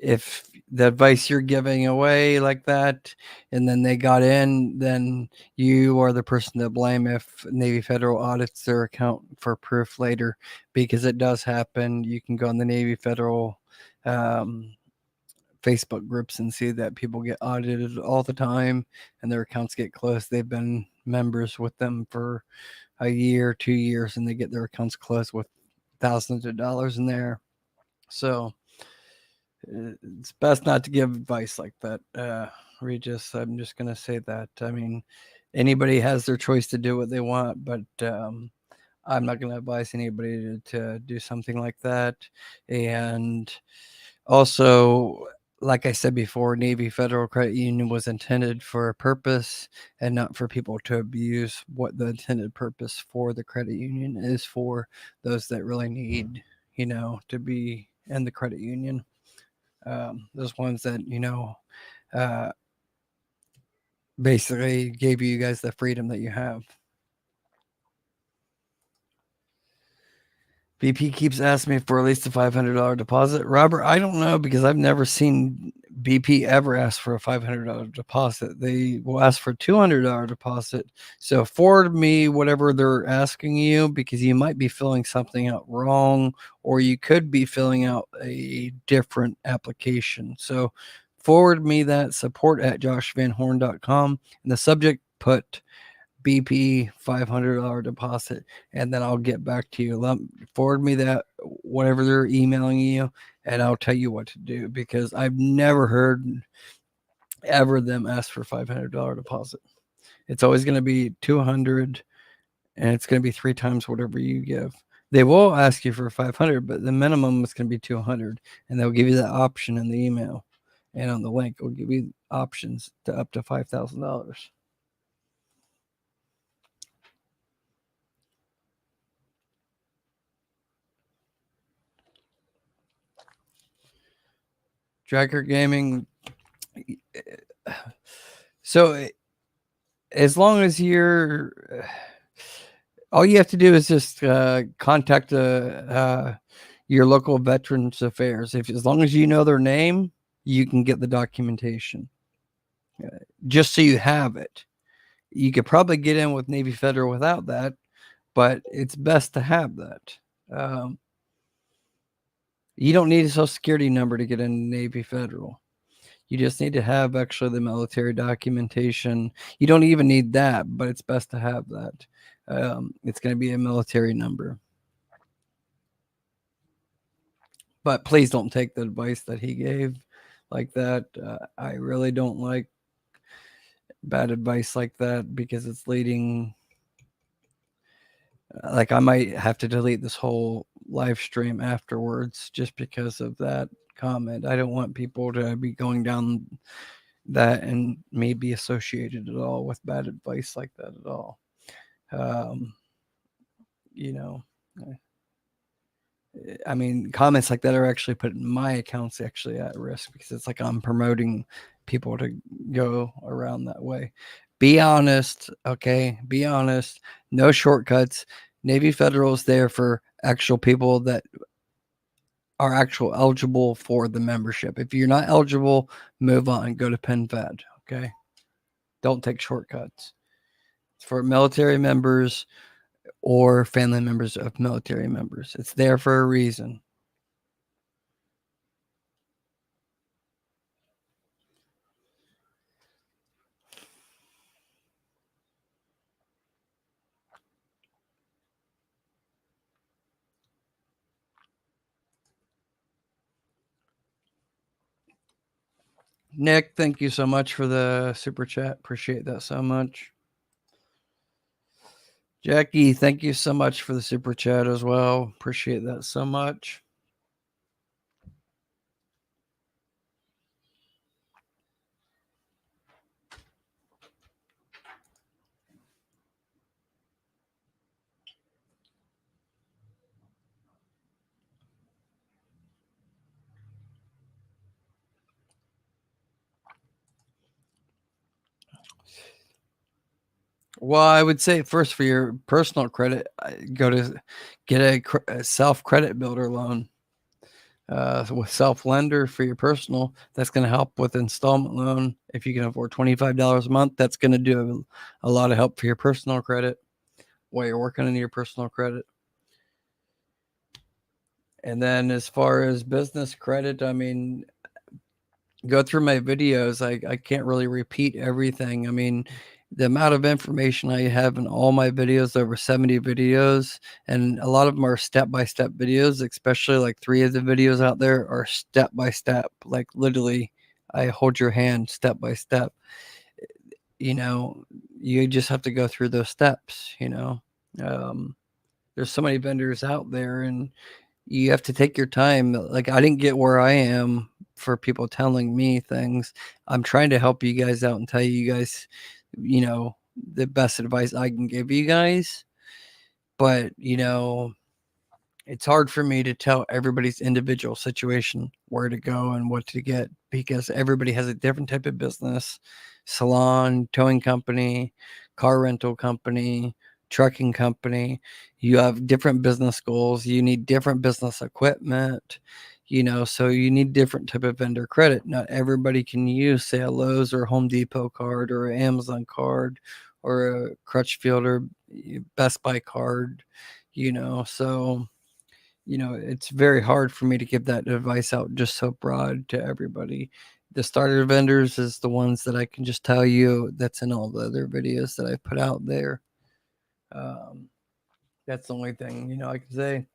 if the advice you're giving away like that and then they got in, then you are the person to blame if Navy Federal audits their account for proof later, because it does happen. You can go on the Navy Federal Facebook groups and see that people get audited all the time and their accounts get closed. They've been members with them for a year, 2 years, and they get their accounts closed with thousands of dollars in there. So it's best not to give advice like that, Regis. I'm just going to say that. I mean, anybody has their choice to do what they want, but I'm not going to advise anybody to do something like that. And also, like I said before, Navy Federal Credit Union was intended for a purpose and not for people to abuse what the intended purpose for the credit union is for those that really need, to be in the credit union. Those ones that, basically gave you guys the freedom that you have. BP keeps asking me for at least a $500 deposit. Robert, I don't know because I've never seen BP ever ask for a $500 deposit. They will ask for a $200 deposit. So forward me whatever they're asking you, because you might be filling something out wrong, or you could be filling out a different application. So forward me that, support@joshvanhorn.com. And the subject, put BP $500 deposit, and then I'll get back to you. Forward me that, whatever they're emailing you, and I'll tell you what to do, because I've never heard ever them ask for $500 deposit. It's always going to be 200, and it's going to be 3 times whatever you give. They will ask you for 500, but the minimum is going to be 200, and they'll give you that option in the email, and on the link will give you options to up to $5,000. Tracker Gaming. So as long as you're, all you have to do is just contact your local Veterans Affairs. As long as you know their name, you can get the documentation. Just so you have it. You could probably get in with Navy Federal without that, but it's best to have that. You don't need a Social Security number to get into Navy Federal. You just need to have actually the military documentation. You don't even need that, but it's best to have that. It's going to be a military number. But please don't take the advice that he gave like that. I really don't like bad advice like that, because it's leading. Like, I might have to delete this whole live stream afterwards just because of that comment. I don't want people to be going down that and me be associated at all with bad advice like that at all. You know, I mean, comments like that are actually putting my accounts actually at risk, because it's like I'm promoting people to go around that way. Be honest, okay? Be honest. No shortcuts. Navy Federal is there for actual people that are actual eligible for the membership. If you're not eligible, move on. Go to PenFed, okay? Don't take shortcuts. It's for military members or family members of military members. It's there for a reason. Nick, thank you so much for the super chat. Appreciate that so much. Jackie, thank you so much for the super chat as well. Appreciate that so much. Well, I would say first, for your personal credit, go to get a self credit builder loan. With self lender for your personal, that's going to help with installment loan. If you can afford $25 a month, that's going to do a lot of help for your personal credit while you're working on your personal credit. And then as far as business credit, I mean, go through my videos. I can't really repeat everything. I mean, the amount of information I have in all my videos, over 70 videos, and a lot of them are step-by-step videos, especially like 3 of the videos out there are step-by-step, like literally I hold your hand step-by-step. You know, you just have to go through those steps, you know. There's so many vendors out there, and you have to take your time. Like, I didn't get where I am for people telling me things. I'm trying to help you guys out and tell you guys, you know, the best advice I can give you guys. But, you know, it's hard for me to tell everybody's individual situation where to go and what to get, because everybody has a different type of business: salon, towing company, car rental company, trucking company. You have different business goals. You need different business equipment, you know, so you need different type of vendor credit. Not everybody can use, say, a Lowe's or Home Depot card or an Amazon card or a Crutchfield or Best Buy card, you know. So, you know, it's very hard for me to give that advice out just so broad to everybody. The starter vendors is the ones that I can just tell you that's in all the other videos that I put out there. That's the only thing, I can say.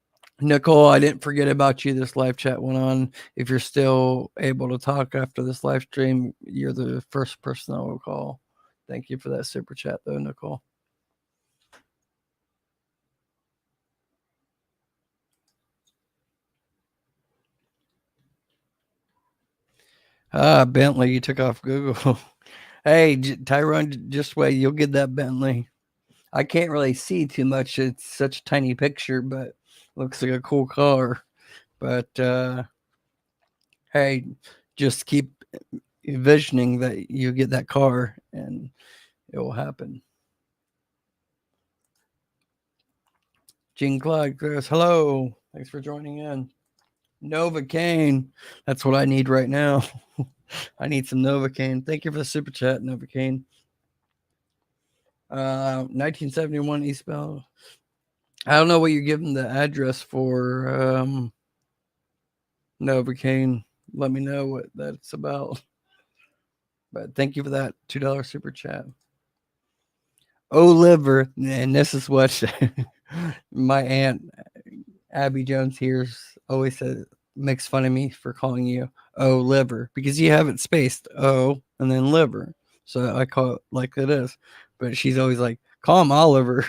Nicole, I didn't forget about you. This live chat went on. If you're still able to talk after this live stream, you're the first person I will call. Thank you for that super chat, though, Nicole. Bentley, you took off Google. Hey, Tyrone, just wait. You'll get that Bentley. I can't really see too much. It's such a tiny picture, but looks like a cool car. But hey, just keep envisioning that you get that car and it will happen. Gene Clyde says, hello. Thanks for joining in. Novocaine. That's what I need right now. I need some Novocaine. Thank you for the super chat, Novocaine. 1971 Eastbound. I don't know what you're giving the address for Novocaine. Let me know what that's about. But thank you for that $2 super chat. Oh, liver. And this is what my aunt Abby Jones here always says, makes fun of me for calling you oh liver, because you have it spaced O and then liver. So I call it like it is. But she's always like, call him Oliver.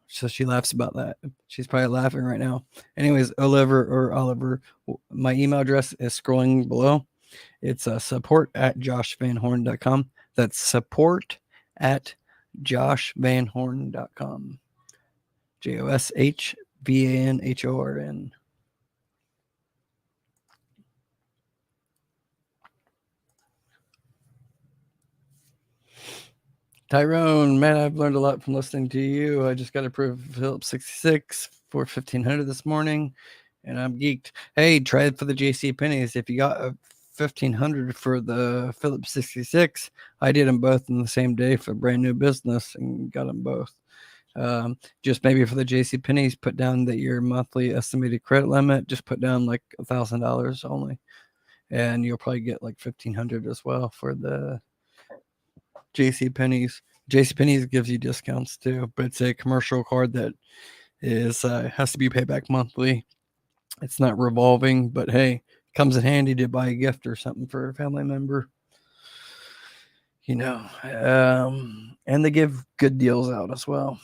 So she laughs about that. She's probably laughing right now. Anyways, Oliver or Oliver, my email address is scrolling below. It's support@joshvanhorn.com. That's support@joshvanhorn.com. JOSHVANHORN. Tyrone, man, I've learned a lot from listening to you. I just got approved for Phillips 66 for 1500 this morning, and I'm geeked. Hey, try it for the JC Penney's. If you got a 1500 for the Phillips 66, I did them both in the same day for brand new business and got them both. Just maybe for the JC Penney's, put down that your monthly estimated credit limit. Just put down like $1,000 only, and you'll probably get like 1500 as well for the JC Penney's. JC Penney's gives you discounts too, but it's a commercial card that is has to be paid back monthly. It's not revolving, but hey, comes in handy to buy a gift or something for a family member. And they give good deals out as well.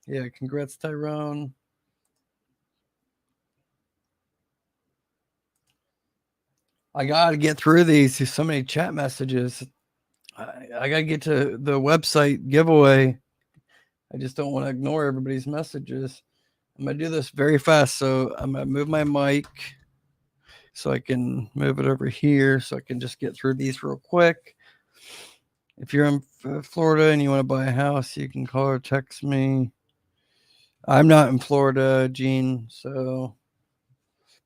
Yeah, congrats, Tyrone. I gotta get through these. There's so many chat messages. I gotta get to the website giveaway. I just don't want to ignore everybody's messages. I'm gonna do this very fast, so I'm gonna move my mic so I can move it over here so I can just get through these real quick. If you're in Florida and you want to buy a house, you can call or text me. I'm not in Florida, Gene, so.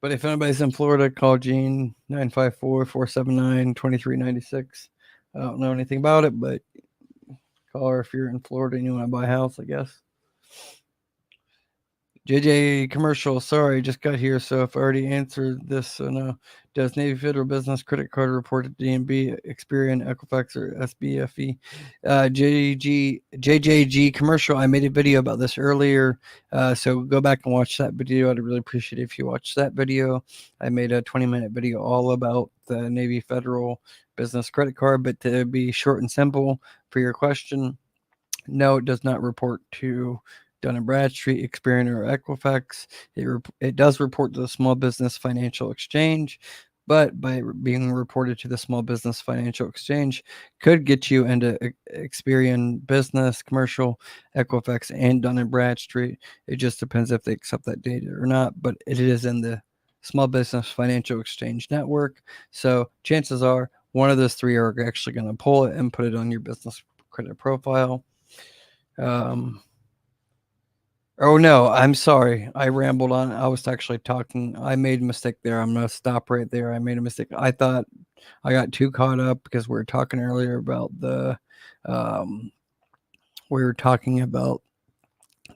But if anybody's in Florida, call Gene, 954-479-2396. I don't know anything about it, but call her if you're in Florida and you want to buy a house, I guess. JJ Commercial, sorry, just got here, so if I already answered this, so no. Does Navy Federal Business Credit Card report at DNB, Experian, Equifax, or SBFE? JJG Commercial, I made a video about this earlier, so go back and watch that video. I'd really appreciate it if you watch that video. I made a 20-minute video all about the Navy Federal Business Credit Card, but to be short and simple for your question, no, it does not report to Dun and Bradstreet, Experian, or Equifax. It does report to the Small Business Financial Exchange, but by being reported to the Small Business Financial Exchange could get you into Experian Business, Commercial, Equifax, and Dun and Bradstreet. It just depends if they accept that data or not, but it is in the Small Business Financial Exchange network. So chances are one of those three are actually going to pull it and put it on your business credit profile. Oh no, I'm sorry. I rambled on. I was actually talking. I made a mistake there. I'm going to stop right there. I made a mistake. I thought I got too caught up because we were talking earlier about the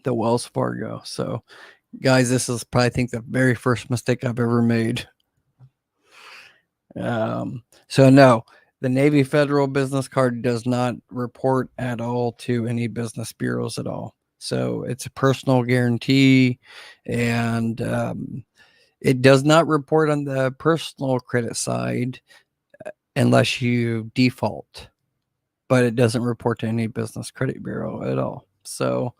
Wells Fargo. So guys, this is probably, I think, the very first mistake I've ever made. So no, the Navy Federal business card does not report at all to any business bureaus at all. So it's a personal guarantee, and it does not report on the personal credit side unless you default, but it doesn't report to any business credit bureau at all. So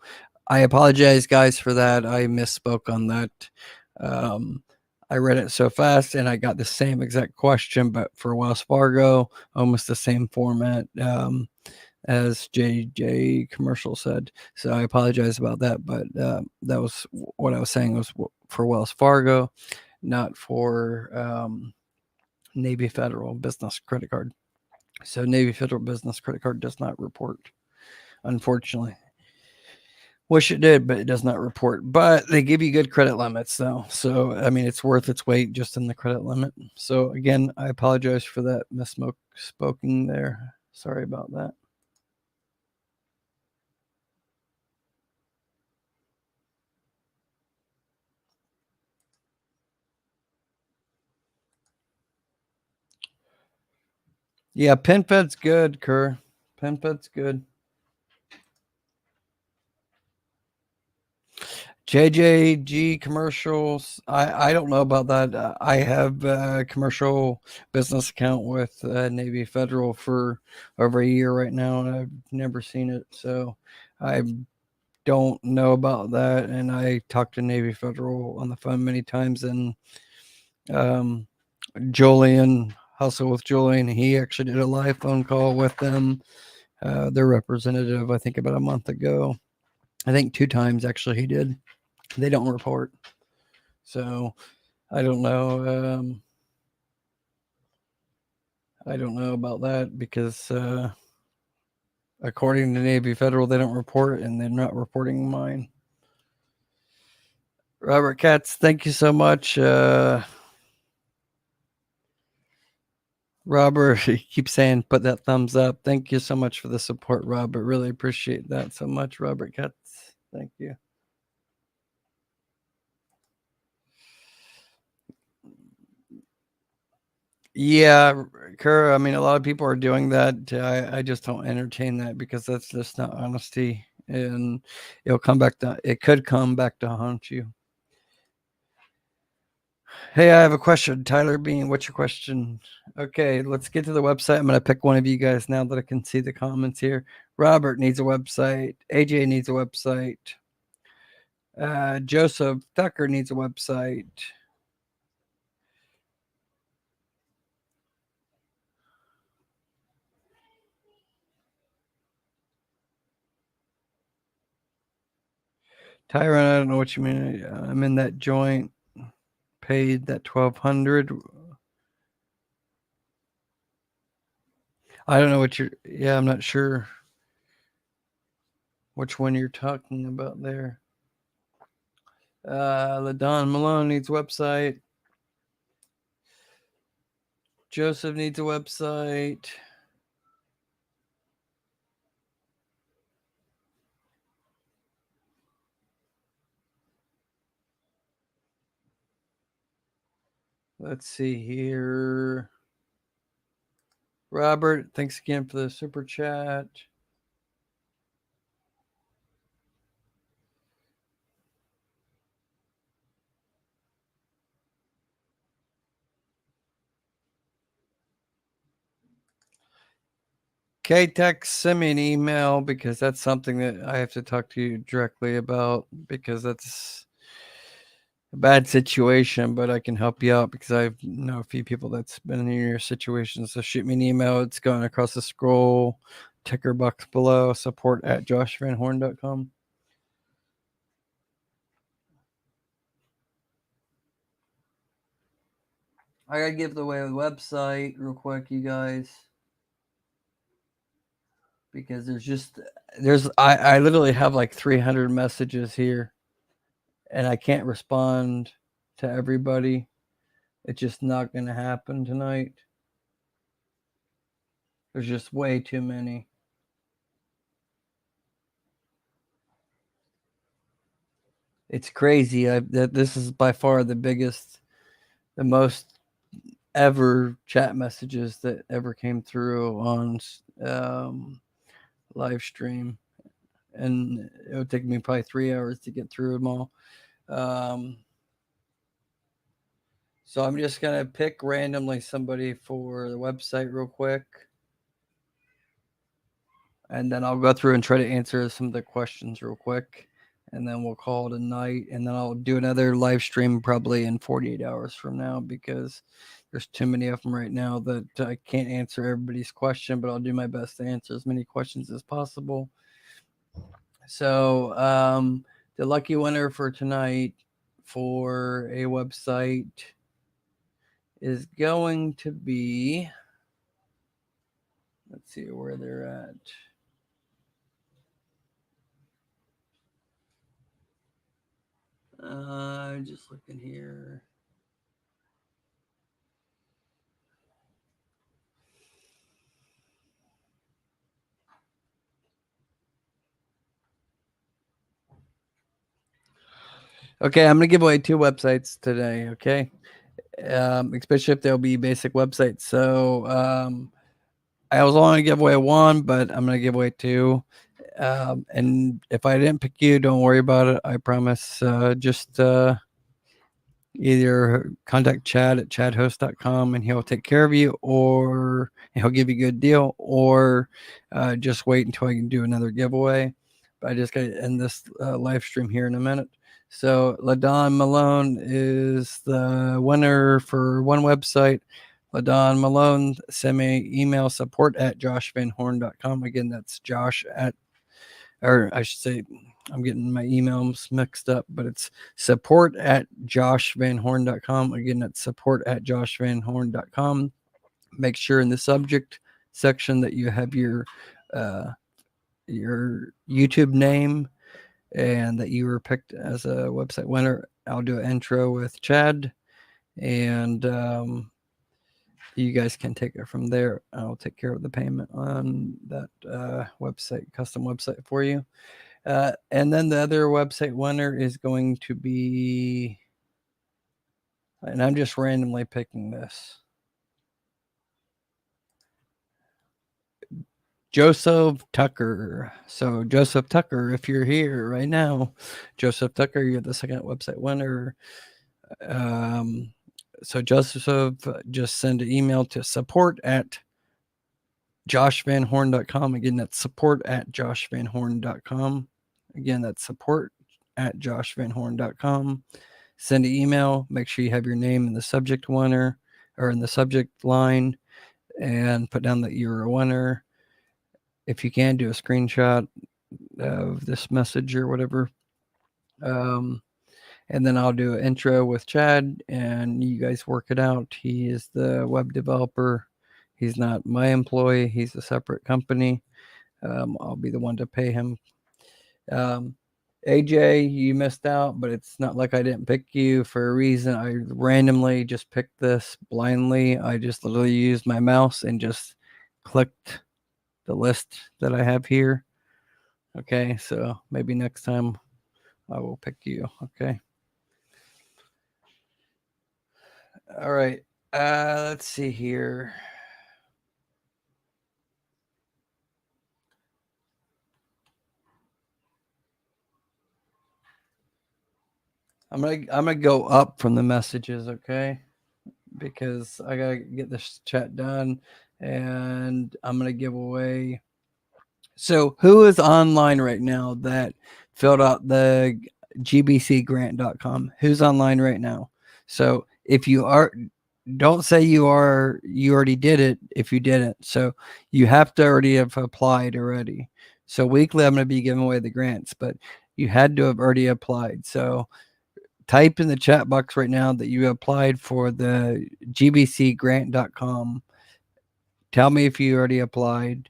I apologize, guys, for that. I misspoke on that. I read it so fast and I got the same exact question, but for Wells Fargo, almost the same format as JJ Commercial said. So I apologize about that, but that was what I was saying was for Wells Fargo, not for Navy Federal Business Credit Card. So Navy Federal Business Credit Card does not report, unfortunately. Wish it did, but it does not report. But they give you good credit limits, though. So, I mean, it's worth its weight just in the credit limit. So, again, I apologize for that misspoken there. Sorry about that. Yeah, PenFed's good, Kerr. PenFed's good. JJG commercials. I don't know about that. I have a commercial business account with Navy Federal for over a year right now, and I've never seen it. So I don't know about that. And I talked to Navy Federal on the phone many times, and Julian, Hustle with Julian, he actually did a live phone call with them, their representative, I think about a month ago. I think 2 times actually he did. They don't report. So I don't know. I don't know about that because according to Navy Federal, they don't report, and they're not reporting mine. Robert Katz, thank you so much. Robert, he keeps saying put that thumbs up. Thank you so much for the support, Robert. Really appreciate that so much, Robert Katz. Thank you. Yeah, Kerr, I mean, a lot of people are doing that. I just don't entertain that because that's just not honesty. And it could come back to haunt you. Hey, I have a question. Tyler Bean, what's your question? Okay, let's get to the website. I'm going to pick one of you guys now that I can see the comments here. Robert needs a website. AJ needs a website. Joseph Tucker needs a website. Tyron, I don't know what you mean. I'm in that joint. Paid that 1,200. I don't know what you're. Yeah, I'm not sure which one you're talking about there. LaDon Malone needs a website. Joseph needs a website. Let's see here. Robert, thanks again for the super chat. K-Tech, send me an email because that's something that I have to talk to you directly about because that's a bad situation, but I can help you out because I know a few people that's been in your situation. So shoot me an email. It's going across the scroll, ticker box below, support@joshvanhorn.com. I gotta give away the website real quick, you guys, because I literally have like 300 messages here, and I can't respond to everybody. It's just not gonna happen tonight. There's just way too many. It's crazy. This is by far the biggest, the most ever chat messages that ever came through on live stream, and it would take me probably 3 hours to get through them all. So I'm just gonna pick randomly somebody for the website real quick, and then I'll go through and try to answer some of the questions real quick, and then we'll call it a night. And then I'll do another live stream probably in 48 hours from now, because there's too many of them right now that I can't answer everybody's question, but I'll do my best to answer as many questions as possible. So the lucky winner for tonight for a website is going to be, let's see where they're at. Just looking here. Okay, I'm gonna give away 2 websites today. Okay, especially if they'll be basic websites. So I was only gonna give away 1, but I'm gonna give away 2. And if I didn't pick you, don't worry about it. I promise. Just either contact Chad at chadhost.com and he'll take care of you, or he'll give you a good deal, or just wait until I can do another giveaway. But I just got to end this live stream here in a minute. So LaDon Malone is the winner for one website. LaDon Malone, send me email support at joshvanhorn.com. Again, that's Josh at, or I should say, I'm getting my emails mixed up, but it's support at joshvanhorn.com. Again, that's support at joshvanhorn.com. Make sure in the subject section that you have your YouTube name and that you were picked as a website winner. I'll do an intro with Chad, and you guys can take it from there. I'll take care of the payment on that website, custom website for you. And then the other website winner is going to be, and I'm just randomly picking this, Joseph Tucker. So Joseph Tucker, if you're here right now, Joseph Tucker, you're the second website winner. So Joseph, just send an email to support at joshvanhorn.com. Again, that's support at joshvanhorn.com. Again, that's support at joshvanhorn.com. Send an email. Make sure you have your name in the subject winner, or in the subject line, and put down that you're a winner. If you can, do a screenshot of this message or whatever. And then I'll do an intro with Chad, and you guys work it out. He is the web developer. He's not my employee. He's a separate company. I'll be the one to pay him. AJ, you missed out, but it's not like I didn't pick you for a reason. I randomly just picked this blindly. I just literally used my mouse and just clicked the list that I have here. Okay, so maybe next time I will pick you. Okay. All right. Let's see here. I'm gonna go up from the messages, okay? Because I gotta get this chat done, and I'm gonna give away. So who is online right now that filled out the gbcgrant.com? Who's online right now? So if you are, don't say you already did it if you didn't. So you have to already have applied already. So weekly I'm going to be giving away the grants, but you had to have already applied. So type in the chat box right now that you applied for the gbcgrant.com. Tell me if you already applied.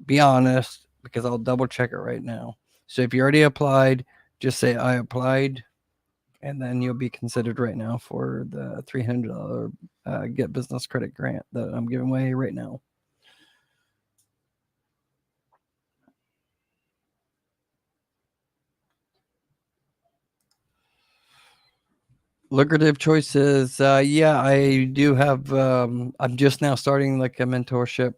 Be honest, because I'll double check it right now. So if you already applied, just say I applied, and then you'll be considered right now for the $300 Get Business Credit Grant that I'm giving away right now. Lucrative choices. Yeah, I do have. I'm just now starting like a mentorship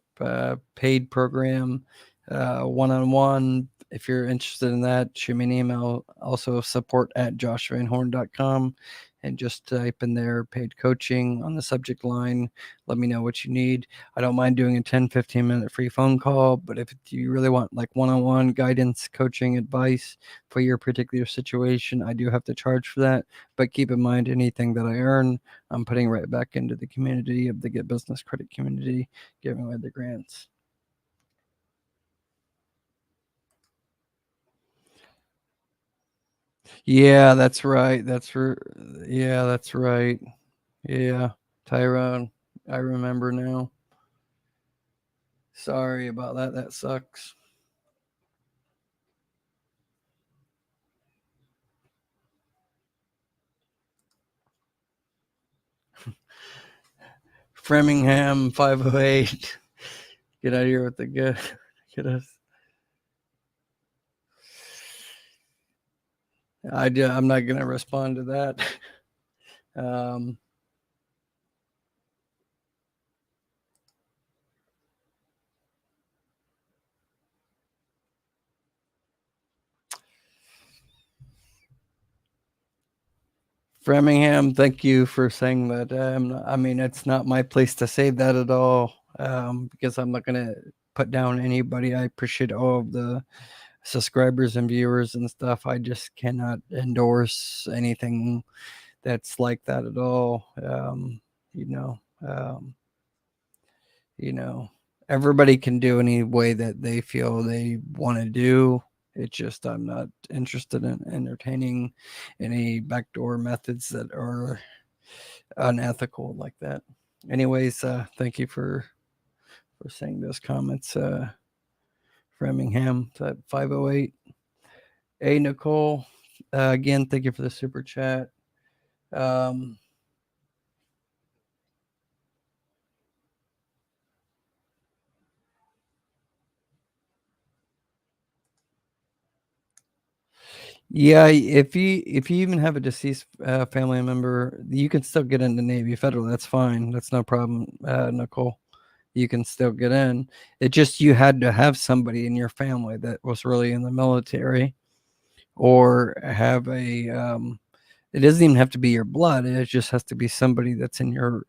paid program, one-on-one. If you're interested in that, shoot me an email. Also, support@joshvanhorn.com, and just type in there paid coaching on the subject line. Let me know what you need. I don't mind doing a 10-15 minute free phone call, but if you really want like one-on-one guidance, coaching, advice for your particular situation, I do have to charge for that. But keep in mind, anything that I earn, I'm putting right back into the community of the Get Business Credit community, giving away the grants. Yeah, that's right. Yeah, that's right. Yeah, Tyrone. I remember now. Sorry about that. That sucks. Framingham 508. Get out of here with the good. Get us. I'm not gonna respond to that. Um, Framingham, thank you for saying that. I mean, it's not my place to say that at all, because I'm not going to put down anybody. I appreciate all of the subscribers and viewers and stuff. I just cannot endorse anything that's like that at all. You know, um, you know, everybody can do any way that they feel they want to do. It's just I'm not interested in entertaining any backdoor methods that are unethical like that. Anyways, thank you for saying those comments. Framingham 508. Hey Nicole, again, thank you for the super chat. Um, yeah, if you even have a deceased family member, you can still get into Navy Federal. That's fine. That's no problem, Nicole. You can still get in. It just you had to have somebody in your family that was really in the military, or have a it doesn't even have to be your blood. It just has to be somebody that's in your,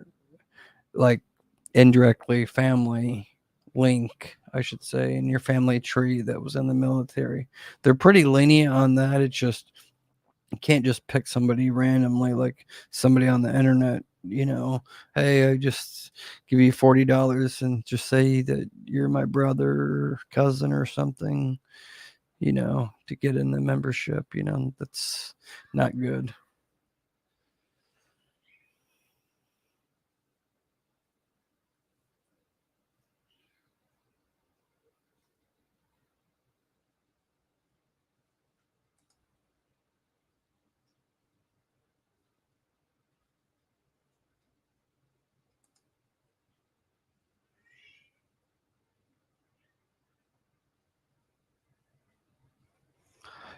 like, indirectly family link, I should say, in your family tree that was in the military. They're pretty lenient on that. It's just you can't just pick somebody randomly, like somebody on the internet. Hey, I just give you $40 and just say that you're my brother or cousin or something, to get in the membership. That's not good.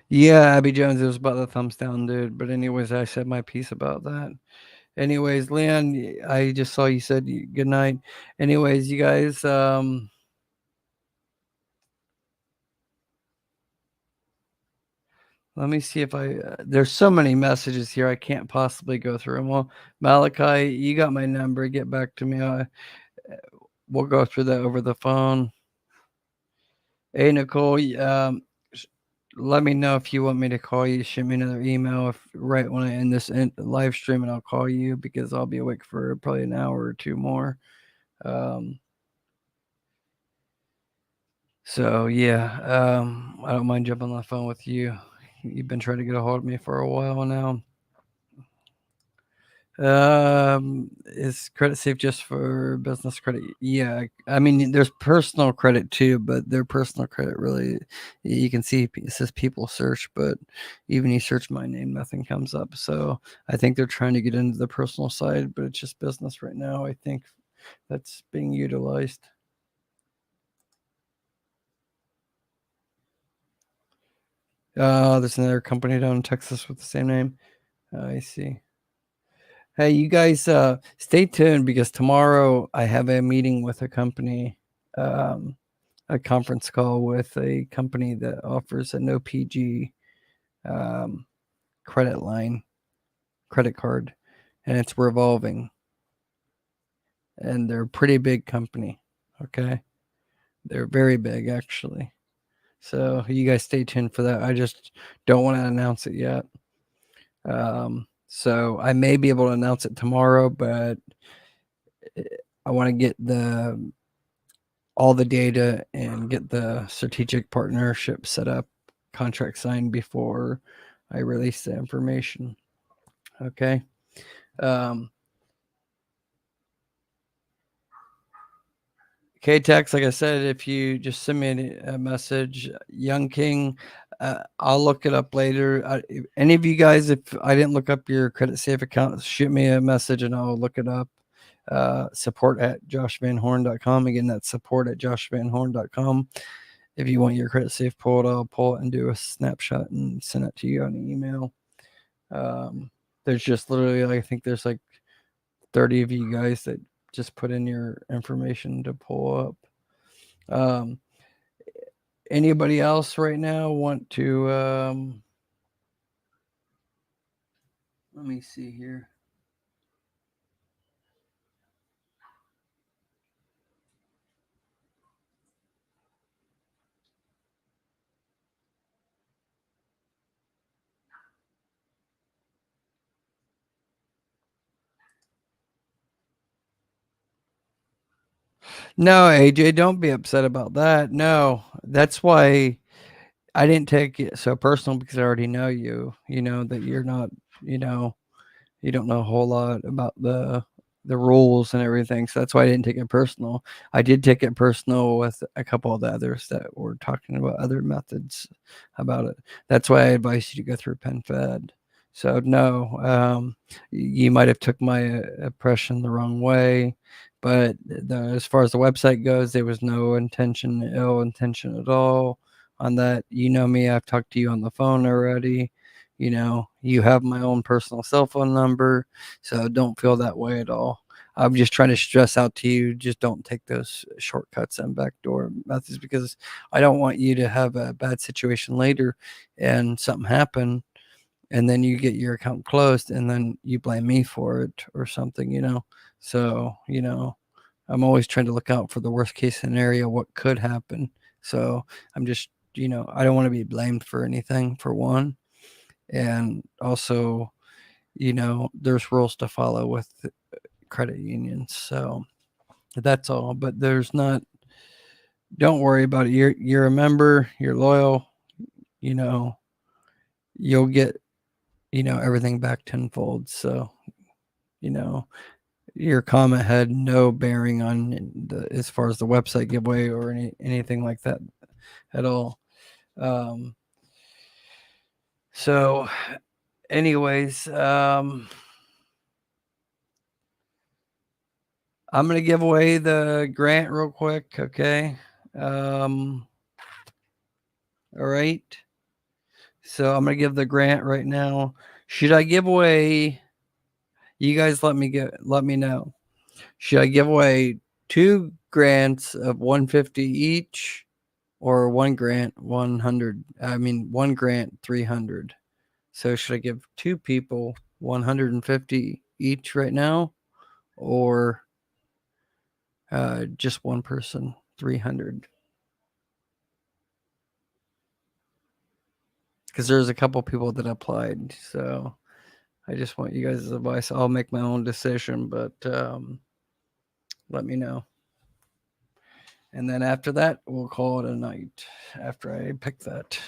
Yeah, Abby Jones, it was about the thumbs down, dude. But anyways, I said my piece about that. Anyways, Leon, I just saw you said good night. Anyways, you guys, let me see if there's so many messages here. I can't possibly go through them. Well, Malachi, you got my number. Get back to me. We'll go through that over the phone. Hey, Nicole, let me know if you want me to call you. Shoot me another email if right when I end this live stream, and I'll call you because I'll be awake for probably an hour or two more. Um, so yeah, I don't mind jumping on the phone with you. You've been trying to get a hold of me for a while now. Is credit safe just for business credit? Yeah, I mean, there's personal credit too, but their personal credit really, you can see it says people search, but even you search my name, nothing comes up. So I think they're trying to get into the personal side, but it's just business right now. I think that's being utilized. There's another company down in Texas with the same name. I see. Hey, you guys, stay tuned because tomorrow I have a meeting with a company, a conference call with a company that offers a no PG um, credit card, and it's revolving, and they're a pretty big company. Okay, they're very big actually. So you guys stay tuned for that. I just don't want to announce it yet. So I may be able to announce it tomorrow, but I want to get all the data and get the strategic partnership set up, contract signed before I release the information. Okay. K-Tex, like I said, if you just send me a message, Young King, I'll look it up later. Any of you guys, if I didn't look up your Creditsafe account, shoot me a message and I'll look it up. Support at joshvanhorn.com. Again, that's support at joshvanhorn.com. If you want your Creditsafe pulled, I'll pull it and do a snapshot and send it to you on an email. There's just literally, I think there's like 30 of you guys that just put in your information to pull up. Anybody else right now want to let me see here. No, AJ, don't be upset about that. No, that's why I didn't take it so personal because I already know you. You know that you're not, you know, you don't know a whole lot about the rules and everything. So that's why I didn't take it personal. I did take it personal with a couple of the others that were talking about other methods about it. That's why I advise you to go through PenFed. So no, you might have took my impression the wrong way, but as far as the website goes, there was no ill intention at all on that. You know me, I've talked to you on the phone already. You know, you have my own personal cell phone number, so don't feel that way at all. I'm just trying to stress out to you, just don't take those shortcuts and backdoor methods because I don't want you to have a bad situation later and something happen and then you get your account closed and then you blame me for it or something, you know. So, you know, I'm always trying to look out for the worst case scenario, what could happen. So I'm just, you know, I don't want to be blamed for anything, for one. And also, you know, there's rules to follow with credit unions. So that's all. But there's not, don't worry about it. You're a member, you're loyal, you know, you'll get, you know, everything back tenfold. So, you know, your comment had no bearing on as far as the website giveaway or anything like that at all. So anyways, I'm going to give away the grant real quick. Okay. All right. So I'm going to give the grant right now. Should I give away, you guys let me know. Should I give away 2 grants of 150 each or 1 grant 100? I mean 1 grant 300. So should I give 2 people 150 each right now or just one person 300? Because there's a couple people that applied, so I just want you guys' advice. I'll make my own decision, but let me know. And then after that, we'll call it a night after I pick that.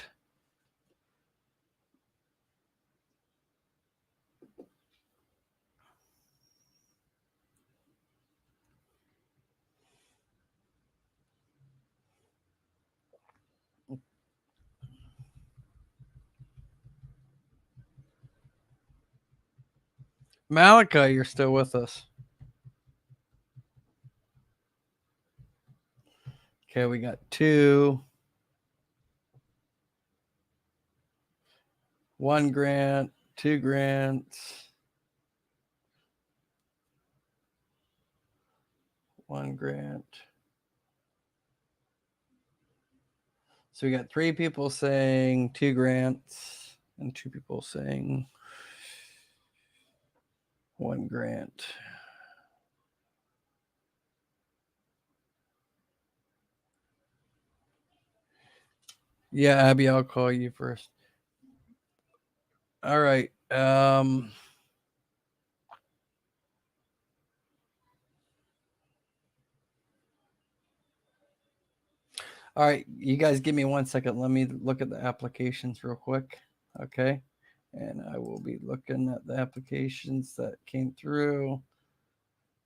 Malika, you're still with us. Okay, we got 2. 1 grant, 2 grants. 1 grant. So we got 3 people saying 2 grants and 2 people saying 1 grant. Yeah, Abby, I'll call you first. All right. All right, you guys give me 1 second. Let me look at the applications real quick. Okay. And I will be looking at the applications that came through.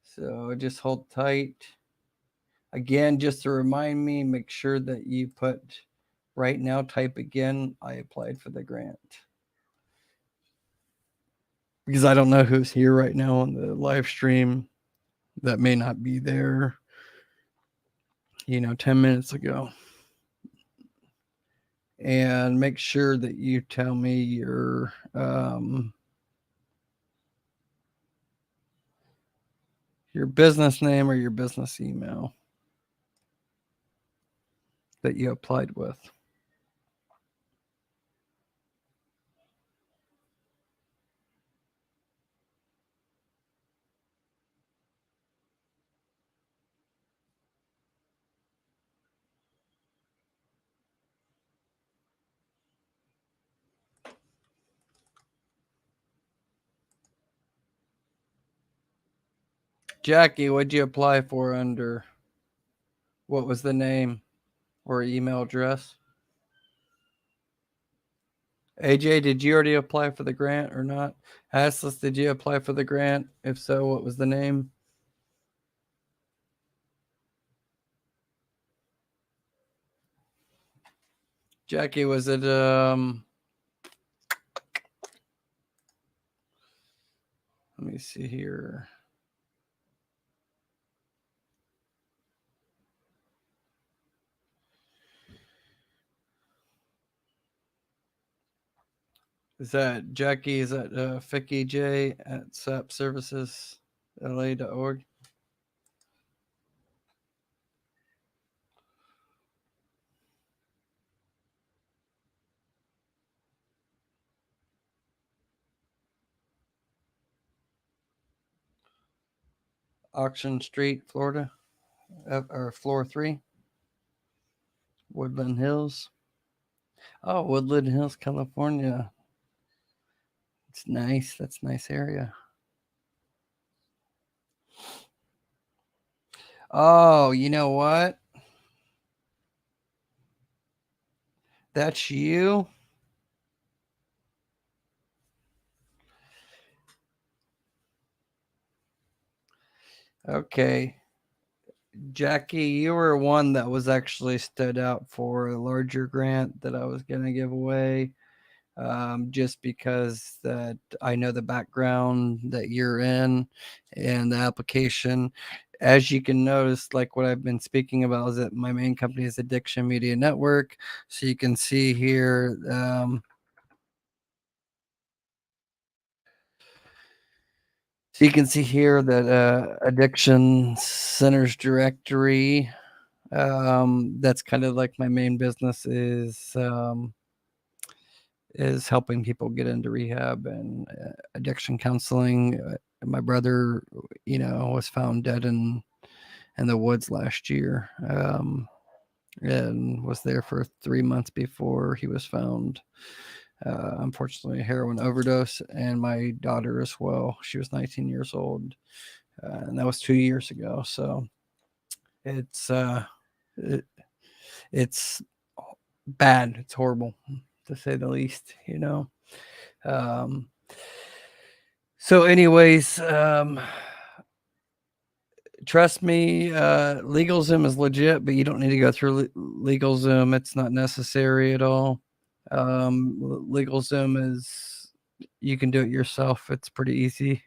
So just hold tight. Again, just to remind me, make sure that you put right now, type again, I applied for the grant. Because I don't know who's here right now on the live stream that may not be there, 10 minutes ago. And make sure that you tell me your business name or your business email that you applied with. Jackie, what'd you apply for under? What was the name or email address? AJ, did you already apply for the grant or not? Aslis, did you apply for the grant? If so, what was the name? Jackie, was it let me see here. Is that Jackie? Is that Ficky J at sapservicesla.org? Auction Street, Florida, or floor 3, Woodland Hills. Oh, Woodland Hills, California. It's nice. That's a nice area. Oh, you know what? That's you? Okay. Jackie, you were one that was actually stood out for a larger grant that I was going to give away. Just because that I know the background that you're in and the application. As you can notice, like what I've been speaking about is that my main company is Addiction Media Network. So you can see here, that Addiction Centers Directory, that's kind of like my main business is helping people get into rehab and addiction counseling. My brother, was found dead in the woods last year, and was there for 3 months before he was found. Unfortunately, a heroin overdose, and my daughter as well. She was 19 years old, and that was 2 years ago. So it's it's bad. It's horrible, to say the least. So, anyways, trust me, LegalZoom is legit, but you don't need to go through LegalZoom. It's not necessary at all. LegalZoom is, you can do it yourself. It's pretty easy,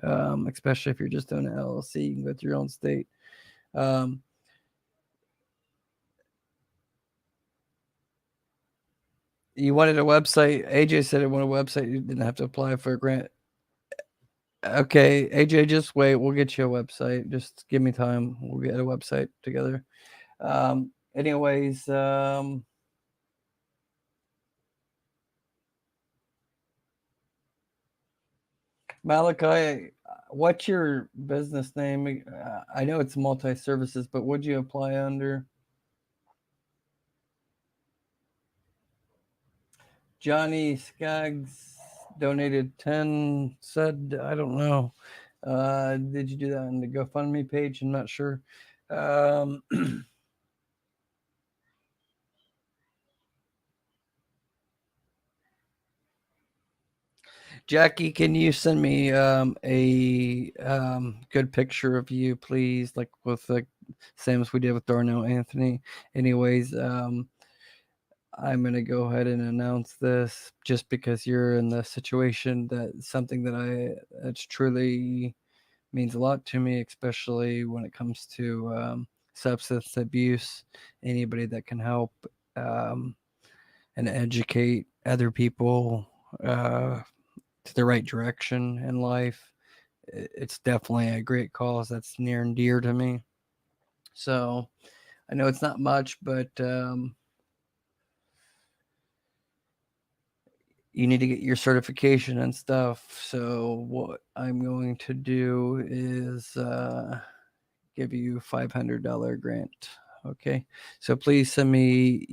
especially if you're just doing an LLC. You can go through your own state. You wanted a website. AJ said it wanted a website. You didn't have to apply for a grant. Okay, AJ, just wait. We'll get you a website. Just give me time. We'll get a website together. Anyways, Malachi, what's your business name? I know it's multi-services, but would you apply under? Johnny Skaggs donated 10, said, I don't know. Did you do that on the GoFundMe page? I'm not sure. Jackie, can you send me a good picture of you, please? Like with the same as we did with Darnell Anthony. Anyways, I'm gonna go ahead and announce this just because you're in the situation that something that it's truly means a lot to me, especially when it comes to substance abuse. Anybody that can help um, and educate other people to the right direction in life, it's definitely a great cause that's near and dear to me. So I know it's not much, but you need to get your certification and stuff. So what I'm going to do is give you $500 grant. Okay. So please send me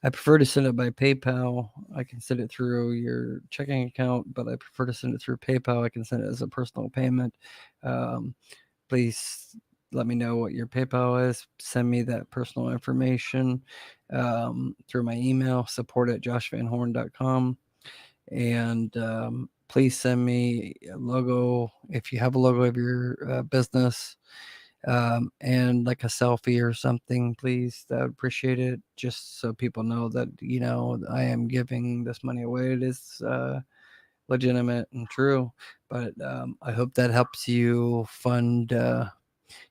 I prefer to send it by PayPal. I can send it through your checking account, but I prefer to send it through PayPal. I can send it as a personal payment. Please let me know what your PayPal is. Send me that personal information through my email, support@joshvanhorn.com. And please send me a logo if you have a logo of your business, and like a selfie or something, please. I would appreciate it, just so people know that I am giving this money away. It is legitimate and true, but I hope that helps you fund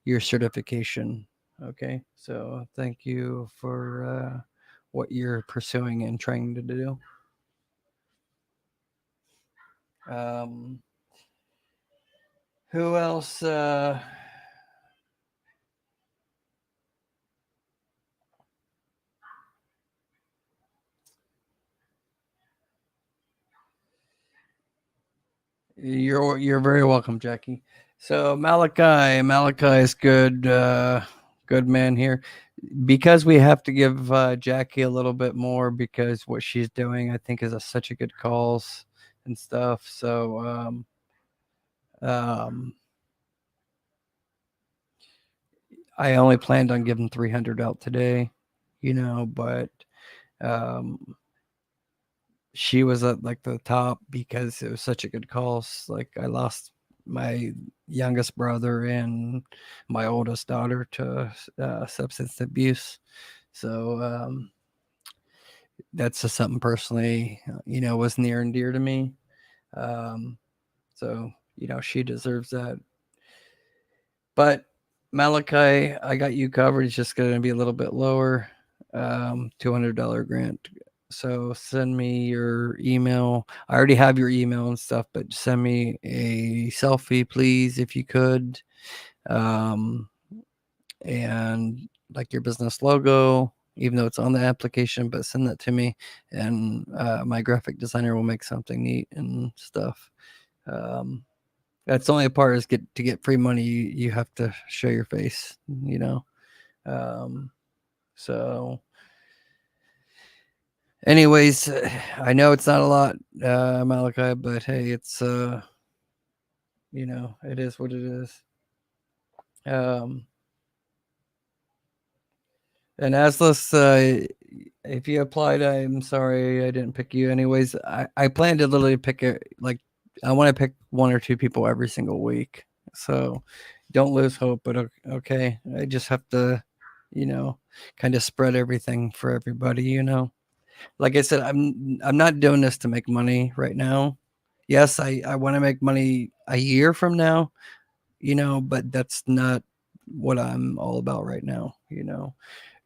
your certification. Okay, so thank you for what you're pursuing and trying to do. um, who else You're very welcome, Jackie. So Malachi is good, good man here. Because we have to give Jackie a little bit more because what she's doing, I think, is such a good cause and stuff. So um, I only planned on giving 300 out today, but um, she was at like the top because it was such a good cause. Like I lost my youngest brother and my oldest daughter to substance abuse. So that's just something personally, was near and dear to me. Um, so, she deserves that. But Malachi, I got you covered. It's just going to be a little bit lower, $200 grant. So send me your email. I already have your email and stuff, but send me a selfie, please, if you could. Um, and like your business logo, even though it's on the application, but send that to me, and my graphic designer will make something neat and stuff. That's the only part is to get free money. You have to show your face, So, anyways, I know it's not a lot, Malachi, but hey, it's it is what it is. And Aslis, if you applied, I'm sorry I didn't pick you. Anyways, I plan to literally pick I want to pick one or two people every single week. So don't lose hope. But okay, I just have to, kind of spread everything for everybody. Like I said, I'm not doing this to make money right now. Yes, I want to make money a year from now, but that's not what I'm all about right now.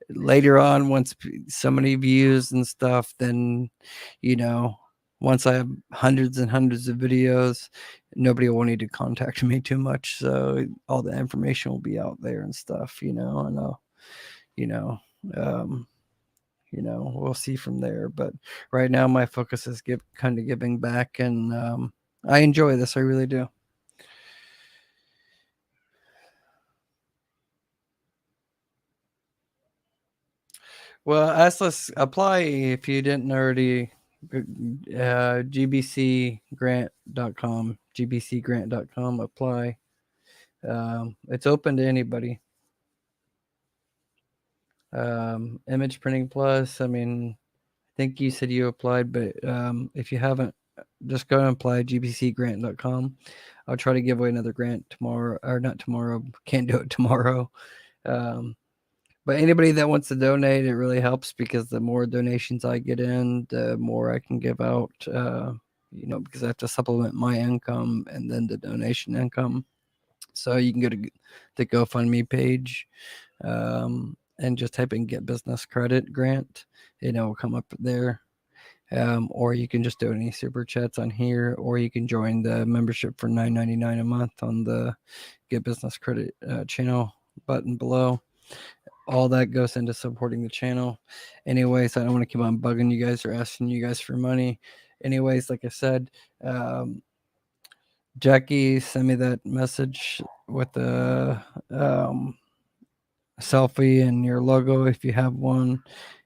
Later on, once so many views and stuff, then, you know, once I have hundreds and hundreds of videos, nobody will need to contact me too much. So all the information will be out there and stuff, and I'll, you know, um, we'll see from there. But right now my focus is kind of giving back, and I enjoy this. I really do. Well, let's apply if you didn't already. gbcgrant.com, gbcgrant.com. Apply. It's open to anybody. Image Printing Plus. I mean, I think you said you applied, but if you haven't, just go and apply gbcgrant.com. I'll try to give away another grant tomorrow, or not tomorrow. Can't do it tomorrow. But anybody that wants to donate, it really helps, because the more donations I get in, the more I can give out, because I have to supplement my income and then the donation income. So you can go to the GoFundMe page and just type in Get Business Credit Grant. It will come up there. Or you can just do any super chats on here, or you can join the membership for $9.99 a month on the Get Business Credit channel button below. All that goes into supporting the channel. Anyways, I don't want to keep on bugging you guys or asking you guys for money. Anyways, like I said, Jackie sent me that message with the selfie and your logo if you have one,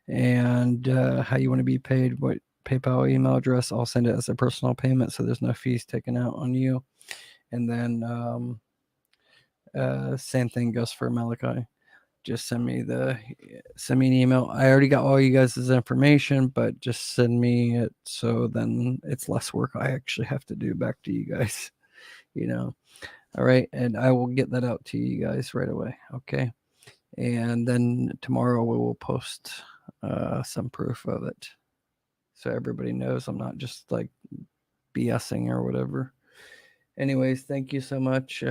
and how you want to be paid, what PayPal email address. I'll send it as a personal payment, so there's no fees taken out on you. And then same thing goes for Malachi. Just send me an email. I already got all you guys' information, but just send me it, so then it's less work I actually have to do back to you guys. All right, and I will get that out to you guys right away. Okay, and then tomorrow we will post some proof of it, so everybody knows I'm not just like BSing or whatever. Anyways, thank you so much.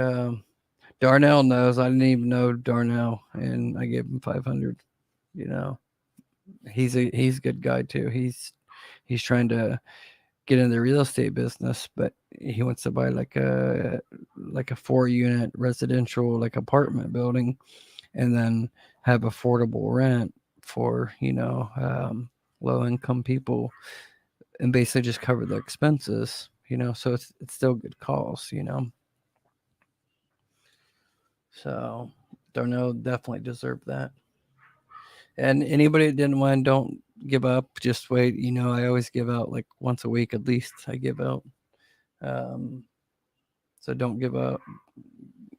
Darnell knows. I didn't even know Darnell, and I gave him 500. He's a good guy too. He's trying to get in the real estate business, but he wants to buy like a 4-unit residential like apartment building, and then have affordable rent for low income people, and basically just cover the expenses. So it's still good cause. So Darnell definitely deserved that. And anybody that didn't win, don't give up. Just wait. I always give out like once a week at least. I give out. So don't give up.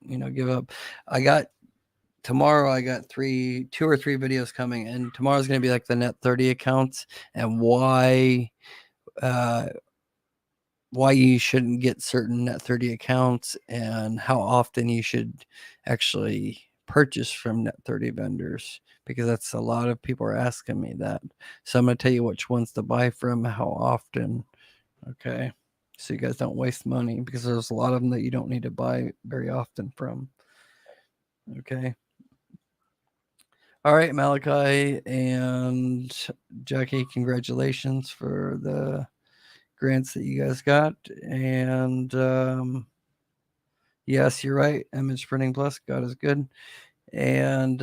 Give up. Tomorrow I got 2 or 3 videos coming, and tomorrow's going to be like the net 30 accounts and why you shouldn't get certain net 30 accounts, and how often you should actually purchase from net 30 vendors, because that's a lot of people are asking me that. So I'm going to tell you which ones to buy from, how often. Okay, so you guys don't waste money, because there's a lot of them that you don't need to buy very often from. Okay. All right, Malachi and Jackie, congratulations for the grants that you guys got. And yes, you're right. Image Printing Plus, God is good. And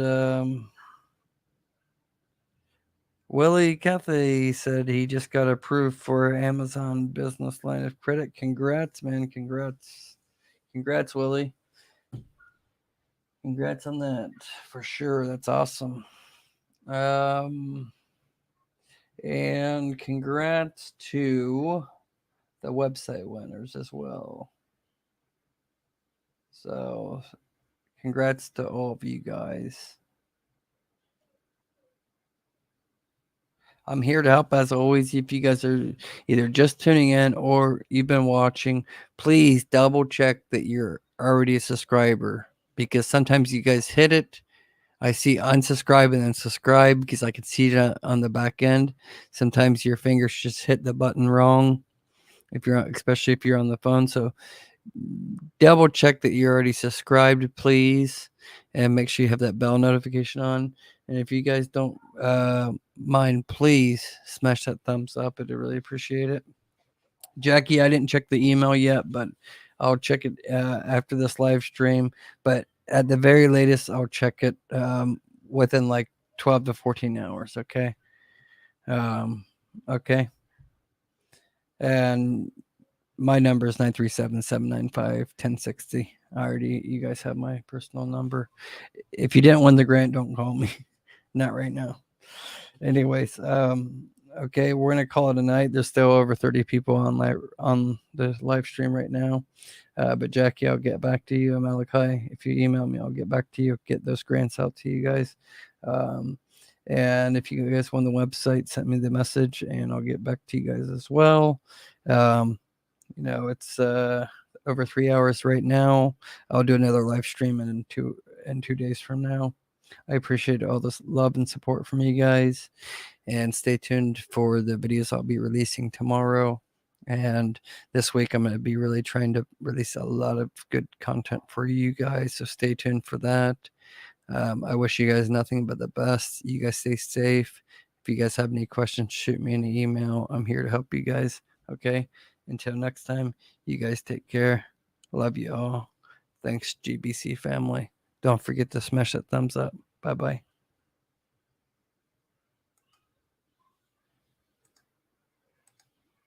Willie Cathy said he just got approved for Amazon business line of credit. Congrats, man. Congrats, Willie. Congrats on that, for sure. That's awesome. And congrats to the website winners as well. So congrats to all of you guys. I'm here to help as always. If you guys are either just tuning in or you've been watching, please double check that you're already a subscriber, because sometimes you guys hit it. I see unsubscribe and then subscribe, because I can see it on the back end. Sometimes your fingers just hit the button wrong, especially if you're on the phone. So double check that you're already subscribed, please, and make sure you have that bell notification on. And if you guys don't mind, please smash that thumbs up. I'd really appreciate it. Jackie, I didn't check the email yet, but I'll check it after this live stream. But at the very latest, I'll check it within like 12 to 14 hours. Okay. Okay. And my number is 937-795-1060. You guys have my personal number. If you didn't win the grant, don't call me. Not right now. Anyways, okay, we're gonna call it a night. There's still over 30 people on the live stream right now. But Jackie, I'll get back to you. Malachi, if you email me, I'll get back to you. Get those grants out to you guys. And if you guys want the website, send me the message, and I'll get back to you guys as well. It's over 3 hours right now. I'll do another live stream in 2 days from now. I appreciate all this love and support from you guys, and stay tuned for the videos I'll be releasing tomorrow. And this week I'm going to be really trying to release a lot of good content for you guys, so stay tuned for that. I wish you guys nothing but the best. You guys stay safe. If you guys have any questions, shoot me an email. I'm here to help you guys. Okay. Until next time, you guys take care. Love you all. Thanks, GBC family. Don't forget to smash that thumbs up. Bye-bye.